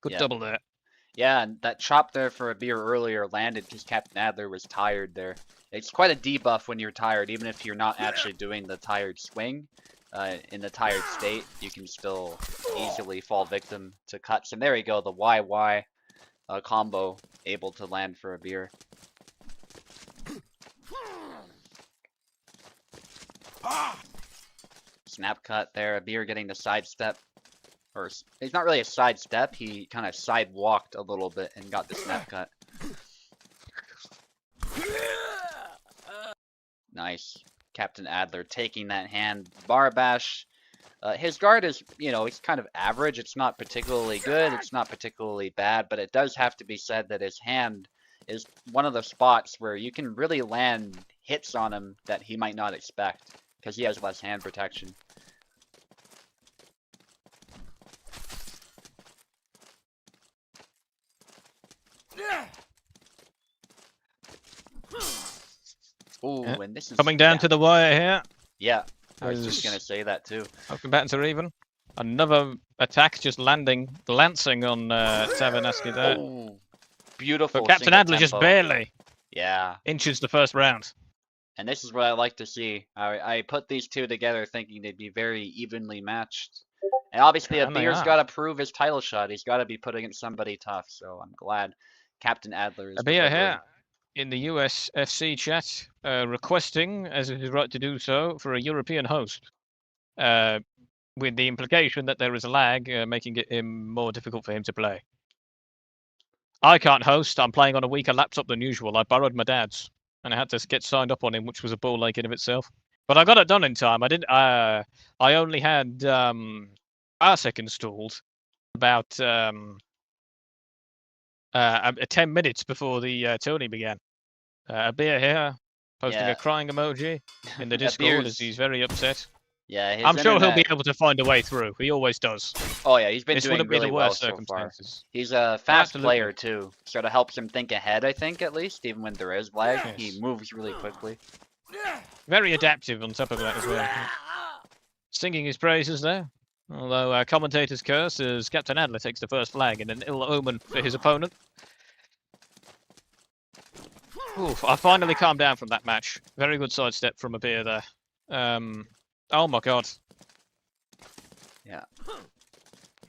Good double there. Yeah, and that chop there for Abir earlier landed because Captain Adler was tired there. It's quite a debuff when you're tired, even if you're not actually doing the tired swing. In the tired state, you can still easily fall victim to cuts. And there you go, the YY combo able to land for Abir. Snap cut there, Abir getting the sidestep. Or, it's not really a sidestep, he kind of sidewalked a little bit and got the snap cut. Nice. Captain Adler taking that hand. Barbash, his guard is, you know, it's kind of average. It's not particularly good. It's not particularly bad, but it does have to be said that his hand is one of the spots where you can really land hits on him that he might not expect because he has less hand protection. Ooh, and this is coming down to the wire here. Yeah, I was just gonna say that too. Our combatants are even. Another attack just glancing on Tavanaski there. Oh, beautiful. But Captain Adler just barely inches the first round. And this is what I like to see. I put these two together thinking they'd be very evenly matched. And obviously Abir's got to prove his title shot. He's got to be putting in somebody tough. So I'm glad Captain Adler is Abir here in the USFC chat requesting, as it is right to do so, for a European host. With the implication that there is a lag, making it more difficult for him to play. I can't host. I'm playing on a weaker laptop than usual. I borrowed my dad's, and I had to get signed up on him, which was a ball ache in of itself. But I got it done in time. I didn't. I only had RSEC installed about 10 minutes before the tourney began. Abir here posting a crying emoji in the Discord as he's very upset. Yeah, I'm sure he'll be able to find a way through. He always does. Oh yeah, he's been this doing wouldn't really be the well worst so circumstances. far. He's a fast player too, sort of helps him think ahead. I think at least, even when there is lag, he moves really quickly. Very adaptive on top of that as well. Singing his praises there. Although commentator's curse as Captain Adler takes the first flag and an ill omen for his opponent. Oof, I finally calmed down from that match. Very good sidestep from a beer there. Oh my god. Yeah.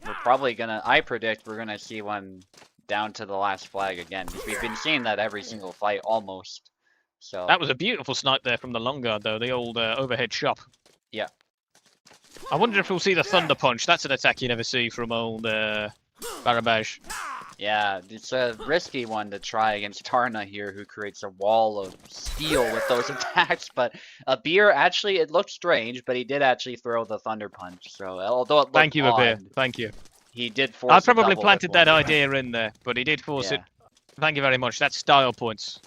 We're probably gonna, I predict we're gonna see one down to the last flag again. Because we've been seeing that every single fight, almost. So. That was a beautiful snipe there from the long guard though, the old overhead shop. Yeah. I wonder if we'll see the Thunder Punch. That's an attack you never see from old Barabaj. Yeah, it's a risky one to try against Tarna here, who creates a wall of steel with those attacks. But Abir, actually, it looked strange, but he did actually throw the Thunder Punch. So, although it looked Thank you, odd, Abir. Thank you. he did force I a probably double planted with that one. idea in there, but he did force Yeah. it. Thank you very much. That's style points.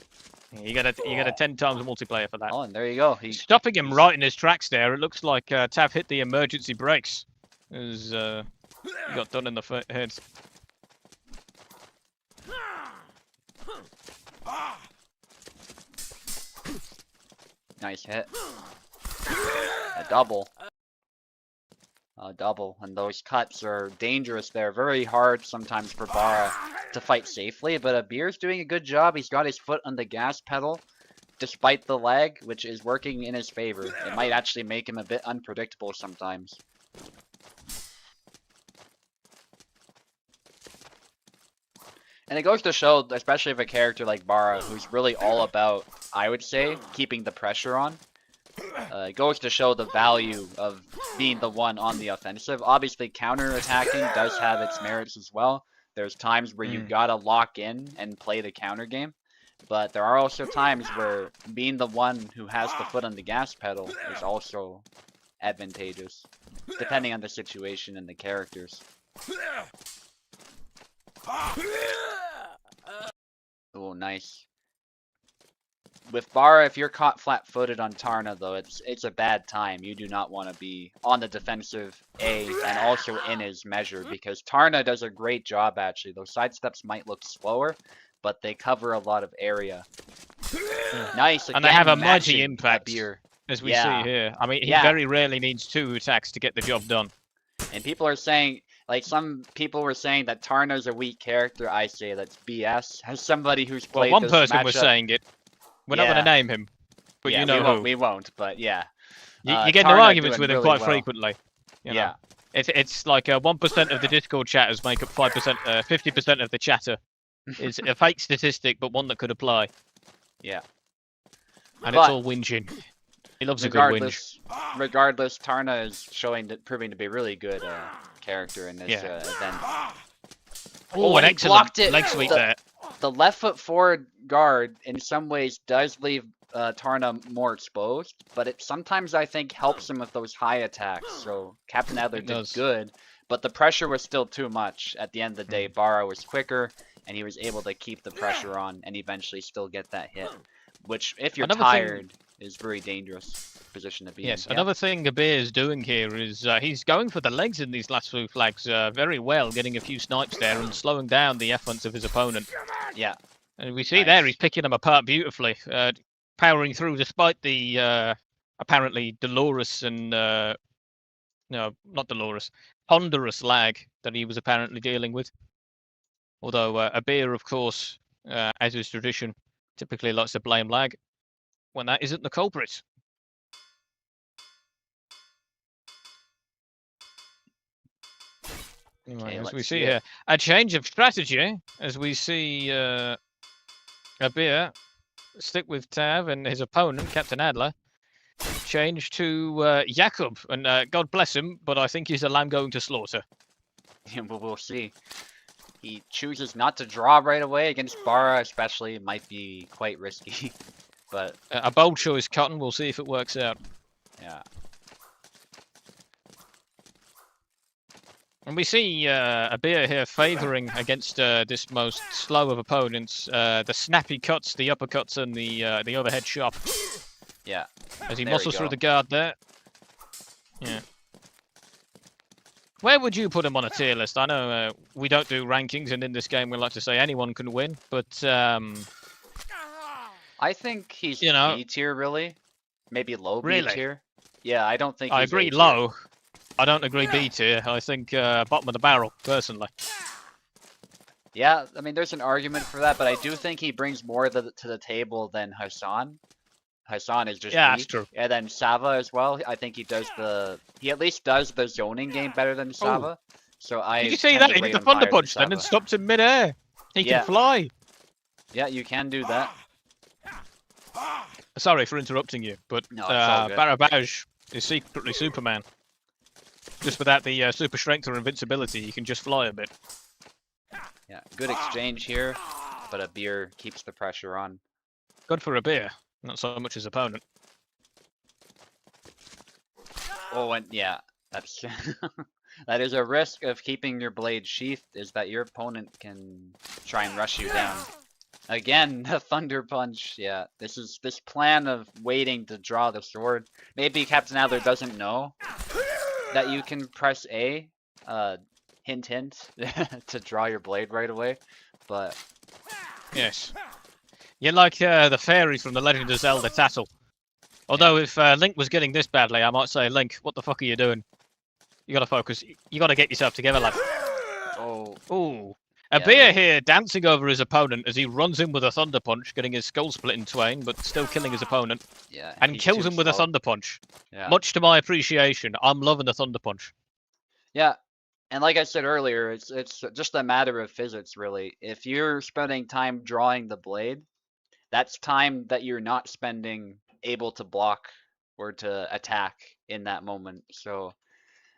You get a 10 times multiplier for that. Oh, and there you go. Stopping him right in his tracks there. It looks like Tav hit the emergency brakes. As he got done in the head. Nice hit. A double. A double. And those cuts are dangerous. They're very hard sometimes for Bara to fight safely, but Abir's doing a good job. He's got his foot on the gas pedal despite the lag, which is working in his favor. It might actually make him a bit unpredictable sometimes. And it goes to show, especially of a character like Bara, who's really all about, I would say, keeping the pressure on. It goes to show the value of being the one on the offensive. Obviously, counter-attacking does have its merits as well. There's times where you gotta lock in and play the counter game. But there are also times where being the one who has the foot on the gas pedal is also advantageous, depending on the situation and the characters. Oh, nice. With Bara, if you're caught flat-footed on Tarna, though, it's a bad time. You do not want to be on the defensive A and also in his measure, because Tarna does a great job, actually. Those sidesteps might look slower, but they cover a lot of area. Nice. And they have a mighty matching impact, Abir. as we Yeah. see here. I mean, he Yeah. very rarely needs 2 attacks to get the job done. And people are saying, like, some people were saying that Tarna's a weak character. I say that's BS. As somebody who's Well, played one this person matchup, was saying it. We're not Yeah. going to name him, but yeah, you know who. we won't, but yeah. You get into Tarna arguments doing with him really quite well. frequently. You know? Yeah. It's like 1% of the Discord chatters make up 50% of the chatter. It's a fake statistic, but one that could apply. Yeah. And But it's all whinging. He loves a good whinge. regardless, Tarna is proving to be a really good character in this Yeah. event. Oh, an he excellent blocked it. leg sweep The- there. The left foot forward guard, in some ways, does leave Tarna more exposed, but it sometimes, I think, helps him with those high attacks. So Captain Adler It did does. good, but the pressure was still too much. At the end of the day, Bara was quicker, and he was able to keep the pressure on and eventually still get that hit. Which, if you're Another thing- tired, is very dangerous position to be Yes, in. Yeah. another thing Abir is doing here is he's going for the legs in these last few flags very well, getting a few snipes there and slowing down the offense of his opponent. Yeah. And we see there he's picking them apart beautifully, powering through despite the apparently Dolorous and no, not Dolorous, ponderous lag that he was apparently dealing with. Although Abir, of course, as is tradition, typically likes to blame lag when that isn't the culprit. Anyway, as we let's see see it. here, a change of strategy as we see Abir stick with Tav and his opponent, Captain Adler, change to Jakub. And God bless him, but I think he's a lamb going to slaughter. Yeah, but we'll see. He chooses not to draw right away against Bara, especially. It might be quite risky. But A bold choice, Cotton. We'll see if it works out. yeah. And we see Abir here favouring against this most slow of opponents, the snappy cuts, the uppercuts, and the overhead chop. Yeah. As he There we muscles through go. the guard there. Yeah. Where would you put him on a tier list? I know we don't do rankings, and in this game we like to say anyone can win, but I think he's B tier, really. Maybe low B Really? tier. Yeah, I don't think I he's A agree tier. low. I don't agree B tier. I think bottom of the barrel, personally. Yeah, I mean, there's an argument for that, but I do think he brings more to the table than Hassan. Hassan is just Yeah, weak. that's true. And then Sava as well. I think he at least does the zoning game better than Sava. So I Did you see tend that? to He rate did the him thunder higher than punch then and Sava. stopped in midair. He Yeah. can fly. Yeah, you can do that. Sorry for interrupting you, but No, it's all good. Barabaj is secretly Superman. Just without the super strength or invincibility, he can just fly a bit. Yeah, good exchange here, but a beer keeps the pressure on. Good for a beer, not so much his opponent. Oh, and yeah, that's that is a risk of keeping your blade sheathed, is that your opponent can try and rush you down. Again, the thunder punch. Yeah, this plan of waiting to draw the sword. Maybe Captain Adler doesn't know that you can press A, hint hint, to draw your blade right away, but Yes. You're like the fairy from The Legend of Zelda Tattle. Although if Link was getting this badly, I might say, Link, what the fuck are you doing? You gotta focus. You gotta get yourself together, lad. oh, Ooh. Yeah, A beer Link. here dancing over his opponent as he runs in with a thunder punch, getting his skull split in twain, but still killing his opponent, yeah, and he's kills too him with a slow. thunder punch. Yeah. Much to my appreciation, I'm loving the thunder punch. Yeah, and like I said earlier, it's just a matter of physics, really. If you're spending time drawing the blade, that's time that you're not spending able to block or to attack in that moment. So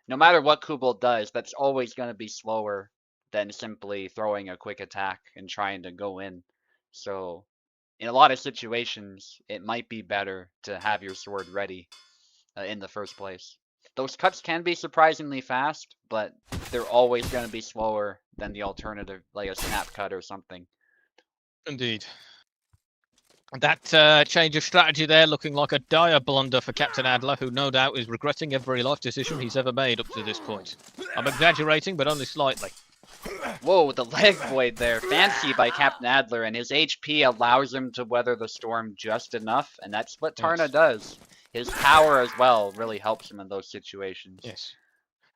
no matter what Kubel does, that's always going to be slower than simply throwing a quick attack and trying to go in. So in a lot of situations, it might be better to have your sword ready in the first place. Those cuts can be surprisingly fast, but they're always going to be slower than the alternative, like a snap cut or something. Indeed. That change of strategy there looking like a dire blunder for Captain Adler, who no doubt is regretting every life decision he's ever made up to this point. I'm exaggerating, but only slightly. Whoa, the leg void there. Fancy by Captain Adler, and his HP allows him to weather the storm just enough, and that's what Tarna Yes. does. His power as well really helps him in those situations. Yes.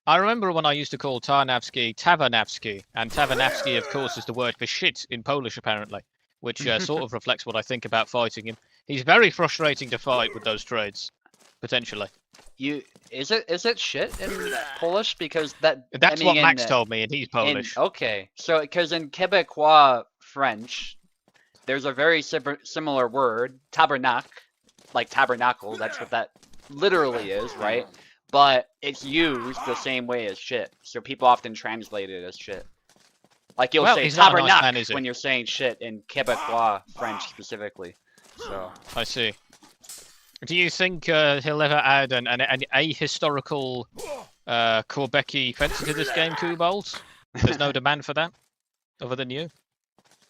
I remember when I used to call Tarnavsky Tavernavsky, and Tavernavsky, of course, is the word for shit in Polish, apparently, which sort of reflects what I think about fighting him. He's very frustrating to fight with those trades, potentially. Is it shit in Polish? Because that That's I what mean, Max told me, and he's Polish. Okay, so because in Quebecois French, there's a very similar word, tabernacle, like tabernacle. That's what that literally is, right? But it's used the same way as shit, so people often translate it as shit. Like you'll say he's not a nice tabernacle man, is he? when you're saying shit in Quebecois French specifically. So I see. Do you think he'll ever add an ahistorical Quebec fencing to this game, Kubold? There's no demand for that, other than you?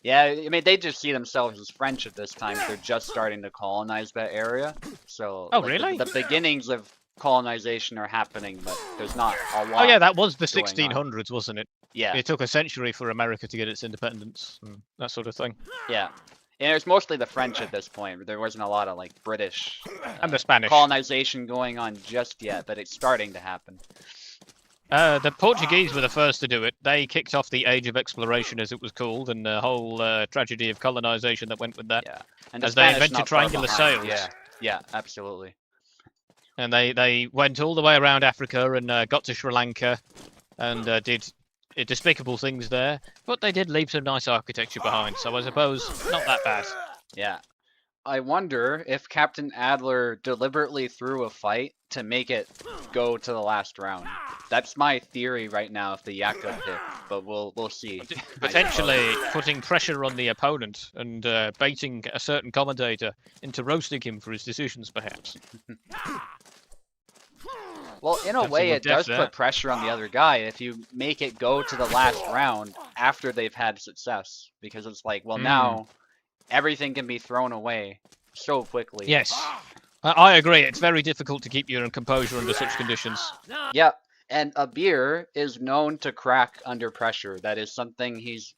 yeah, I mean they just see themselves as French at this time. They're just starting to colonize that area. So Oh, like, really? The beginnings of colonization are happening, but there's not a lot. Oh yeah, that was the going on. 1600s, wasn't it? Yeah, It took a century for America to get its independence, and that sort of thing. yeah. And it was mostly the French at this point. There wasn't a lot of like British And the Spanish. colonization going on just yet, but it's starting to happen. The Portuguese were the first to do it. They kicked off the Age of Exploration, as it was called, and the whole tragedy of colonization that went with that. Yeah, and the As they Spanish invented not far triangular behind. sails. Yeah, yeah, absolutely. And they went all the way around Africa and got to Sri Lanka and did despicable things there. But they did leave some nice architecture behind, so I suppose not that bad. Yeah. I wonder if Captain Adler deliberately threw a fight to make it go to the last round. That's my theory right now if the Yakub pick, but we'll see. Potentially putting pressure on the opponent and baiting a certain commentator into roasting him for his decisions, perhaps. Well, in a That's way, some it does depth put pressure on the other guy if you make it go to the last round after they've had success. Because it's like, well, now everything can be thrown away so quickly. Yes, I agree. It's very difficult to keep your composure under such conditions. Yep. And Abir is known to crack under pressure. That is something he's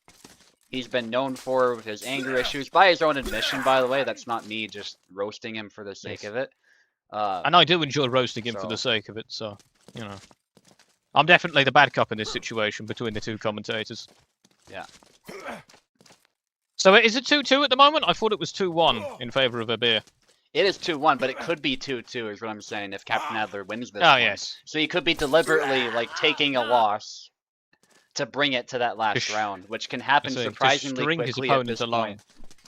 been known for with his anger issues. By his own admission, by the way, that's not me just roasting him for the sake of it. And I do enjoy roasting him for so- the sake of it, so, you know. I'm definitely the bad cop in this situation between the two commentators. Yeah. So is it 2-2 at the moment? I thought it was 2-1 in favour of Abir. It is 2-1, but it could be 2-2 is what I'm saying if Captain Adler wins this Oh, one. yes. So he could be deliberately like taking a loss to bring it to that last round, which can happen surprisingly string his quickly at opponent this along. point.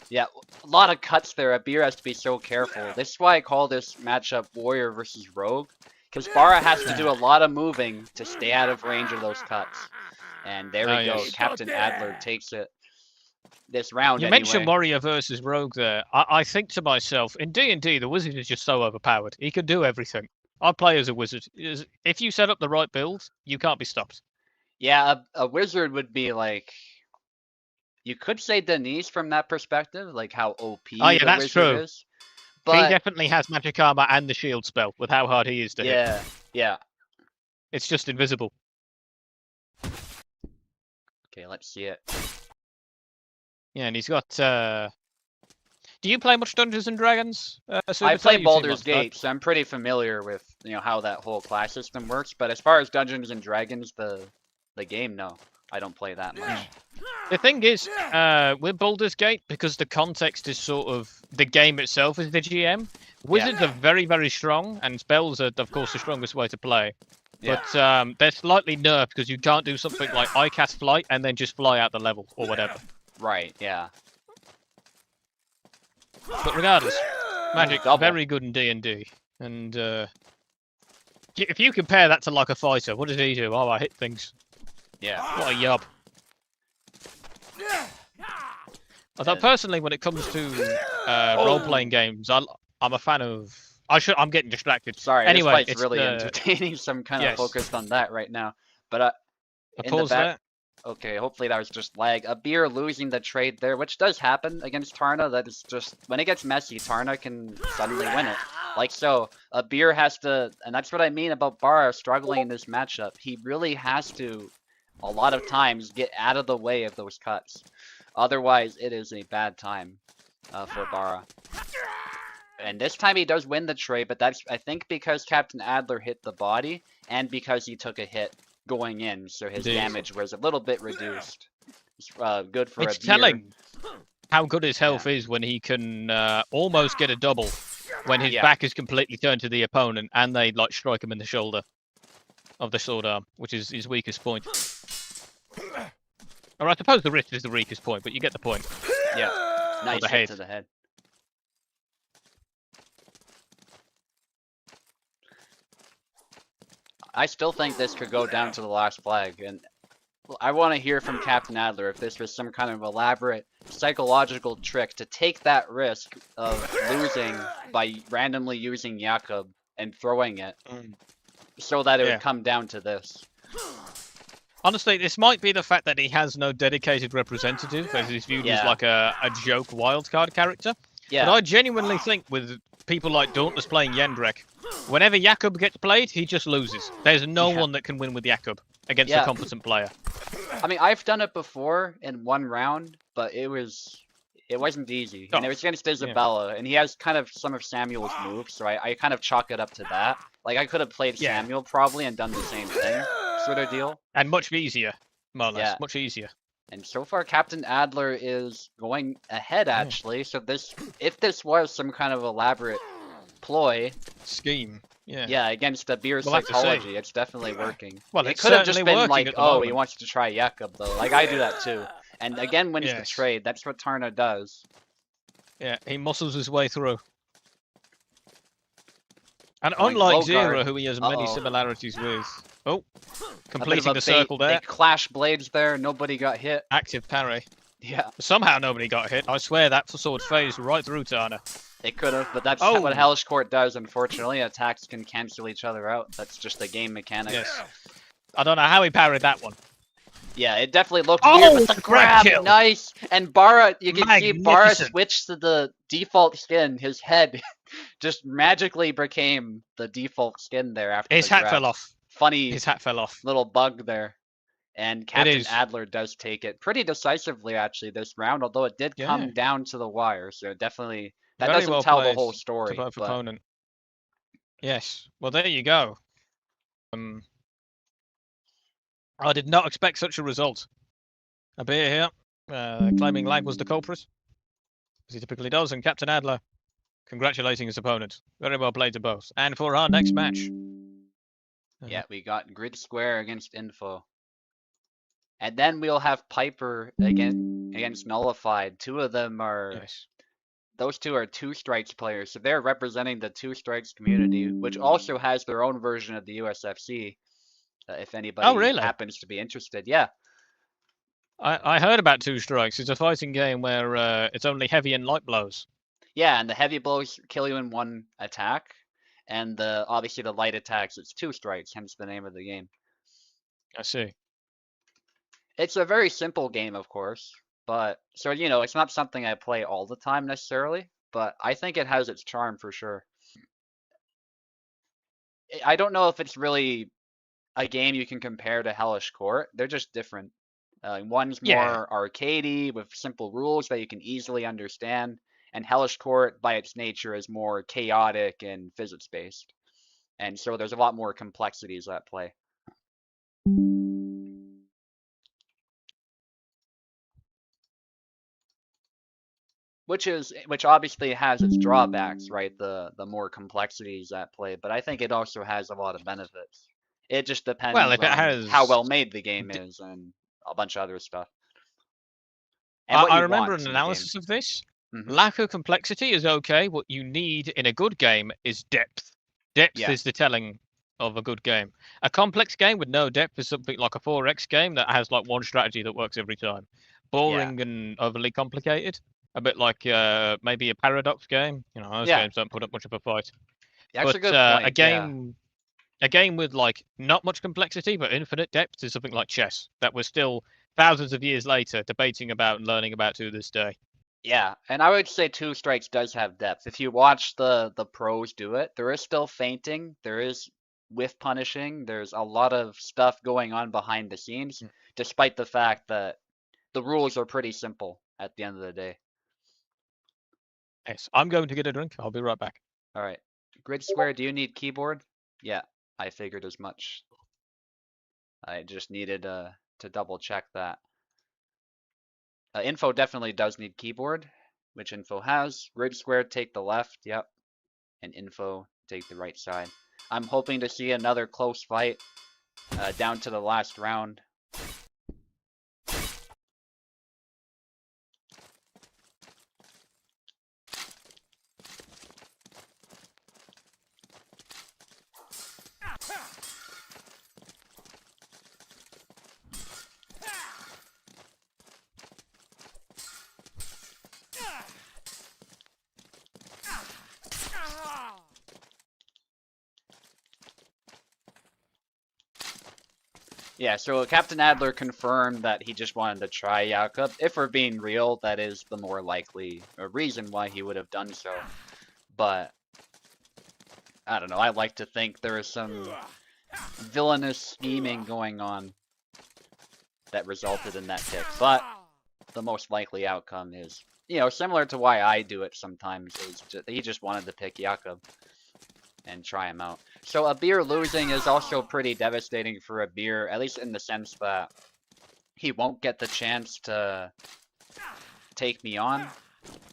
Yeah, a lot of cuts there. Abir has to be so careful. This is why I call this matchup Warrior versus Rogue, because Bara has to do a lot of moving to stay out of range of those cuts. And there we go. Yes. Captain Adler takes it this round You anyway. mentioned Warrior versus Rogue there. I think to myself, in D&D, the wizard is just so overpowered. He can do everything. I play as a wizard. If you set up the right build, you can't be stopped. Yeah, a wizard would be like... You could say Denise from that perspective, like how OP Oh, yeah, the that's wizard true. is. But He definitely has magic armor and the shield spell with how hard he is to hit. yeah. It's just invisible. Okay, let's see it. Yeah, and he's got... Do you play much Dungeons and Dragons? I SUBUTAI? play You seem Baldur's like that. Gate, so I'm pretty familiar with how that whole class system works. But as far as Dungeons and Dragons, the game, no, I don't play that much. The thing is, with Baldur's Gate, because the context is sort of the game itself is the GM, wizards are very, very strong, and spells are, of course, the strongest way to play. Yeah. But they're slightly nerfed because you can't do something like I cast flight and then just fly out the level or whatever. Right. Yeah. But regardless, magic Double. very good in D&D, and if you compare that to like a fighter, what does he do? Oh, I hit things. Yeah. What a yub. Although personally, when it comes to role-playing games, I'm a fan of. I'm getting distracted. Sorry. Anyway, this fight's really entertaining, so I'm kind of focused on that right now. But I in the pause back. there. Okay, hopefully that was just lag. Abir losing the trade there, which does happen against Tarna. That is just, when it gets messy, Tarna can suddenly win it. Like so, Abir has to, and that's what I mean about Bara struggling in this matchup. He really has to, a lot of times, get out of the way of those cuts. Otherwise, it is a bad time for Bara. And this time he does win the trade, but that's, I think, because Captain Adler hit the body, and because he took a hit going in, so his damage was a little bit reduced. It's good for It's Abir. telling how good his health is when he can almost get a double when his back is completely turned to the opponent and they like strike him in the shoulder of the sword arm, which is his weakest point. Or I suppose the wrist is the weakest point, but you get the point. Yeah, nice the hit head. to the head. I still think this could go down to the last flag, and I want to hear from Captain Adler if this was some kind of elaborate psychological trick to take that risk of losing by randomly using Jakob and throwing it, so that it would come down to this. Honestly, this might be the fact that he has no dedicated representative, as he's viewed as like a joke wildcard character. Yeah. But I genuinely think with people like Dauntless playing Yendrek, whenever Jakob gets played, he just loses. There's no one that can win with Jakob against a competent player. I mean, I've done it before in one round, but it wasn't easy. And it was against Isabella, and he has kind of some of Samuel's moves, so I kind of chalk it up to that. Like, I could have played Samuel probably and done the same thing, sort of deal. And much easier, more or less, much easier. And so far, Captain Adler is going ahead, actually. So if this was some kind of elaborate ploy, scheme, against the beer psychology, it's definitely working. Well, it could have just been like, oh, he wants to try Jakob, though. Like, I do that too. And again, wins the trade. That's what Tarna does. Yeah, he muscles his way through. And unlike Zero, who he has many similarities with. Oh, completing the circle there. They clash blades there. Nobody got hit. Active parry. Yeah. Somehow nobody got hit. I swear that sword phased right through Tarna. It could have, but that's what Hellish Quart does, unfortunately. Attacks can cancel each other out. That's just a game mechanic. Yes. I don't know how he parried that one. Yeah, it definitely looked weird with the grab. Nice. And Bara, you can see Bara switched to the default skin. His head just magically became the default skin there after his hat fell off. Funny. His hat fell off. Little bug there. And Captain Adler does take it pretty decisively, actually, this round, although it did come down to the wire. So definitely, that doesn't tell the whole story. Opponent. Yes. Well, there you go. I did not expect such a result. A beer here, claiming lag was the culprit, as he typically does, and Captain Adler congratulating his opponent. Very well played to both. And for our next match. Yeah, we got Grid Square against Info. And then we'll have Piper against Nullified. Two of them are... Yes. Those two are Two Strikes players, so they're representing the Two Strikes community, which also has their own version of the USFC, if anybody really? happens to be interested. Yeah. I heard about Two Strikes. It's a fighting game where it's only heavy and light blows. Yeah, and the heavy blows kill you in one attack, and obviously the light attacks, it's 2 strikes, hence the name of the game. I see. It's a very simple game, of course, but so you know, it's not something I play all the time necessarily, but I think it has its charm for sure. I don't know if it's really a game you can compare to Hellish Quart. They're just different. One's more arcadey with simple rules that you can easily understand, and Hellish Quart, by its nature, is more chaotic and physics-based. And so there's a lot more complexities at play. Which obviously has its drawbacks, right? The more complexities at play, but I think it also has a lot of benefits. It just depends Well, if it on has how well made the game is and a bunch of other stuff. And I remember an analysis of this. Mhm. Lack of complexity is okay. What you need in a good game is depth. Depth Yeah. is the telling of a good game. A complex game with no depth is something like a 4X game that has like one strategy that works every time. Boring and overly complicated. A bit like maybe a paradox game. You know, those games don't put up much of a fight. That's but a good point. a game with like not much complexity but infinite depth is something like chess that we're still thousands of years later debating about and learning about to this day. Yeah, and I would say Two Strikes does have depth. If you watch the pros do it, there is still feinting, there is whiff punishing, there's a lot of stuff going on behind the scenes, despite the fact that the rules are pretty simple at the end of the day. Yes, I'm going to get a drink. I'll be right back. All right. Grid Square, do you need keyboard? Yeah, I figured as much. I just needed to double check that. Info definitely does need keyboard, which Info has. Grid Square, take the left, yep. And Info, take the right side. I'm hoping to see another close fight down to the last round. Yeah, so Captain Adler confirmed that he just wanted to try Jakob. If we're being real, that is the more likely reason why he would have done so. But, I don't know, I like to think there is some villainous scheming going on that resulted in that pick. But, the most likely outcome is, you know, similar to why I do it sometimes, is he just wanted to pick Jakob and try him out. So a beer losing is also pretty devastating for a beer, at least in the sense that he won't get the chance to take me on,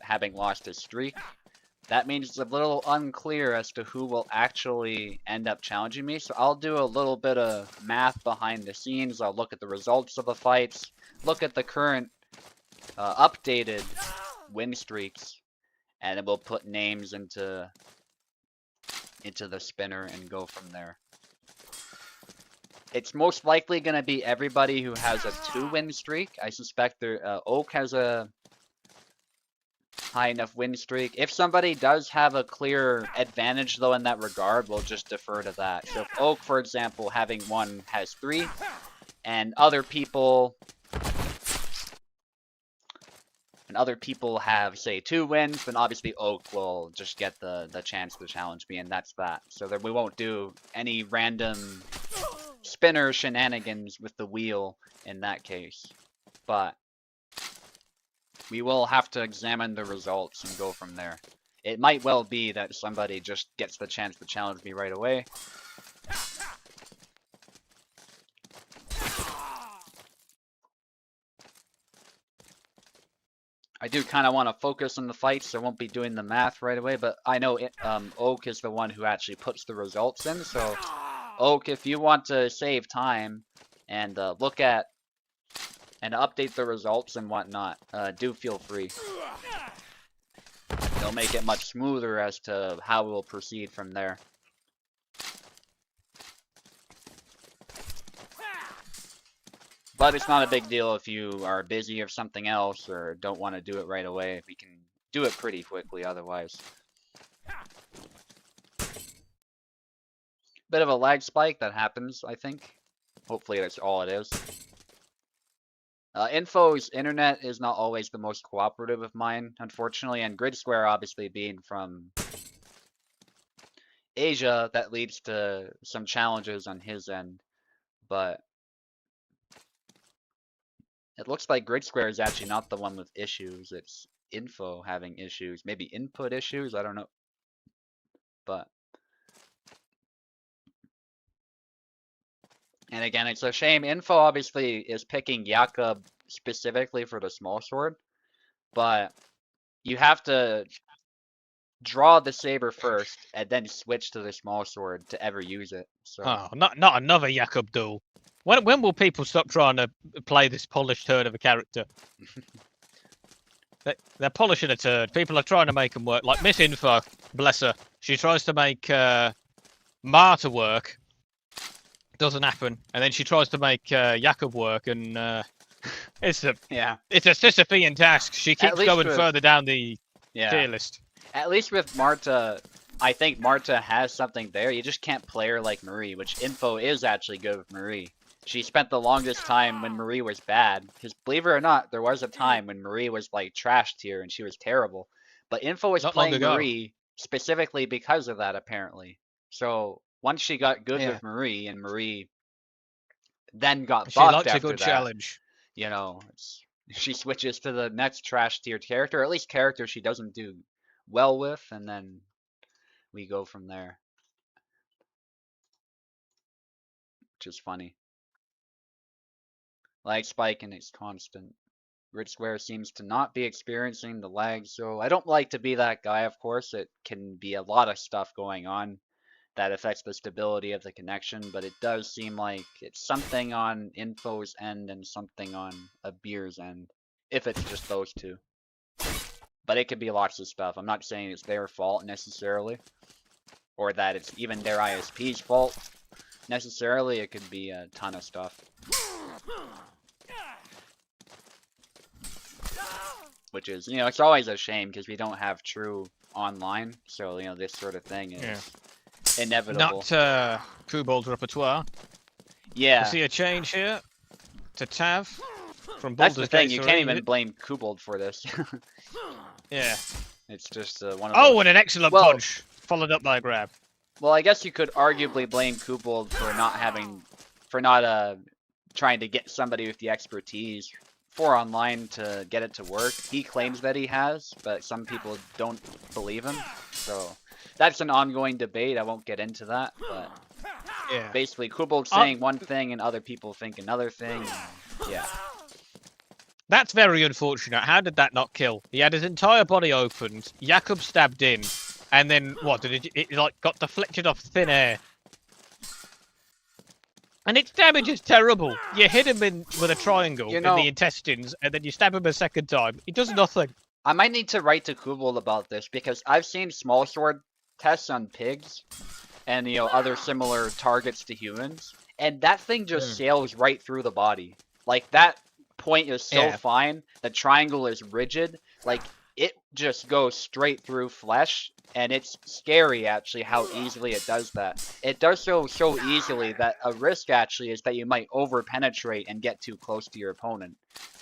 having lost his streak. That means it's a little unclear as to who will actually end up challenging me, so I'll do a little bit of math behind the scenes. I'll look at the results of the fights, look at the current updated win streaks, and then we'll put names into the spinner and go from there. It's most likely going to be everybody who has a 2-win streak. I suspect Oak has a high enough win streak. If somebody does have a clear advantage though in that regard, we'll just defer to that. So if Oak, for example, having 1 has 3, and other people have, say, 2 wins, then obviously Oak will just get the chance to challenge me, and that's that. So that we won't do any random spinner shenanigans with the wheel in that case. But we will have to examine the results and go from there. It might well be that somebody just gets the chance to challenge me right away. I do kind of want to focus on the fights, so I won't be doing the math right away, but I know Oak is the one who actually puts the results in, so Oak, if you want to save time and look at and update the results and whatnot, do feel free. It'll make it much smoother as to how we'll proceed from there. But it's not a big deal if you are busy or something else or don't want to do it right away. We can do it pretty quickly otherwise. Bit of a lag spike that happens, I think. Hopefully that's all it is. Info's internet is not always the most cooperative of mine, unfortunately, and Grid Square obviously being from Asia, that leads to some challenges on his end, but it looks like Grid Square is actually not the one with issues. It's Info having issues. Maybe input issues? I don't know. But and again, it's a shame. Info obviously is picking Jakob specifically for the small sword, but you have to draw the saber first and then switch to the small sword to ever use it. So Oh, not another Jakob duel. When will people stop trying to play this polished turd of a character? They're polishing a turd. People are trying to make them work. Like Miss Info, bless her. She tries to make Marta work. Doesn't happen. And then she tries to make Jakob work, and it's a Sisyphean task. She keeps going further down the tier list. At least with Marta, I think Marta has something there. You just can't play her like Marie, which Info is actually good with Marie. She spent the longest time when Marie was bad, because believe it or not, there was a time when Marie was like trash tier and she was terrible. But Info was playing Marie specifically because of that, apparently. So once she got good with Marie, and Marie then got buffed she likes after a good that, challenge. you know, she switches to the next trash tier character, or at least character she doesn't do well with, and then we go from there. Which is funny. Lag spike and it's constant. Grid Square seems to not be experiencing the lag, so I don't like to be that guy, of course. It can be a lot of stuff going on that affects the stability of the connection, but it does seem like it's something on Info's end and something on a beer's end, if it's just those two. But it could be lots of stuff. I'm not saying it's their fault necessarily, or that it's even their ISP's fault necessarily. It could be a ton of stuff. Which is, you know, it's always a shame because we don't have true online, so, you know, this sort of thing is inevitable. Not Kubold's repertoire. Yeah. You see a change here to Tav from That's Baldur's the thing, Gate you 3. can't even blame Kubold for this. Yeah. It's just one of Oh, those... and an excellent punch, followed up by a grab. Well, I guess you could arguably blame Kubold for not trying to get somebody with the expertise for online to get it to work. He claims that he has, but some people don't believe him. So that's an ongoing debate. I won't get into that, but basically Kubold's saying one thing and other people think another thing. Yeah. That's very unfortunate. How did that not kill? He had his entire body opened, Jakob stabbed in, and then what? Did it like got deflected off thin air? And its damage is terrible. You hit him with a triangle in the intestines, and then you stab him a second time. He does nothing. I might need to write to Kubold about this, because I've seen small sword tests on pigs and, you know, other similar targets to humans, and that thing just sails right through the body. Like, that point is so fine. The triangle is rigid. Like, it just goes straight through flesh, and it's scary actually how easily it does that. It does so easily that a risk actually is that you might over penetrate and get too close to your opponent.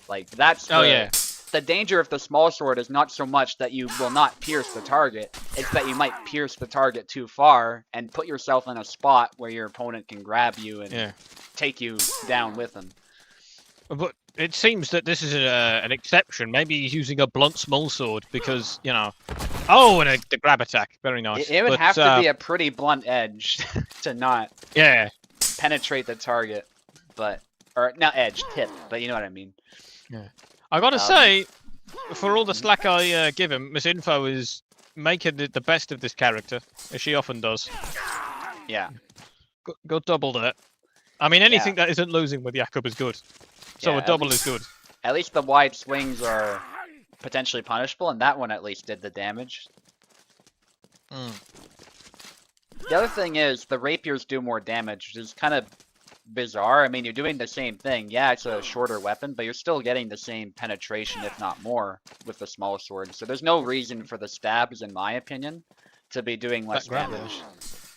Like, that's the danger of the small sword is not so much that you will not pierce the target, it's that you might pierce the target too far and put yourself in a spot where your opponent can grab you and take you down with them. But it seems that this is an exception. Maybe he's using a blunt small sword because, you know... Oh, and the grab attack. Very nice. It would have to be a pretty blunt edge to not penetrate the target. But... Or, not edge, tip. But you know what I mean. Yeah. I gotta say, for all the slack I give him, Miss Info is making the best of this character, as she often does. Yeah. Go double that. I mean, anything that isn't losing with Jakub is good. So Yeah, a at double least- is good. At least the wide swings are potentially punishable, and that one at least did the damage. The other thing is, the rapiers do more damage, which is kind of bizarre. I mean, you're doing the same thing. Yeah, it's a shorter weapon, but you're still getting the same penetration, if not more, with the small sword. So there's no reason for the stabs, in my opinion, to be doing less grapple. damage.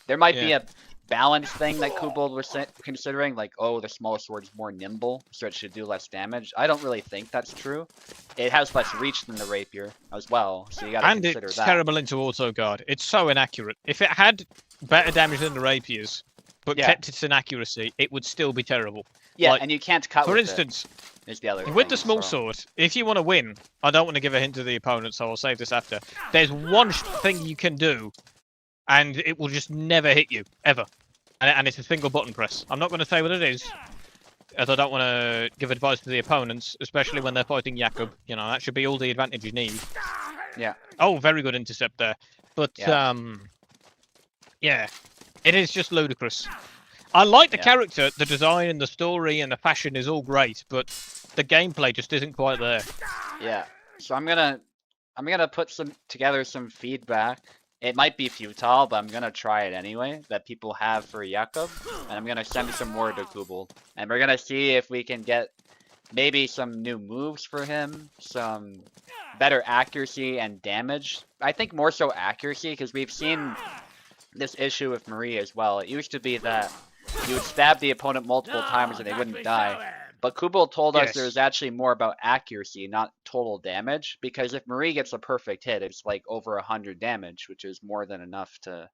There might be Yeah. a balance thing that Kubold was considering, like, oh, the small sword's more nimble, so it should do less damage. I don't really think that's true. It has less reach than the rapier as well, so you gotta And consider it's that. terrible into auto guard. It's so inaccurate. If it had better damage than the rapiers, but Yeah. kept its inaccuracy, it would still be terrible. Yeah, like, and you can't cut For with instance, it, is the other with the thing, small so- sword, if you want to win, I don't want to give a hint to the opponent, so I'll save this after. There's one thing you can do, and it will just never hit you, ever. And it's a single button press. I'm not going to say what it is, as I don't want to give advice to the opponents, especially when they're fighting Jakub. You know, that should be all the advantage you need. Yeah. Oh, very good intercept there. But, yeah, it is just ludicrous. I like the Yeah. character, the design and the story and the fashion is all great, but the gameplay just isn't quite there. Yeah. So I'm gonna put together some feedback. It might be futile, but I'm gonna try it anyway, that people have for Jakub, and I'm gonna send some more to Kubold. And we're gonna see if we can get maybe some new moves for him, some better accuracy and damage. I think more so accuracy, because we've seen this issue with Marie as well. It used to be that you would stab the opponent multiple times and they wouldn't die. But Kubold told us Yes. there's actually more about accuracy, not total damage, because if Marie gets a perfect hit, it's like over 100 damage, which is more than enough to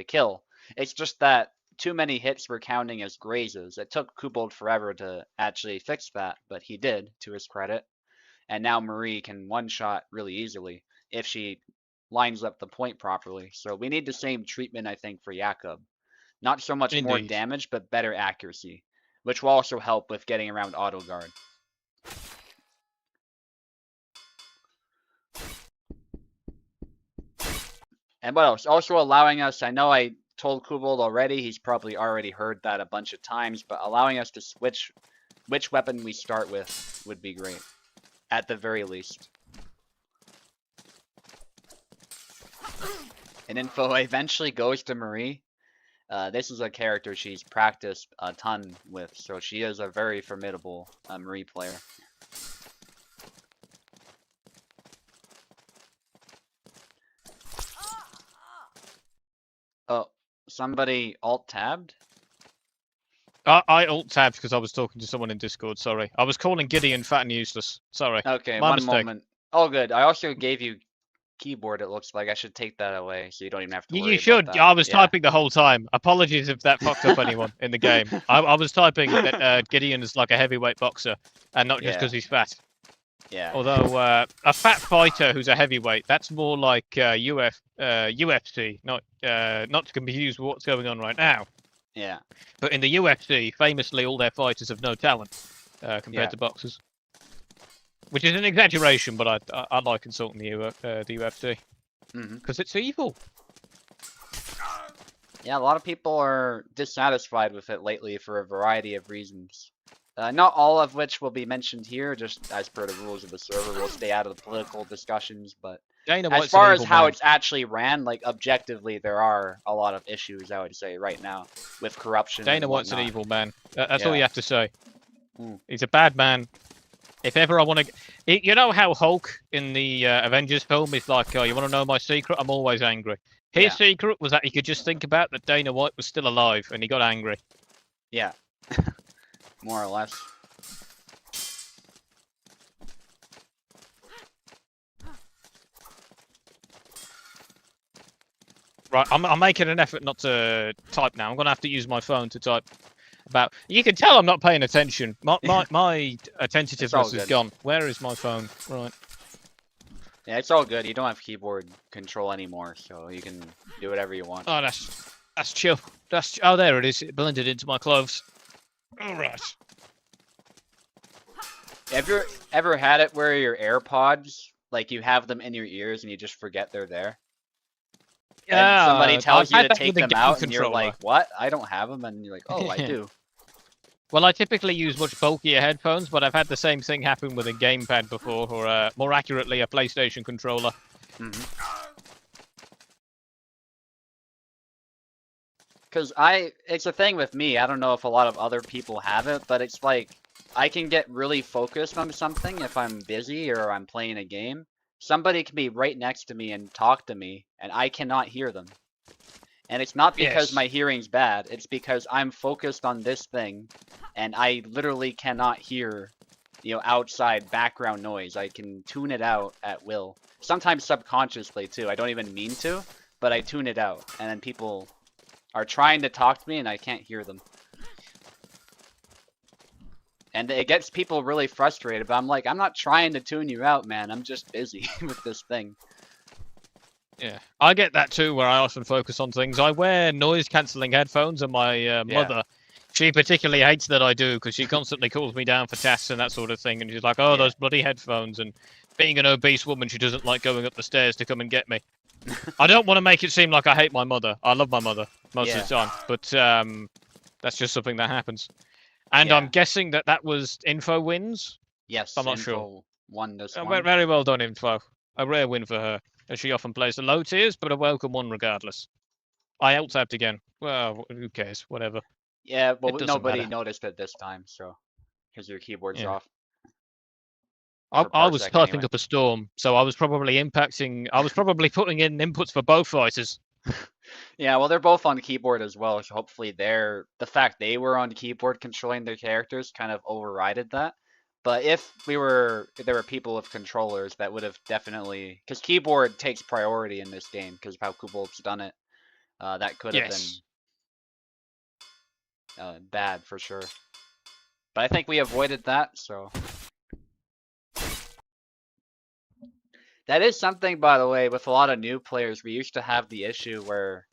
kill. It's just that too many hits were counting as grazes. It took Kubold forever to actually fix that, but he did, to his credit. And now Marie can one-shot really easily if she lines up the point properly. So we need the same treatment, I think, for Jakub. Not so much more Indeed. damage, but better accuracy, which will also help with getting around auto guard. And what else? Also allowing us, I know I told Kubold already, he's probably already heard that a bunch of times, but allowing us to switch which weapon we start with would be great, at the very least. And info eventually goes to Marie. This is a character she's practiced a ton with, so she is a very formidable Marie player. Oh, somebody alt-tabbed? I alt-tabbed because I was talking to someone in Discord, sorry. I was calling Gideon fat and useless. Sorry. Okay, My one mistake. moment. Oh, good. I also gave you keyboard, it looks like. I should take that away so you don't even have to worry You about should. that. I was Yeah. typing the whole time. Apologies if that fucked up anyone in the game. I was typing that Gideon is like a heavyweight boxer, and not just Yeah. because he's fat. Yeah. Although a fat fighter who's a heavyweight, that's more like UFC, not to confuse with what's going on right now. Yeah. But in the UFC, famously, all their fighters have no talent compared Yeah. to boxers, which is an exaggeration. But I like insulting the UFC because it's evil. Yeah, a lot of people are dissatisfied with it lately for a variety of reasons. Not all of which will be mentioned here, just as per the rules of the server. We'll stay out of the political discussions, but Dana as White's far an as evil how man. it's actually ran, like, objectively, there are a lot of issues, I would say, right now, with corruption Dana and White's an whatnot. evil man. That's all Yeah. you have to say. Mm. He's a bad man. If ever I want to, you know how Hulk in the Avengers film is like, "Oh, you want to know my secret? I'm always angry." His Yeah. secret was that he could just think about that Dana White was still alive, and he got angry. Yeah. More or less. Right, I'm making an effort not to type now. I'm gonna have to use my phone to type. About you can tell I'm not paying attention. My attentiveness is good. gone. Where is my phone? Right. Yeah, it's all good. You don't have keyboard control anymore, so you can do whatever you want. Oh, that's chill. Oh, there it is. It blended into my clothes. All right. Ever had it where your AirPods, like you have them in your ears and you just forget they're there? And somebody Yeah, tells I've you had to that take with a them game out and you're controller. like, what? I don't have them. And you're like, oh, I do. Well, I typically use much bulkier headphones, but I've had the same thing happen with a gamepad before, or more accurately, a PlayStation controller. Because it's a thing with me. I don't know if a lot of other people have it, but it's like I can get really focused on something if I'm busy or I'm playing a game. Somebody can be right next to me and talk to me, and I cannot hear them. And it's not because Yes. my hearing's bad, it's because I'm focused on this thing, and I literally cannot hear, outside background noise. I can tune it out at will. Sometimes subconsciously, too. I don't even mean to, but I tune it out, and then people are trying to talk to me, and I can't hear them. And it gets people really frustrated, but I'm like, I'm not trying to tune you out, man. I'm just busy with this thing. Yeah, I get that too, where I often focus on things. I wear noise-cancelling headphones, and my mother, she particularly hates that I do, because she constantly calls me down for tests and that sort of thing, and she's like, oh, those bloody headphones, and being an obese woman, she doesn't like going up the stairs to come and get me. I don't want to make it seem like I hate my mother. I love my mother most of the time, but that's just something that happens. And I'm guessing that was Info wins? Yes, I'm not Info sure. won this one. Very well done, Info. A rare win for her, as she often plays the low tiers, but a welcome one regardless. I alt-tabbed again. Well, who cares? Whatever. Yeah, well, It doesn't nobody matter. noticed it this time, so because your keyboard's Yeah. off. I was Parsec, typing anyway. up a storm, so I was probably impacting. I was probably putting in inputs for both fighters. Yeah, well, they're both on keyboard as well, so hopefully the fact they were on keyboard controlling their characters kind of overrided that. But if there were people with controllers, that would have definitely, because keyboard takes priority in this game because of how Kubolt's done it. That could have been bad for sure. But I think we avoided that, so. That is something, by the way, with a lot of new players, we used to have the issue where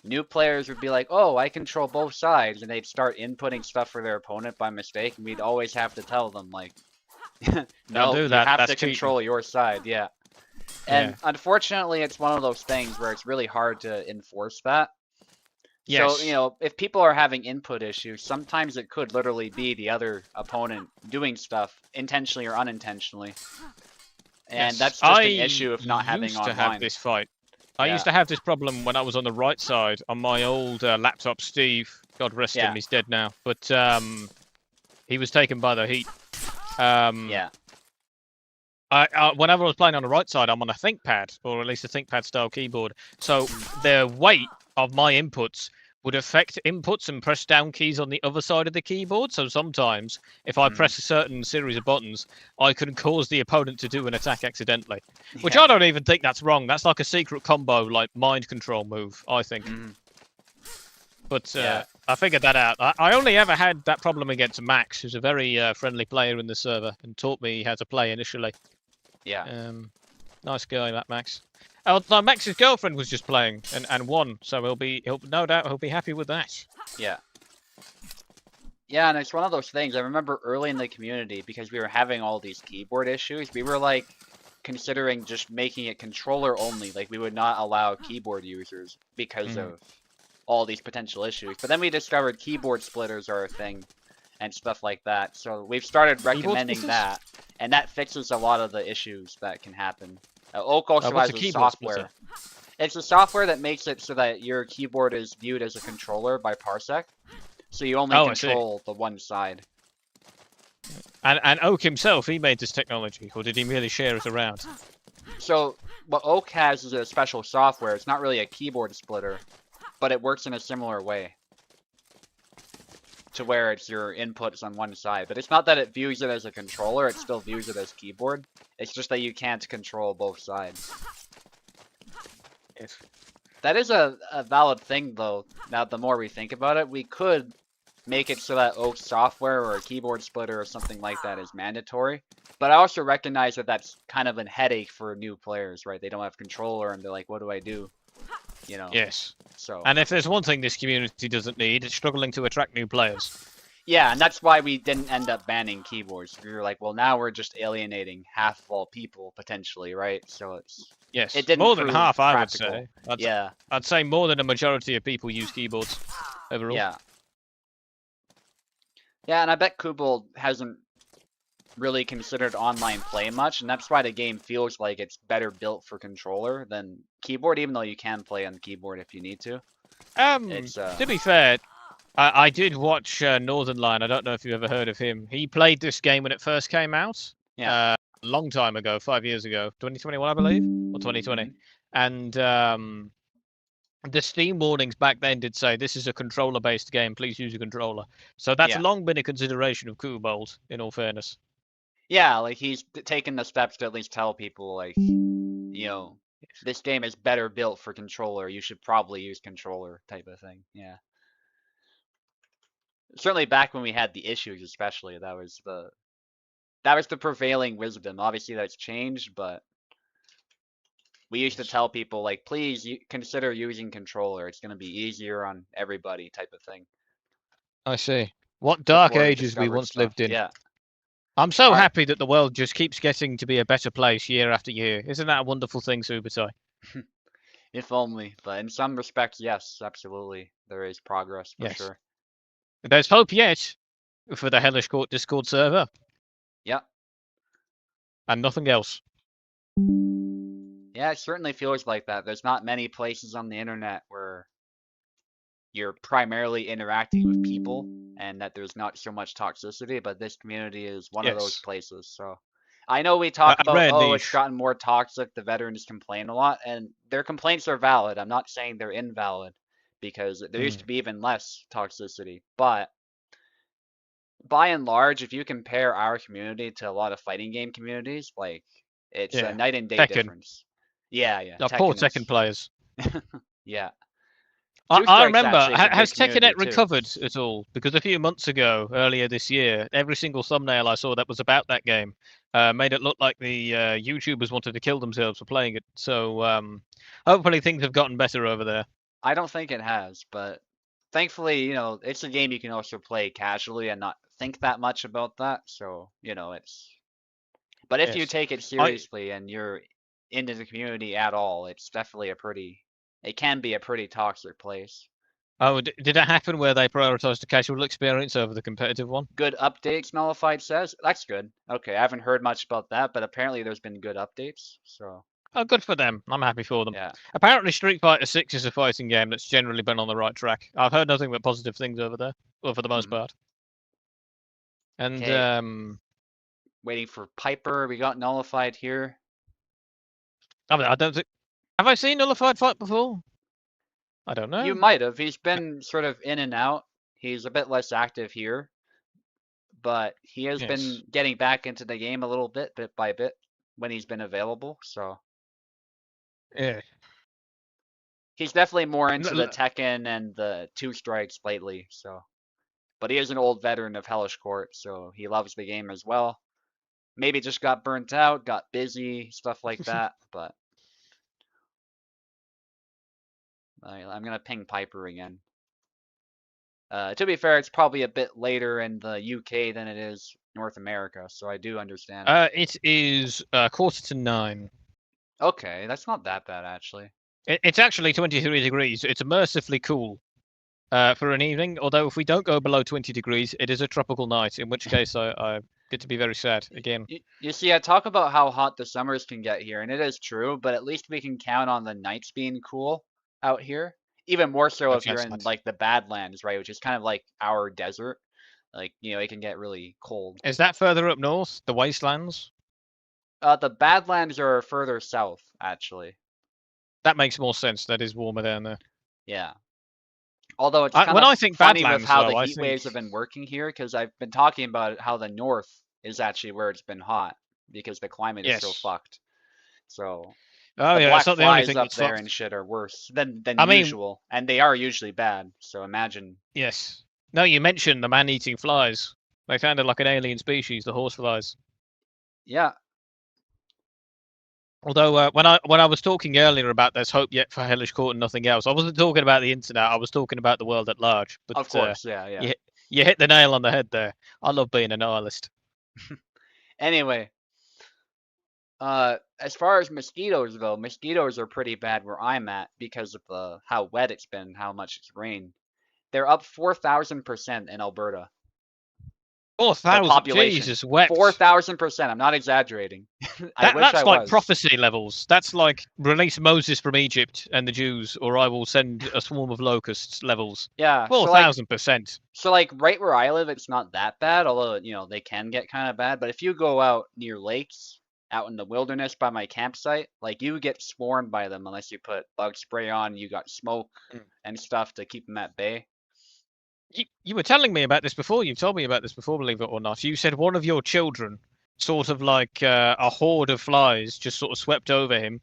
new players would be like, oh, I control both sides, and they'd start inputting stuff for their opponent by mistake, and we'd always have to tell them, like, no, you have to control your side, yeah. And unfortunately, it's one of those things where it's really hard to enforce that. Yes. So, if people are having input issues, sometimes it could literally be the other opponent doing stuff, intentionally or unintentionally. And that's just an issue of not having online. I used to have this fight. I used to have this problem when I was on the right side on my old laptop. Steve, God rest him, he's dead now. But he was taken by the heat. Whenever I was playing on the right side, I'm on a ThinkPad, or at least a ThinkPad style keyboard. So the weight of my inputs would affect inputs and press down keys on the other side of the keyboard. So sometimes, if I press a certain series of buttons, I can cause the opponent to do an attack accidentally. Which I don't even think that's wrong. That's like a secret combo, like mind control move, I think. But I figured that out. I only ever had that problem against Max, who's a very friendly player in the server, and taught me how to play initially. Yeah. Nice guy, that Max. No, Max's girlfriend was just playing and won, so no doubt he'll be happy with that. Yeah. Yeah, and it's one of those things. I remember early in the community, because we were having all these keyboard issues, we were like considering just making it controller only. Like we would not allow keyboard users because of all these potential issues. But then we discovered keyboard splitters are a thing and stuff like that. So we've started recommending that, and that fixes a lot of the issues that can happen. Oak also has a software. It's a software that makes it so that your keyboard is viewed as a controller by Parsec. So you only control the one side. And Oak himself, he made this technology, or did he merely share it around? So what Oak has is a special software. It's not really a keyboard splitter, but it works in a similar way. To where it's your inputs on one side. But it's not that it views it as a controller, it still views it as keyboard. It's just that you can't control both sides. That is a valid thing, though. Now, the more we think about it, we could make it so that Oak software or a keyboard splitter or something like that is mandatory. But I also recognize that that's kind of a headache for new players, right? They don't have controller and they're like, what do I do? You know? Yes. So. And if there's one thing this community doesn't need, it's struggling to attract new players. Yeah, and that's why we didn't end up banning keyboards. We were like, well, now we're just alienating half of all people potentially, right? So it Yes, didn't more than prove half, I would practical. say. Yeah, I'd say more than a majority of people use keyboards overall. yeah, yeah, and I bet Kubel hasn't really considered online play much, and that's why the game feels like it's better built for controller than keyboard, even though you can play on the keyboard if you need to. It's To be fair, I did watch Northern Line. I don't know if you ever heard of him. He played this game when it first came out. Yeah. A long time ago, 5 years ago, 2021, I believe, or 2020. Mhm. And the Steam warnings back then did say this is a controller-based game. Please use a controller. So that's Yeah. long been a consideration of Kubold, in all fairness. Yeah, like he's taken the steps to at least tell people, like, you know, this game is better built for controller. You should probably use controller type of thing. Yeah. Certainly back when we had the issues, especially that was the prevailing wisdom. Obviously that's changed, but we used to tell people like, please consider using controller. It's going to be easier on everybody type of thing. I see. What dark Before we ages we discovered once stuff. lived in. Yeah. I'm so Alright. happy that the world just keeps getting to be a better place year after year. Isn't that a wonderful thing, Subutai? If only, but in some respects, yes, absolutely. There is progress for Yes. sure. There's hope yet for the Hellish Quart Discord server. Yep. And nothing else. Yeah, it certainly feels like that. There's not many places on the internet where you're primarily interacting with people and that there's not so much toxicity, but this community is one of those Yes. places. So I know we talk A about, rare oh, it's niche. gotten more toxic, the veterans complain a lot, and their complaints are valid. I'm not saying they're invalid because there used to be even less toxicity, but by and large, if you compare our community to a lot of fighting game communities, like it's a Yeah. night and day Tekken. difference. Yeah, yeah. Oh, poor Tekken Tekken is, players. yeah. I Strike's remember. actually is a big Has community TekkenNet too. recovered at all? Because a few months ago, earlier this year, every single thumbnail I saw that was about that game made it look like the YouTubers wanted to kill themselves for playing it. So hopefully things have gotten better over there. I don't think it has, but thankfully, you know, it's a game you can also play casually and not think that much about that. So, you know, it's. But if you Yes. take it seriously and you're into the community at all, it's definitely it can be a pretty toxic place. Oh, did it happen where they prioritized the casual experience over the competitive one? Good updates, Nullified says. That's good. Okay, I haven't heard much about that, but apparently there's been good updates. So, Oh, good for them. I'm happy for them. yeah. Apparently, Street Fighter 6 is a fighting game that's generally been on the right track. I've heard nothing but positive things over there, well, for the most part. And Okay. Waiting for Piper. We got Nullified here. I don't think. Have I seen Nullified fight before? I don't know. You might have. He's been sort of in and out. He's a bit less active here, but he has been getting back into the game a little bit by bit, when he's been available. So Yeah. he's definitely more into the Tekken and the two strikes lately. So, but he is an old veteran of Hellish Quart, so he loves the game as well. Maybe just got burnt out, got busy, stuff like that. But I'm gonna ping Piper again. To be fair, it's probably a bit later in the UK than it is North America, so I do understand. It is 8:45. Okay, that's not that bad actually. It's actually 23 degrees. It's mercifully cool for an evening. Although if we don't go below 20 degrees, it is a tropical night. In which case, I get to be very sad again. You see, I talk about how hot the summers can get here, and it is true. But at least we can count on the nights being cool out here. Even more so if you're in like the Badlands, right, which is kind of like our desert. Like, you know, it can get really cold. Is that further up north, the wastelands? The Badlands are further south, actually. That makes more sense. That is warmer down there. Yeah. Although it's kind when of I think funny Badlands, with how though, the I heat waves think- have been working here, because I've been talking about how the north is actually where it's been hot, because the climate is so fucked. So Oh the yeah, black it's not the only flies thing up that's there fucked. and shit are worse than I mean- usual, and they are usually bad. So imagine. Yes. No, you mentioned the man-eating flies. They sounded like an alien species, the horseflies. Yeah. Although when I was talking earlier about there's hope yet for Hellish Quart and nothing else, I wasn't talking about the internet. I was talking about the world at large. But, Of course, yeah. You hit the nail on the head there. I love being a nihilist. Anyway, as far as mosquitoes go, mosquitoes are pretty bad where I'm at because of how wet it's been, how much it's rained. They're up 4,000% in Alberta. The 4,000. population. Jesus, wept. 4,000%. I'm not exaggerating. I wish I That's like was. prophecy levels. That's like release Moses from Egypt and the Jews, or I will send a swarm of locusts levels. Yeah. 4,000%. So like right where I live, it's not that bad, although they can get kind of bad. But if you go out near lakes, out in the wilderness by my campsite, like you get swarmed by them unless you put bug spray on. You got smoke and stuff to keep them at bay. You were telling me about this before. You've told me about this before, believe it or not. You said one of your children, sort of like a horde of flies, just sort of swept over him.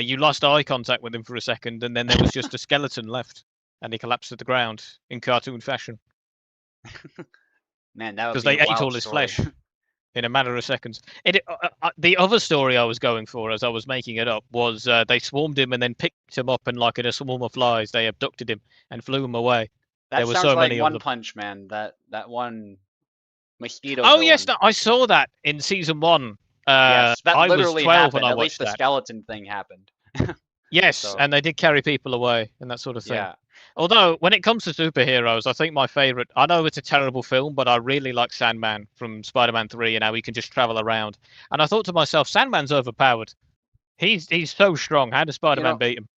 You lost eye contact with him for a second, and then there was just a skeleton left, and he collapsed to the ground in cartoon fashion. Man, that would Because be they a ate wild all his story. flesh in a matter of seconds. The other story I was going for, as I was making it up, was they swarmed him and then picked him up, and like in a swarm of flies, they abducted him and flew him away. That There were sounds so like many of One them. Punch Man. That one mosquito. Oh villain. yes, no, I saw that in season 1. Yes, that I was literally 12 happened. when I At least watched the that. skeleton thing happened. Yes, So- and they did carry people away and that sort of thing. Yeah. Although, when it comes to superheroes, I think my favorite, I know it's a terrible film, but I really like Sandman from Spider-Man 3 and how he can just travel around. And I thought to myself, Sandman's overpowered. He's so strong. How does Spider-Man beat him?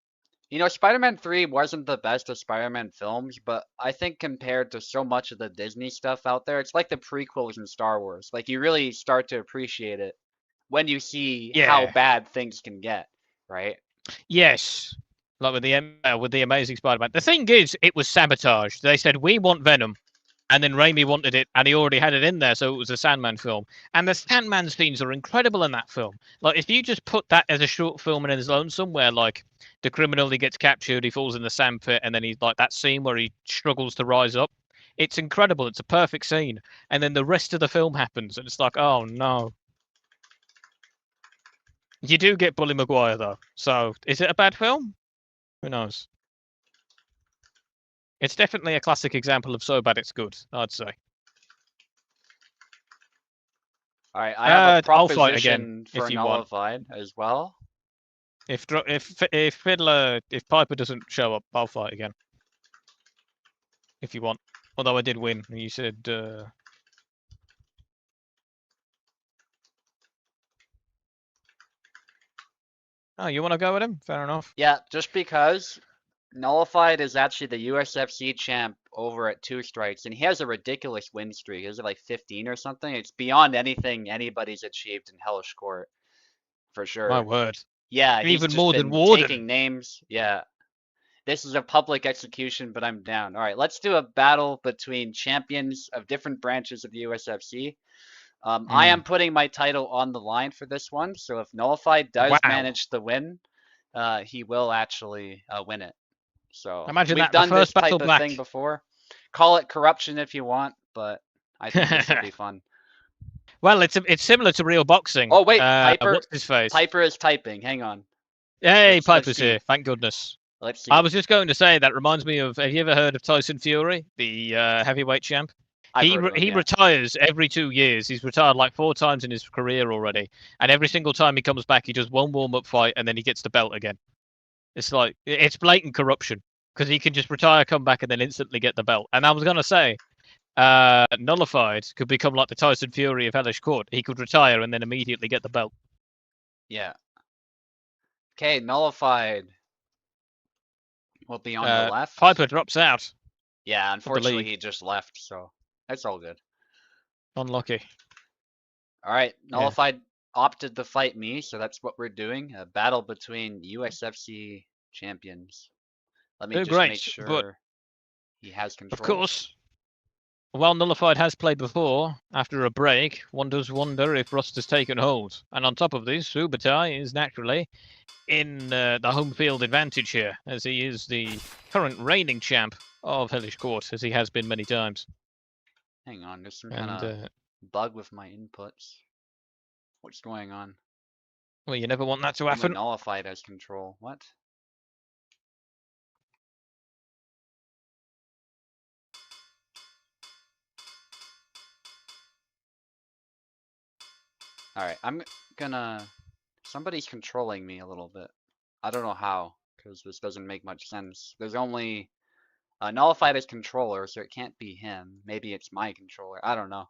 Spider-Man 3 wasn't the best of Spider-Man films, but I think compared to so much of the Disney stuff out there, it's like the prequels in Star Wars. Like, you really start to appreciate it when you see how Yeah. bad things can get, right? Yes. Like with the Amazing Spider-Man. The thing is, it was sabotage. They said, we want Venom. And then Raimi wanted it, and he already had it in there, so it was a Sandman film. And the Sandman scenes are incredible in that film. Like, if you just put that as a short film in his own somewhere, like the criminal, he gets captured, he falls in the sand pit, and then he's like that scene where he struggles to rise up. It's incredible. It's a perfect scene. And then the rest of the film happens, and it's like, oh no. You do get Bully Maguire, though. So, is it a bad film? Who knows? It's definitely a classic example of so bad it's good, I'd say. All right, I have a I'll fight again, proposition for if you want. Nullified as well. If Piper doesn't show up, I'll fight again. If you want. Although I did win, and you said. Oh, you want to go with him? Fair enough. Yeah, just because Nullified is actually the USFC champ over at 2 strikes, and he has a ridiculous win streak. Is it like 15 or something? It's beyond anything anybody's achieved in Hellish Quart, for sure. My word. Yeah, he's Even just more than been Warden. taking names. Yeah. This is a public execution, but I'm down. All right, let's do a battle between champions of different branches of the USFC. I am putting my title on the line for this one, so if Nullified does manage to win, he will actually win it. So Imagine we've that, done the first this type battle of back. thing before. Call it corruption if you want, but I think this will be fun. Well, it's similar to real boxing. Oh wait, Piper. What's his face? Piper is typing. Hang on. Hey, let's Piper's see. here. Thank goodness. Let's see. I was just going to say that reminds me of. Have you ever heard of Tyson Fury, the heavyweight champ? He retires every 2 years. He's retired like 4 times in his career already, and every single time he comes back, he does one warm-up fight, and then he gets the belt again. It's like it's blatant corruption because he can just retire, come back, and then instantly get the belt. And I was gonna say, Nullified could become like the Tyson Fury of Hellish Quart. He could retire and then immediately get the belt. Yeah. Okay, Nullified will be on the left. Piper drops out. Yeah, unfortunately he just left, so that's all good. Unlucky. All right, Nullified opted to fight me, so that's what we're doing. A battle between USFC champions. Let me just make sure he has control. Of course. While Nullified has played before, after a break, one does wonder if rust has taken hold. And on top of this, SUBUTAI is naturally in the home field advantage here, as he is the current reigning champ of Hellish Quart, as he has been many times. Hang on, there's some kind of bug with my inputs. What's going on? Well, you never want that to Only happen. Nullified has control. What? Alright, I'm gonna... Somebody's controlling me a little bit. I don't know how, because this doesn't make much sense. There's only... nullified as controller, so it can't be him. Maybe it's my controller. I don't know.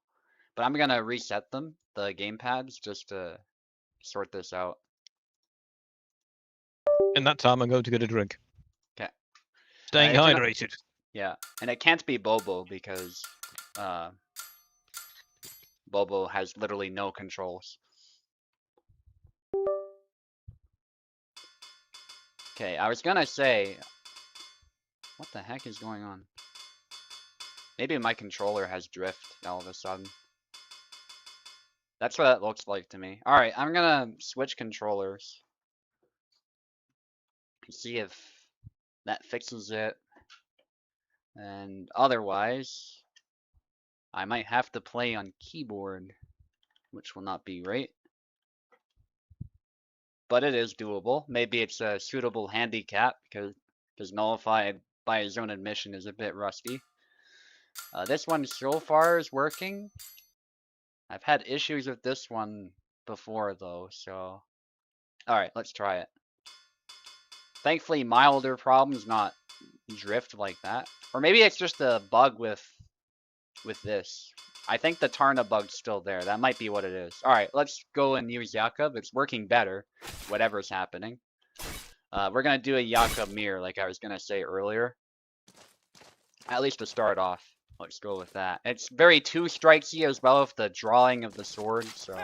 But I'm gonna reset them, the gamepads, just to sort this out. In that time, I'm going to get a drink. 'Kay. Staying It can- hydrated. Yeah, and it can't be Bobo because Bobo has literally no controls. Okay, I was gonna say, what the heck is going on? Maybe my controller has drift all of a sudden. That's what it looks like to me. Alright, I'm gonna switch controllers. See if that fixes it. And otherwise, I might have to play on keyboard, which will not be right. But it is doable. Maybe it's a suitable handicap because Nullified, by his own admission, is a bit rusty. This one so far is working. I've had issues with this one before though, so... Alright, let's try it. Thankfully, milder problems, not drift like that. Or maybe it's just a bug with this. I think the Tarna bug's still there. That might be what it is. Alright, let's go and use Yakub. It's working better, whatever's happening. We're gonna do a Yakub mirror, like I was gonna say earlier. At least to start off. Let's go with that. It's very two-strikesy as well with the drawing of the sword, so...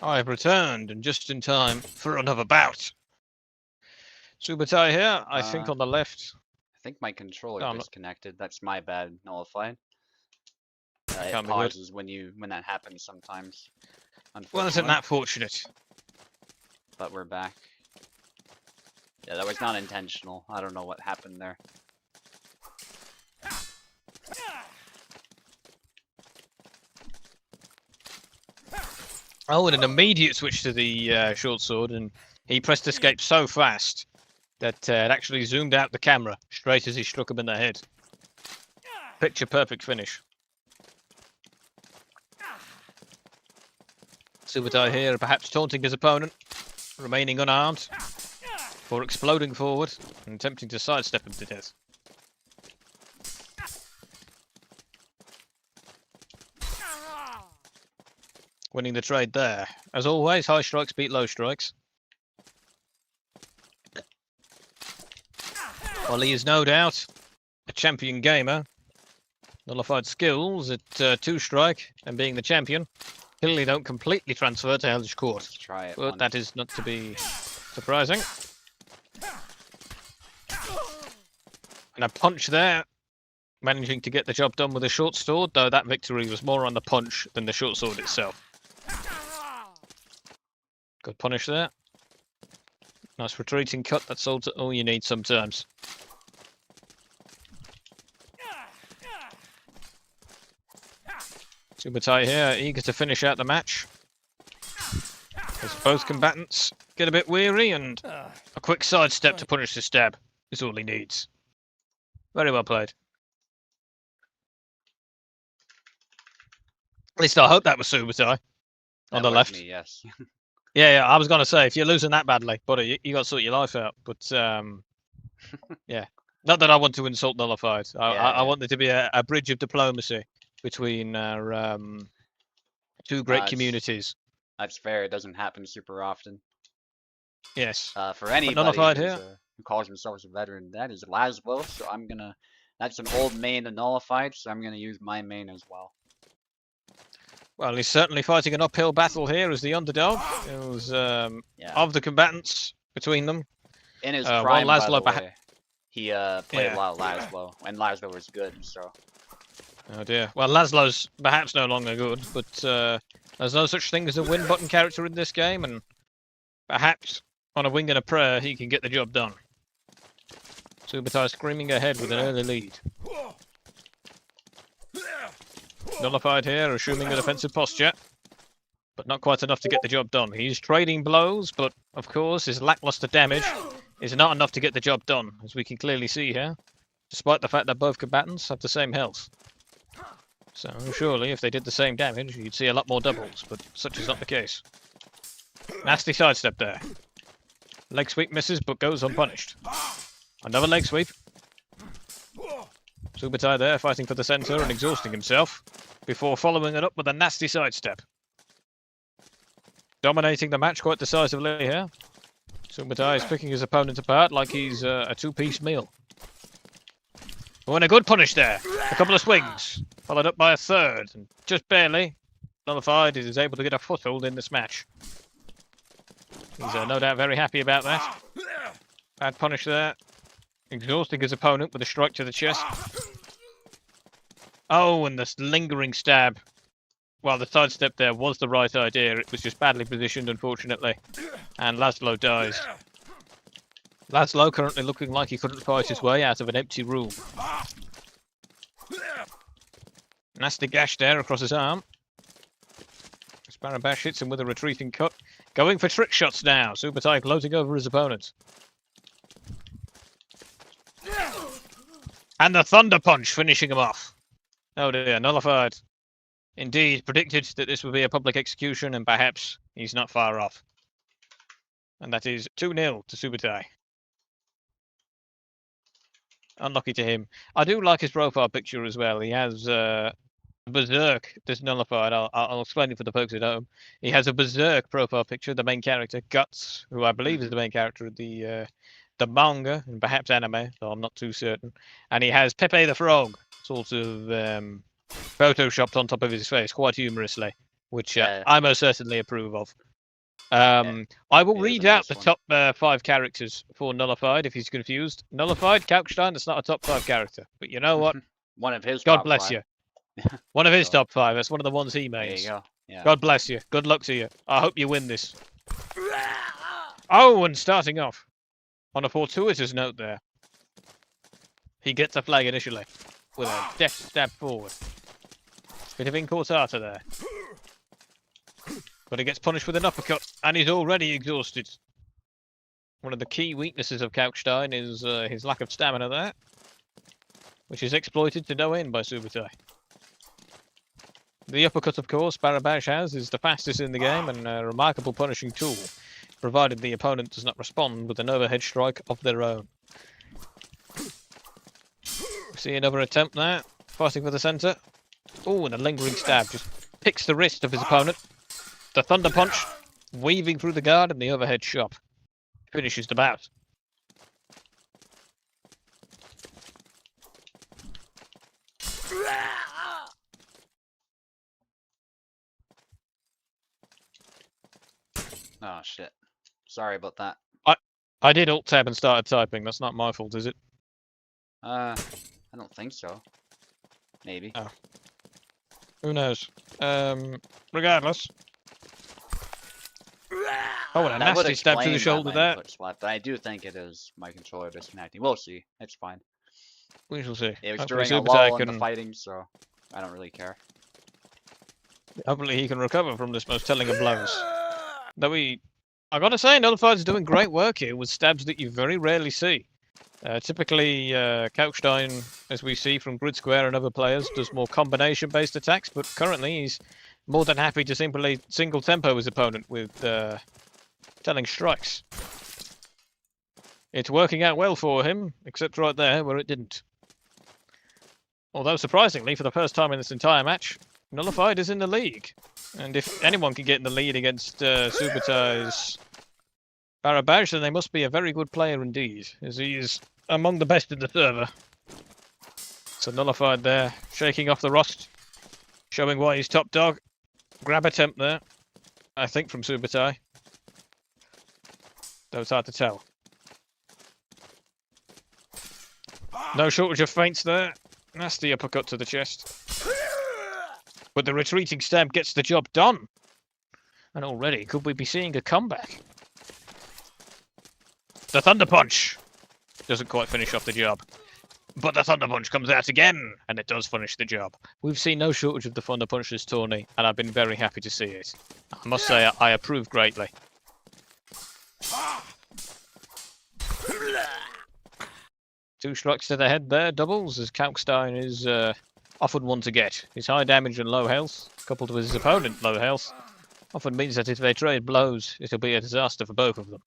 I have returned, and just in time for another bout. Subutai here, I think on the left. I think my controller Oh, disconnected. That's my bad, Nullified. It Can't be good. pauses when that happens sometimes. Well, isn't that fortunate? But we're back. Yeah, that was not intentional. I don't know what happened there. Oh, and an immediate switch to the short sword, and he pressed escape so fast that it actually zoomed out the camera straight as he struck him in the head. Picture perfect finish. Subutai here, perhaps taunting his opponent, remaining unarmed, or exploding forward and attempting to sidestep him to death. Winning the trade there. As always, high strikes beat low strikes. While he is no doubt a champion gamer, Nullified skills at 2-strike and being the champion clearly don't completely transfer to Hellish Quart. Let's try it. But that is not to be surprising. And a punch there, managing to get the job done with a short sword, though that victory was more on the punch than the short sword itself. Good punish there. Nice retreating cut, that's all you need sometimes. Subutai here, eager to finish out the match. As both combatants get a bit weary, and a quick sidestep to punish the stab is all he needs. Very well played. At least I hope that was Subutai on the left. Me, yes. Yeah, I was gonna say if you're losing that badly, buddy, you got to sort your life out. But yeah, not that I want to insult Nullified. I want there to be a bridge of diplomacy between our two great it's- communities. That's fair. It doesn't happen super often. Yes. For anybody Nullified who's, here. who calls themselves a veteran, that is Laszlo. So I'm gonna. That's an old main and Nullified, so I'm gonna use my main as well. Well, he's certainly fighting an uphill battle here as the underdog. It was Yeah. of the combatants between them. In his while prime, by Laszlo the way, he played Yeah. a lot of Laszlo, and Laszlo was good. So Oh dear. Well, Laszlo's perhaps no longer good, but there's no such thing as a win button character in this game, and perhaps on a wing and a prayer he can get the job done. Subutai screaming ahead with an early lead. Nullified here, assuming a defensive posture, but not quite enough to get the job done. He's trading blows, but of course his lackluster damage is not enough to get the job done, as we can clearly see here, despite the fact that both combatants have the same health. So surely if they did the same damage, you'd see a lot more doubles, but such is not the case. Nasty sidestep there. Leg sweep misses, but goes unpunished. Another leg sweep. Subutai there, fighting for the centre and exhausting himself, before following it up with a nasty sidestep. Dominating the match quite decisively here. Subutai is picking his opponent apart like he's a two-piece meal. Oh, and a good punish there. A couple of swings, followed up by a third, and just barely, Nullified is able to get a foothold in this match. He's no doubt very happy about that. Bad punish there. Exhausting his opponent with a strike to the chest. Oh, and this lingering stab. Well, the sidestep there was the right idea. It was just badly positioned, unfortunately. And Laszlo dies. Laszlo currently looking like he couldn't fight his way out of an empty room. Nasty gash there across his arm. Sparabash hits him with a retreating cut. Going for trick shots now. Subutai gloating over his opponent. And the Thunder Punch finishing him off. Oh dear, Nullified. Indeed, predicted that this would be a public execution, and perhaps he's not far off. And that is 2-0 to Subutai. Unlucky to him. I do like his profile picture as well. He has Berserk, this Nullified. I'll explain it for the folks at home. He has a Berserk profile picture, the main character, Guts, who I believe is the main character of the manga, and perhaps anime, though I'm not too certain. And he has Pepe the Frog, sort of photoshopped on top of his face, quite humorously, which I most certainly approve of. I will read out the top 5 characters for Nullified if he's confused. Nullified, Kalkstein, that's not a top 5 character. But you know what? one of his. God top bless 5. you. One of his top 5. That's one of the ones he made. There you go. Yeah. God bless you. Good luck to you. I hope you win this. Oh, and starting off on a fortuitous note there. He gets a flag initially with a deft stab forward. Bit of incortata there. But he gets punished with an uppercut, and he's already exhausted. One of the key weaknesses of Kalkstein is his lack of stamina there, which is exploited to no end by Subutai. The uppercut, of course, Barabash has, is the fastest in the game and a remarkable punishing tool, provided the opponent does not respond with an overhead strike of their own. See another attempt there, fighting for the centre. Oh, and a lingering stab just picks the wrist of his opponent. The Thunder Punch, weaving through the guard, and the overhead chop finishes the bout. Oh shit. Sorry about that. I did alt tab and started typing. That's not my fault, is it? I don't think so. Maybe. Oh. Who knows? Regardless. Oh, and a That would nasty stab to the explain shoulder my there. input swap, but I do think it is my controller disconnecting. We'll see. It's fine. We shall see. It was Hopefully during a Subutai lull in the can- fighting, so I don't really care. Hopefully he can recover from this most telling of blows. Though I gotta say, Nullified's doing great work here with stabs that you very rarely see. Typically, Kalkstein, as we see from Grid Square and other players, does more combination-based attacks, but currently he's more than happy to simply single tempo his opponent with telling strikes. It's working out well for him, except right there where it didn't. Although, surprisingly, for the first time in this entire match, Nullified is in the league. And if anyone can get in the lead against SUBUTAI's Barabaj, then they must be a very good player indeed, as he is among the best in the server. So Nullified there, shaking off the rust, showing why he's top dog. Grab attempt there, I think, from SUBUTAI. Though it's hard to tell. No shortage of feints there. Nasty uppercut to the chest. But the retreating stab gets the job done. And already, could we be seeing a comeback? The Thunder Punch doesn't quite finish off the job. But the Thunder Punch comes out again, and it does finish the job. We've seen no shortage of the Thunder Punch this tourney, and I've been very happy to see it. I must say, I approve greatly. Two strikes to the head there, doubles, as Kalkstein is often one to get. His high damage and low health, coupled with his opponent low health, often means that if they trade blows, it'll be a disaster for both of them.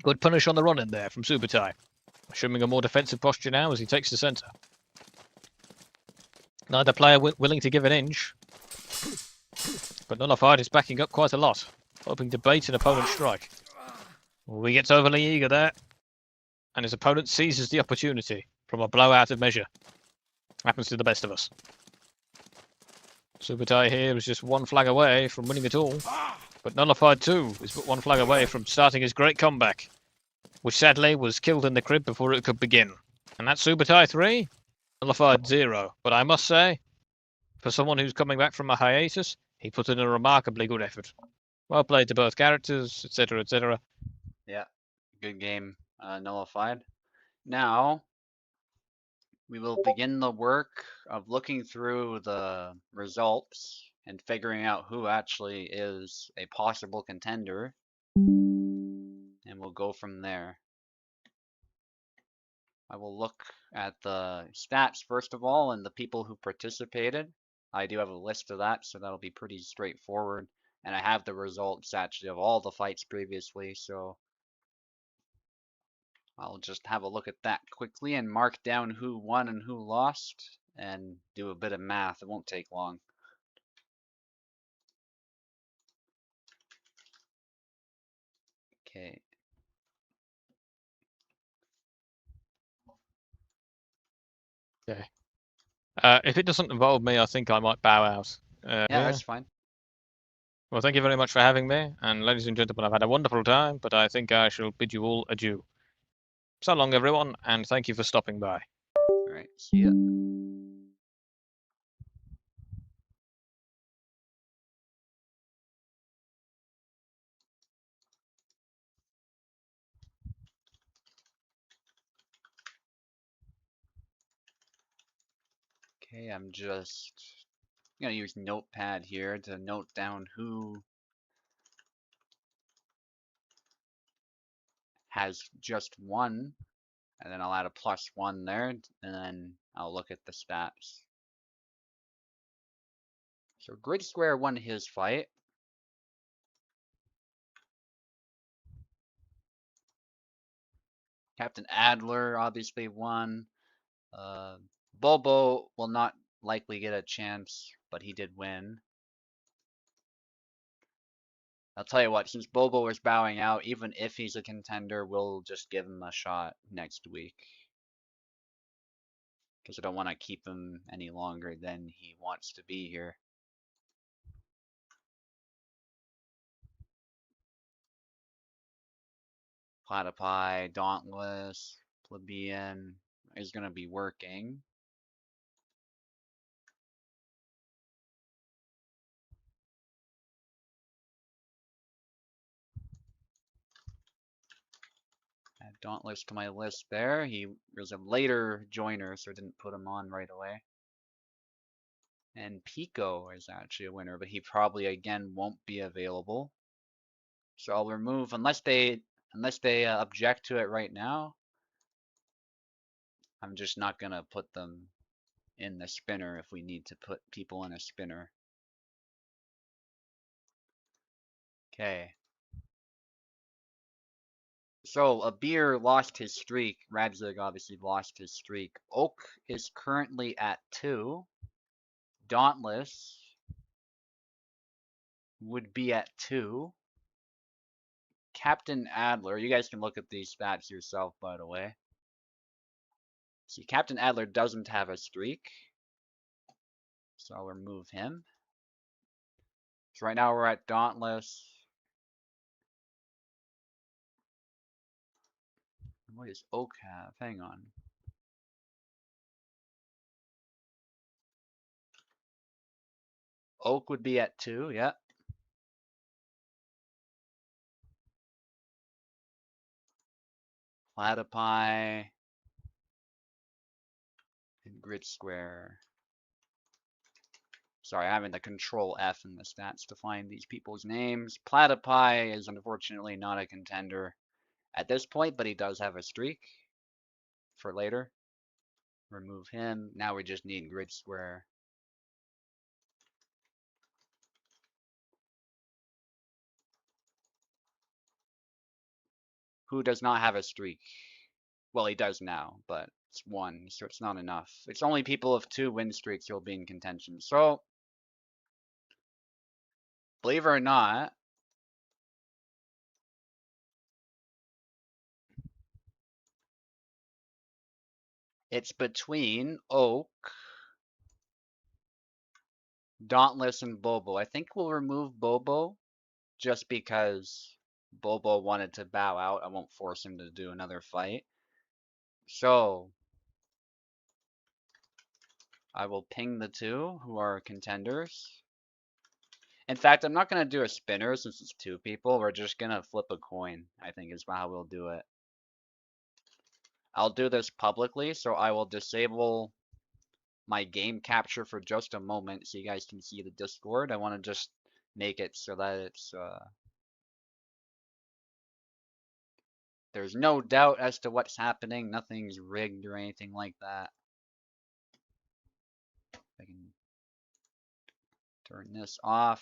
Good punish on the run in there from SUBUTAI, assuming a more defensive posture now as he takes the centre. Neither player willing to give an inch, but Nullified is backing up quite a lot, hoping to bait an opponent's strike. Well, he gets overly eager there, and his opponent seizes the opportunity from a blowout of measure. Happens to the best of us. SUBUTAI here is just one flag away from winning it all, but Nullified too is but one flag away from starting his great comeback, which sadly was killed in the crib before it could begin. And that's SUBUTAI 3, Nullified 0. But I must say, for someone who's coming back from a hiatus, he put in a remarkably good effort. Well played to both characters, etc., etc. Yeah, good game, Nullified. Now, we will begin the work of looking through the results and figuring out who actually is a possible contender. And we'll go from there. I will look at the stats first of all and the people who participated. I do have a list of that, so that'll be pretty straightforward. And I have the results actually of all the fights previously, so I'll just have a look at that quickly and mark down who won and who lost and do a bit of math. It won't take long. Okay. Okay. If it doesn't involve me, I think I might bow out. Yeah, Yeah. that's fine. Well, thank you very much for having me, and ladies and gentlemen, I've had a wonderful time, but I think I shall bid you all adieu. So long, everyone, and thank you for stopping by. Alright, see ya. Okay, I'm just gonna use Notepad here to note down who has just won, and then I'll add a +1 there, and then I'll look at the stats. So Grid Square won his fight. Captain Adler obviously won. Bobo will not likely get a chance, but he did win. I'll tell you what, since Bobo is bowing out, even if he's a contender, we'll just give him a shot next week. Because I don't want to keep him any longer than he wants to be here. Platypi, Dauntless, Plebeian is going to be working. Add Dauntless to my list there. He was a later joiner, so I didn't put him on right away. And Pico is actually a winner, but he probably again won't be available. So I'll remove, unless they object to it right now, I'm just not gonna put them in the spinner if we need to put people in a spinner. Okay. So, a beer lost his streak. Radzig obviously lost his streak. Oak is currently at 2. Dauntless would be at 2. Captain Adler, you guys can look at these stats yourself, by the way. See, Captain Adler doesn't have a streak, so I'll remove him. So right now we're at Dauntless. What does Oak have? Hang on. Oak would be at 2, yeah. Platypi and Grid Square. Sorry, I'm having to control F in the stats to find these people's names. Platypi is unfortunately not a contender at this point, but he does have a streak for later. Remove him. Now we just need Grid Square. Who does not have a streak? Well, he does now, but it's 1, so it's not enough. It's only people of 2 win streaks who'll be in contention. So, believe it or not, it's between Oak, Dauntless, and Bobo. I think we'll remove Bobo just because Bobo wanted to bow out. I won't force him to do another fight. So, I will ping the 2 who are contenders. In fact, I'm not going to do a spinner since it's 2 people. We're just going to flip a coin, I think is how we'll do it. I'll do this publicly, so I will disable my game capture for just a moment so you guys can see the Discord. I want to just make it so that it's there's no doubt as to what's happening. Nothing's rigged or anything like that. I can turn this off.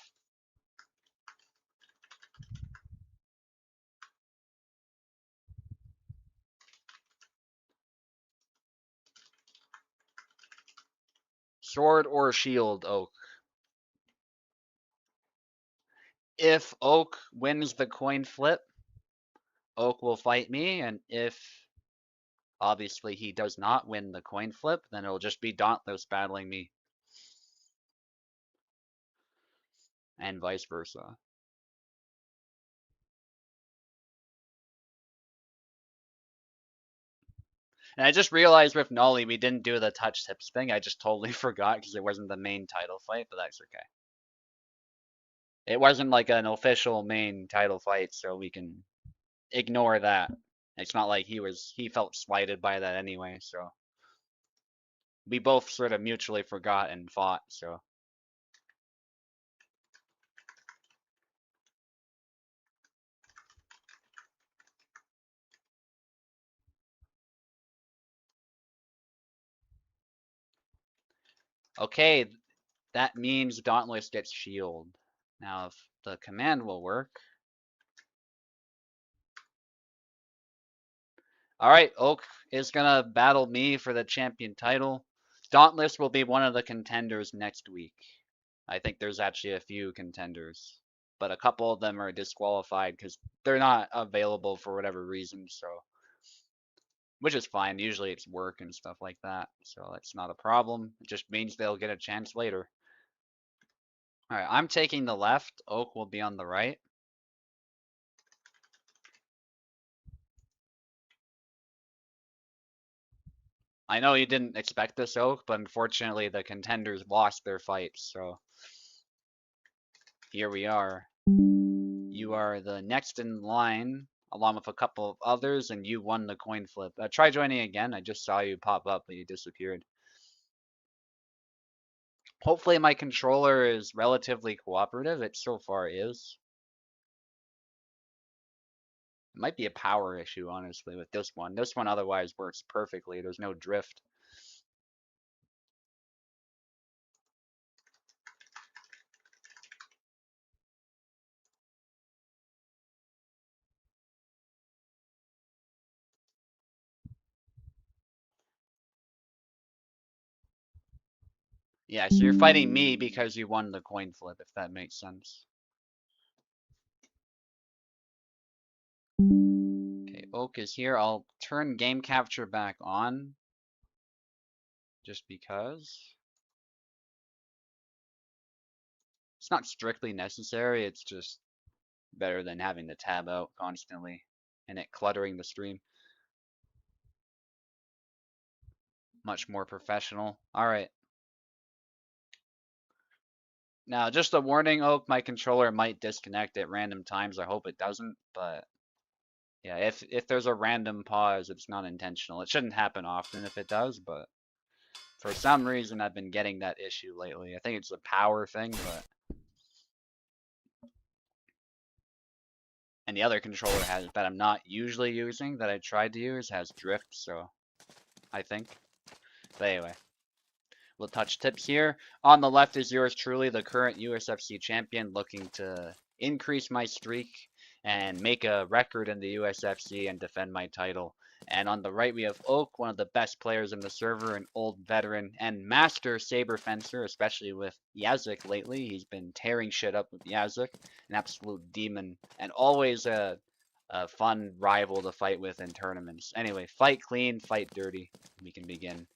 Sword or shield, Oak? If Oak wins the coin flip, Oak will fight me, and if obviously he does not win the coin flip, then it'll just be Dauntless battling me. And vice versa. And I just realized with Nolly we didn't do the touch tips thing. I just totally forgot because it wasn't the main title fight, but that's okay. It wasn't like an official main title fight, so we can ignore that. It's not like he felt slighted by that anyway, so we both sort of mutually forgot and fought, so okay, that means Dauntless gets shield. Now if the command will work. Alright, Oak is gonna battle me for the champion title. Dauntless will be one of the contenders next week. I think there's actually a few contenders, but a couple of them are disqualified because they're not available for whatever reason, so which is fine. Usually it's work and stuff like that, so that's not a problem. It just means they'll get a chance later. Alright, I'm taking the left. Oak will be on the right. I know you didn't expect this, Oak, but unfortunately the contenders lost their fights, so here we are. You are the next in line, along with a couple of others, and you won the coin flip. Try joining again. I just saw you pop up, but you disappeared. Hopefully my controller is relatively cooperative. It so far is. It might be a power issue, honestly, with this one. This one otherwise works perfectly. There's no drift. Yeah, so you're fighting me because you won the coin flip, if that makes sense. Okay, Oak is here. I'll turn game capture back on. Just because. It's not strictly necessary, it's just better than having the tab out constantly and it cluttering the stream. Much more professional. Alright. Now, just a warning, Oak, my controller might disconnect at random times. I hope it doesn't, but yeah, if there's a random pause, it's not intentional. It shouldn't happen often if it does, but for some reason I've been getting that issue lately. I think it's a power thing, but and the other controller has that I'm not usually using that I tried to use has drift, so I think. But anyway, we'll touch tips here. On the left is yours truly, the current USFC champion, looking to increase my streak and make a record in the USFC and defend my title. And on the right, we have Oak, one of the best players in the server, an old veteran and master saber fencer, especially with Yazik lately. He's been tearing shit up with Yazik, an absolute demon, and always a fun rival to fight with in tournaments. Anyway, fight clean, fight dirty. We can begin.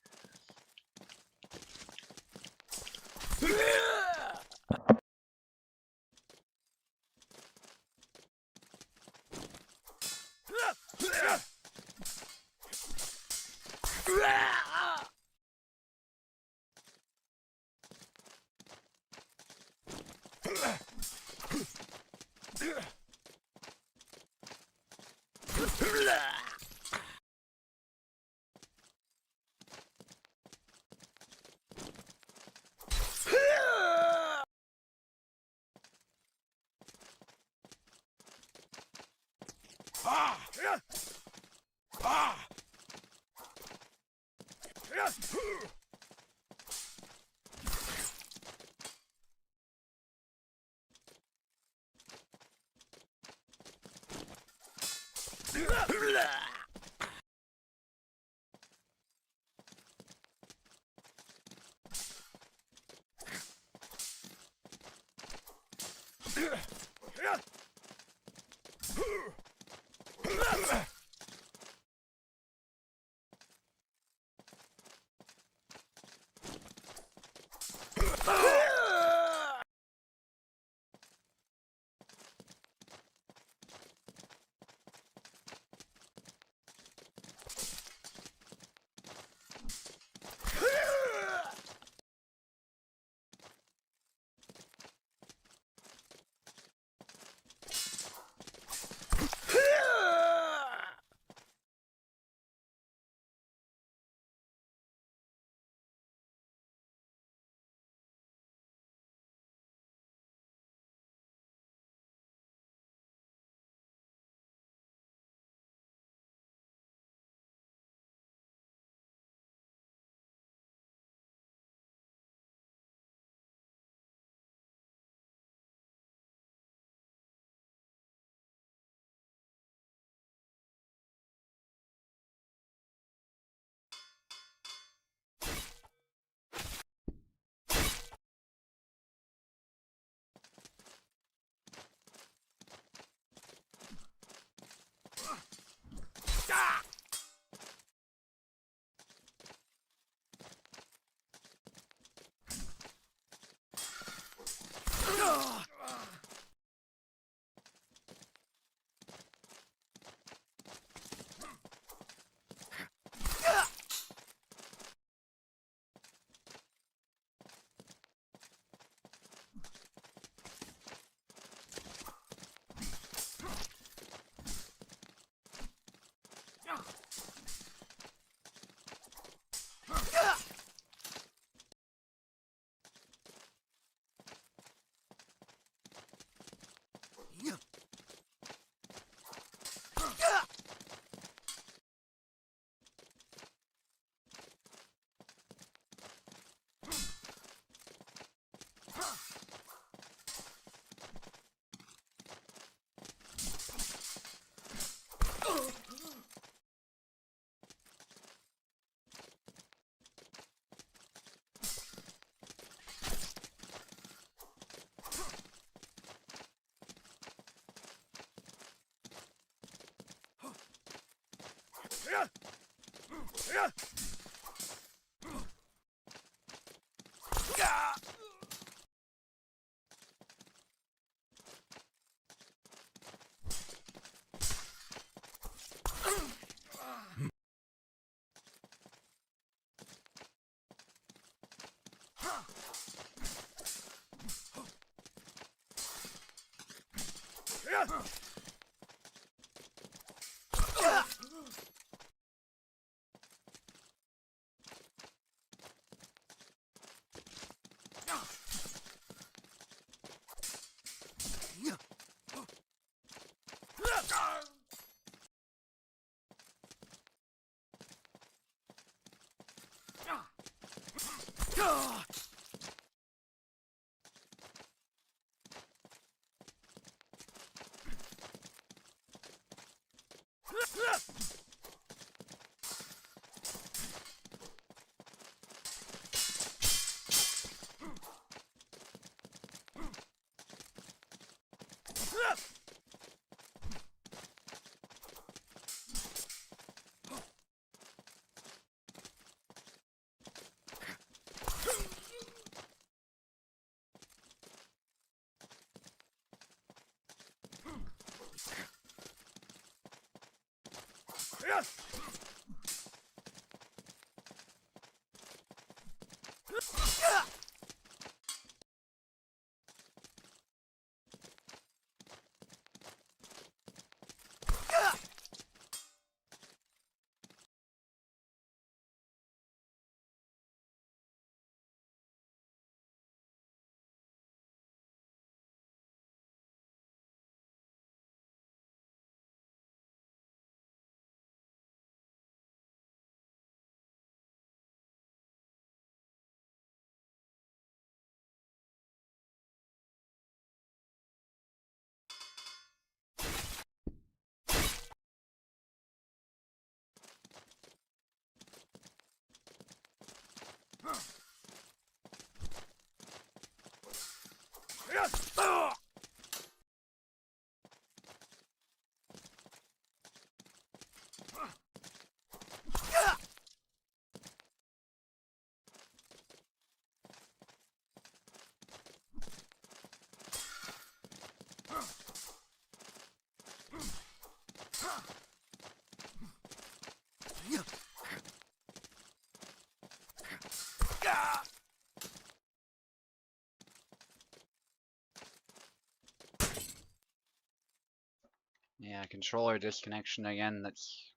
Yeah, controller disconnection again. That's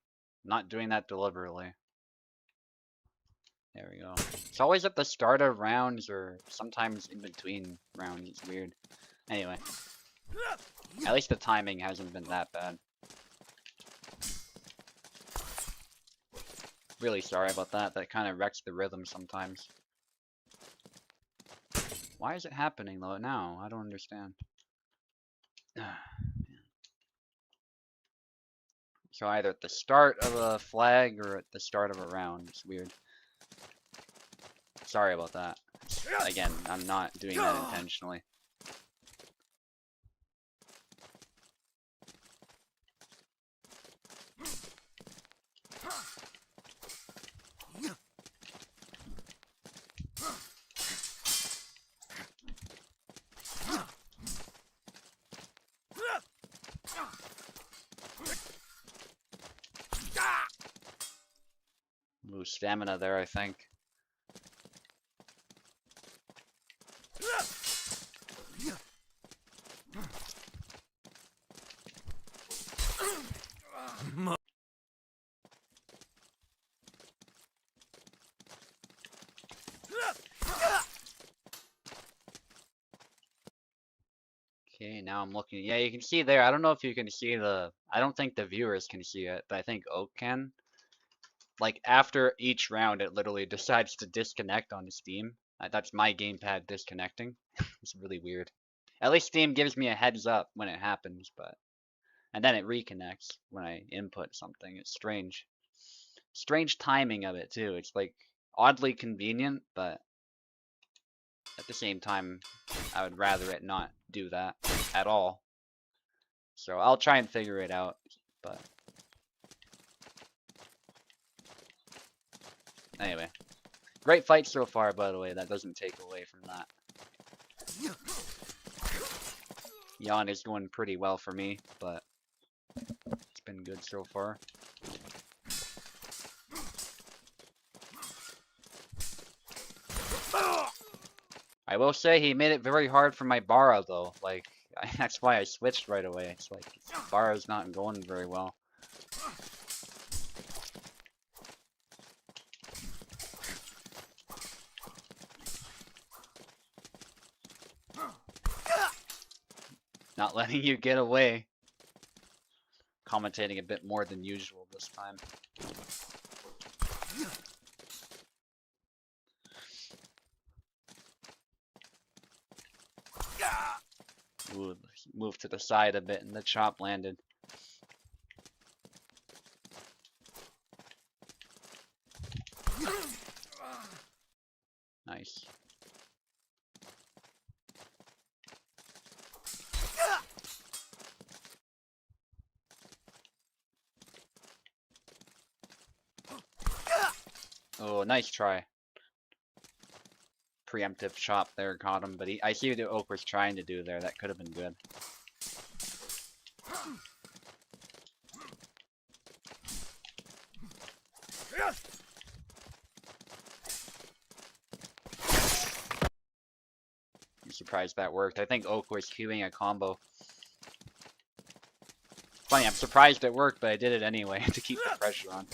not doing that deliberately. There we go. It's always at the start of rounds or sometimes in between rounds. It's weird. Anyway. At least the timing hasn't been that bad. Really sorry about that. That kind of wrecks the rhythm sometimes. Why is it happening though now? I don't understand. So either at the start of a flag or at the start of a round. It's weird. Sorry about that. Again, I'm not doing that intentionally. Lose stamina there, I think. Okay, now I'm looking. Yeah, you can see there. I don't know if you can see the. I don't think the viewers can see it, but I think Oak can. Like after each round, it literally decides to disconnect on Steam. That's my gamepad disconnecting. It's really weird. At least Steam gives me a heads up when it happens, but and then it reconnects when I input something. It's strange. Strange timing of it too. It's like oddly convenient, but at the same time, I would rather it not do that at all. So I'll try and figure it out, but Anyway, great fight so far, by the way. That doesn't take away from that. Jan is going pretty well for me, but it's been good so far. I will say he made it very hard for my Bara though. Like that's why I switched right away. It's like Bara's not going very well. Not letting you get away. Commentating a bit more than usual this time. Ooh, moved to the side a bit and the chop landed. Nice. Oh, nice try. Preemptive chop there, caught him, but I see what Oak was trying to do there. That could have been good. I'm surprised that worked. I think Oak was queuing a combo. Funny, I'm surprised it worked, but I did it anyway to keep the pressure on.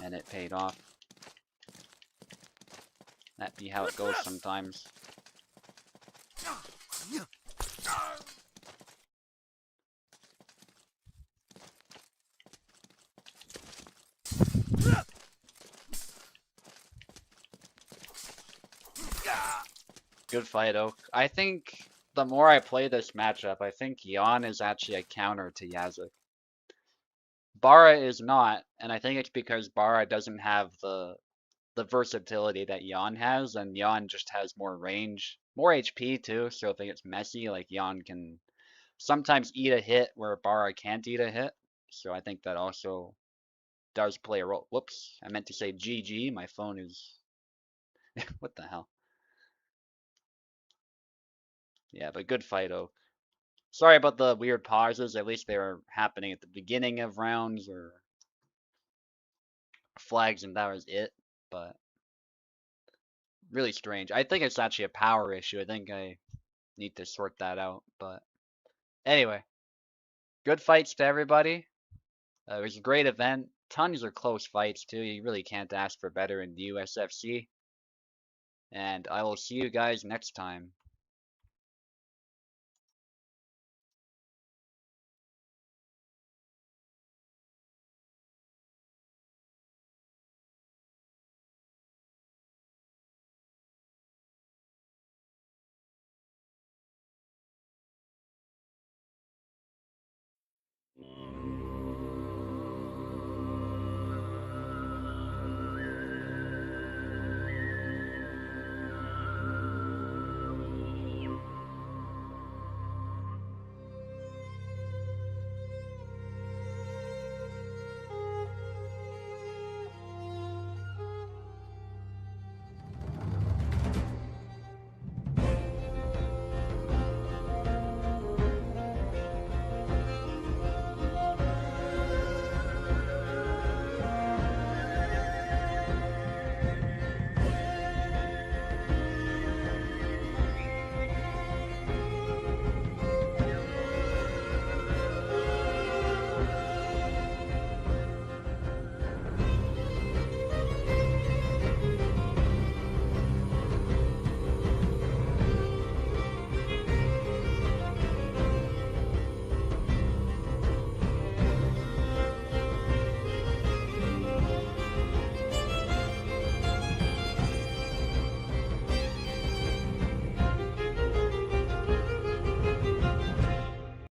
And it paid off. That be how it goes sometimes. Good fight, Oak. I think the more I play this matchup, I think Jan is actually a counter to Yazek. Bara is not, and I think it's because Bara doesn't have the versatility that Jan has, and Jan just has more range, more HP too, so if it gets messy, like Jan can sometimes eat a hit where Bara can't eat a hit, so I think that also does play a role. Whoops, I meant to say GG, my phone is... what the hell? Yeah, but good fight, Oak. Sorry about the weird pauses, at least they were happening at the beginning of rounds, or flags, and that was it, but really strange. I think it's actually a power issue. I think I need to sort that out, but anyway, good fights to everybody. It was a great event. Tons of close fights too. You really can't ask for better in the USFC. And I will see you guys next time.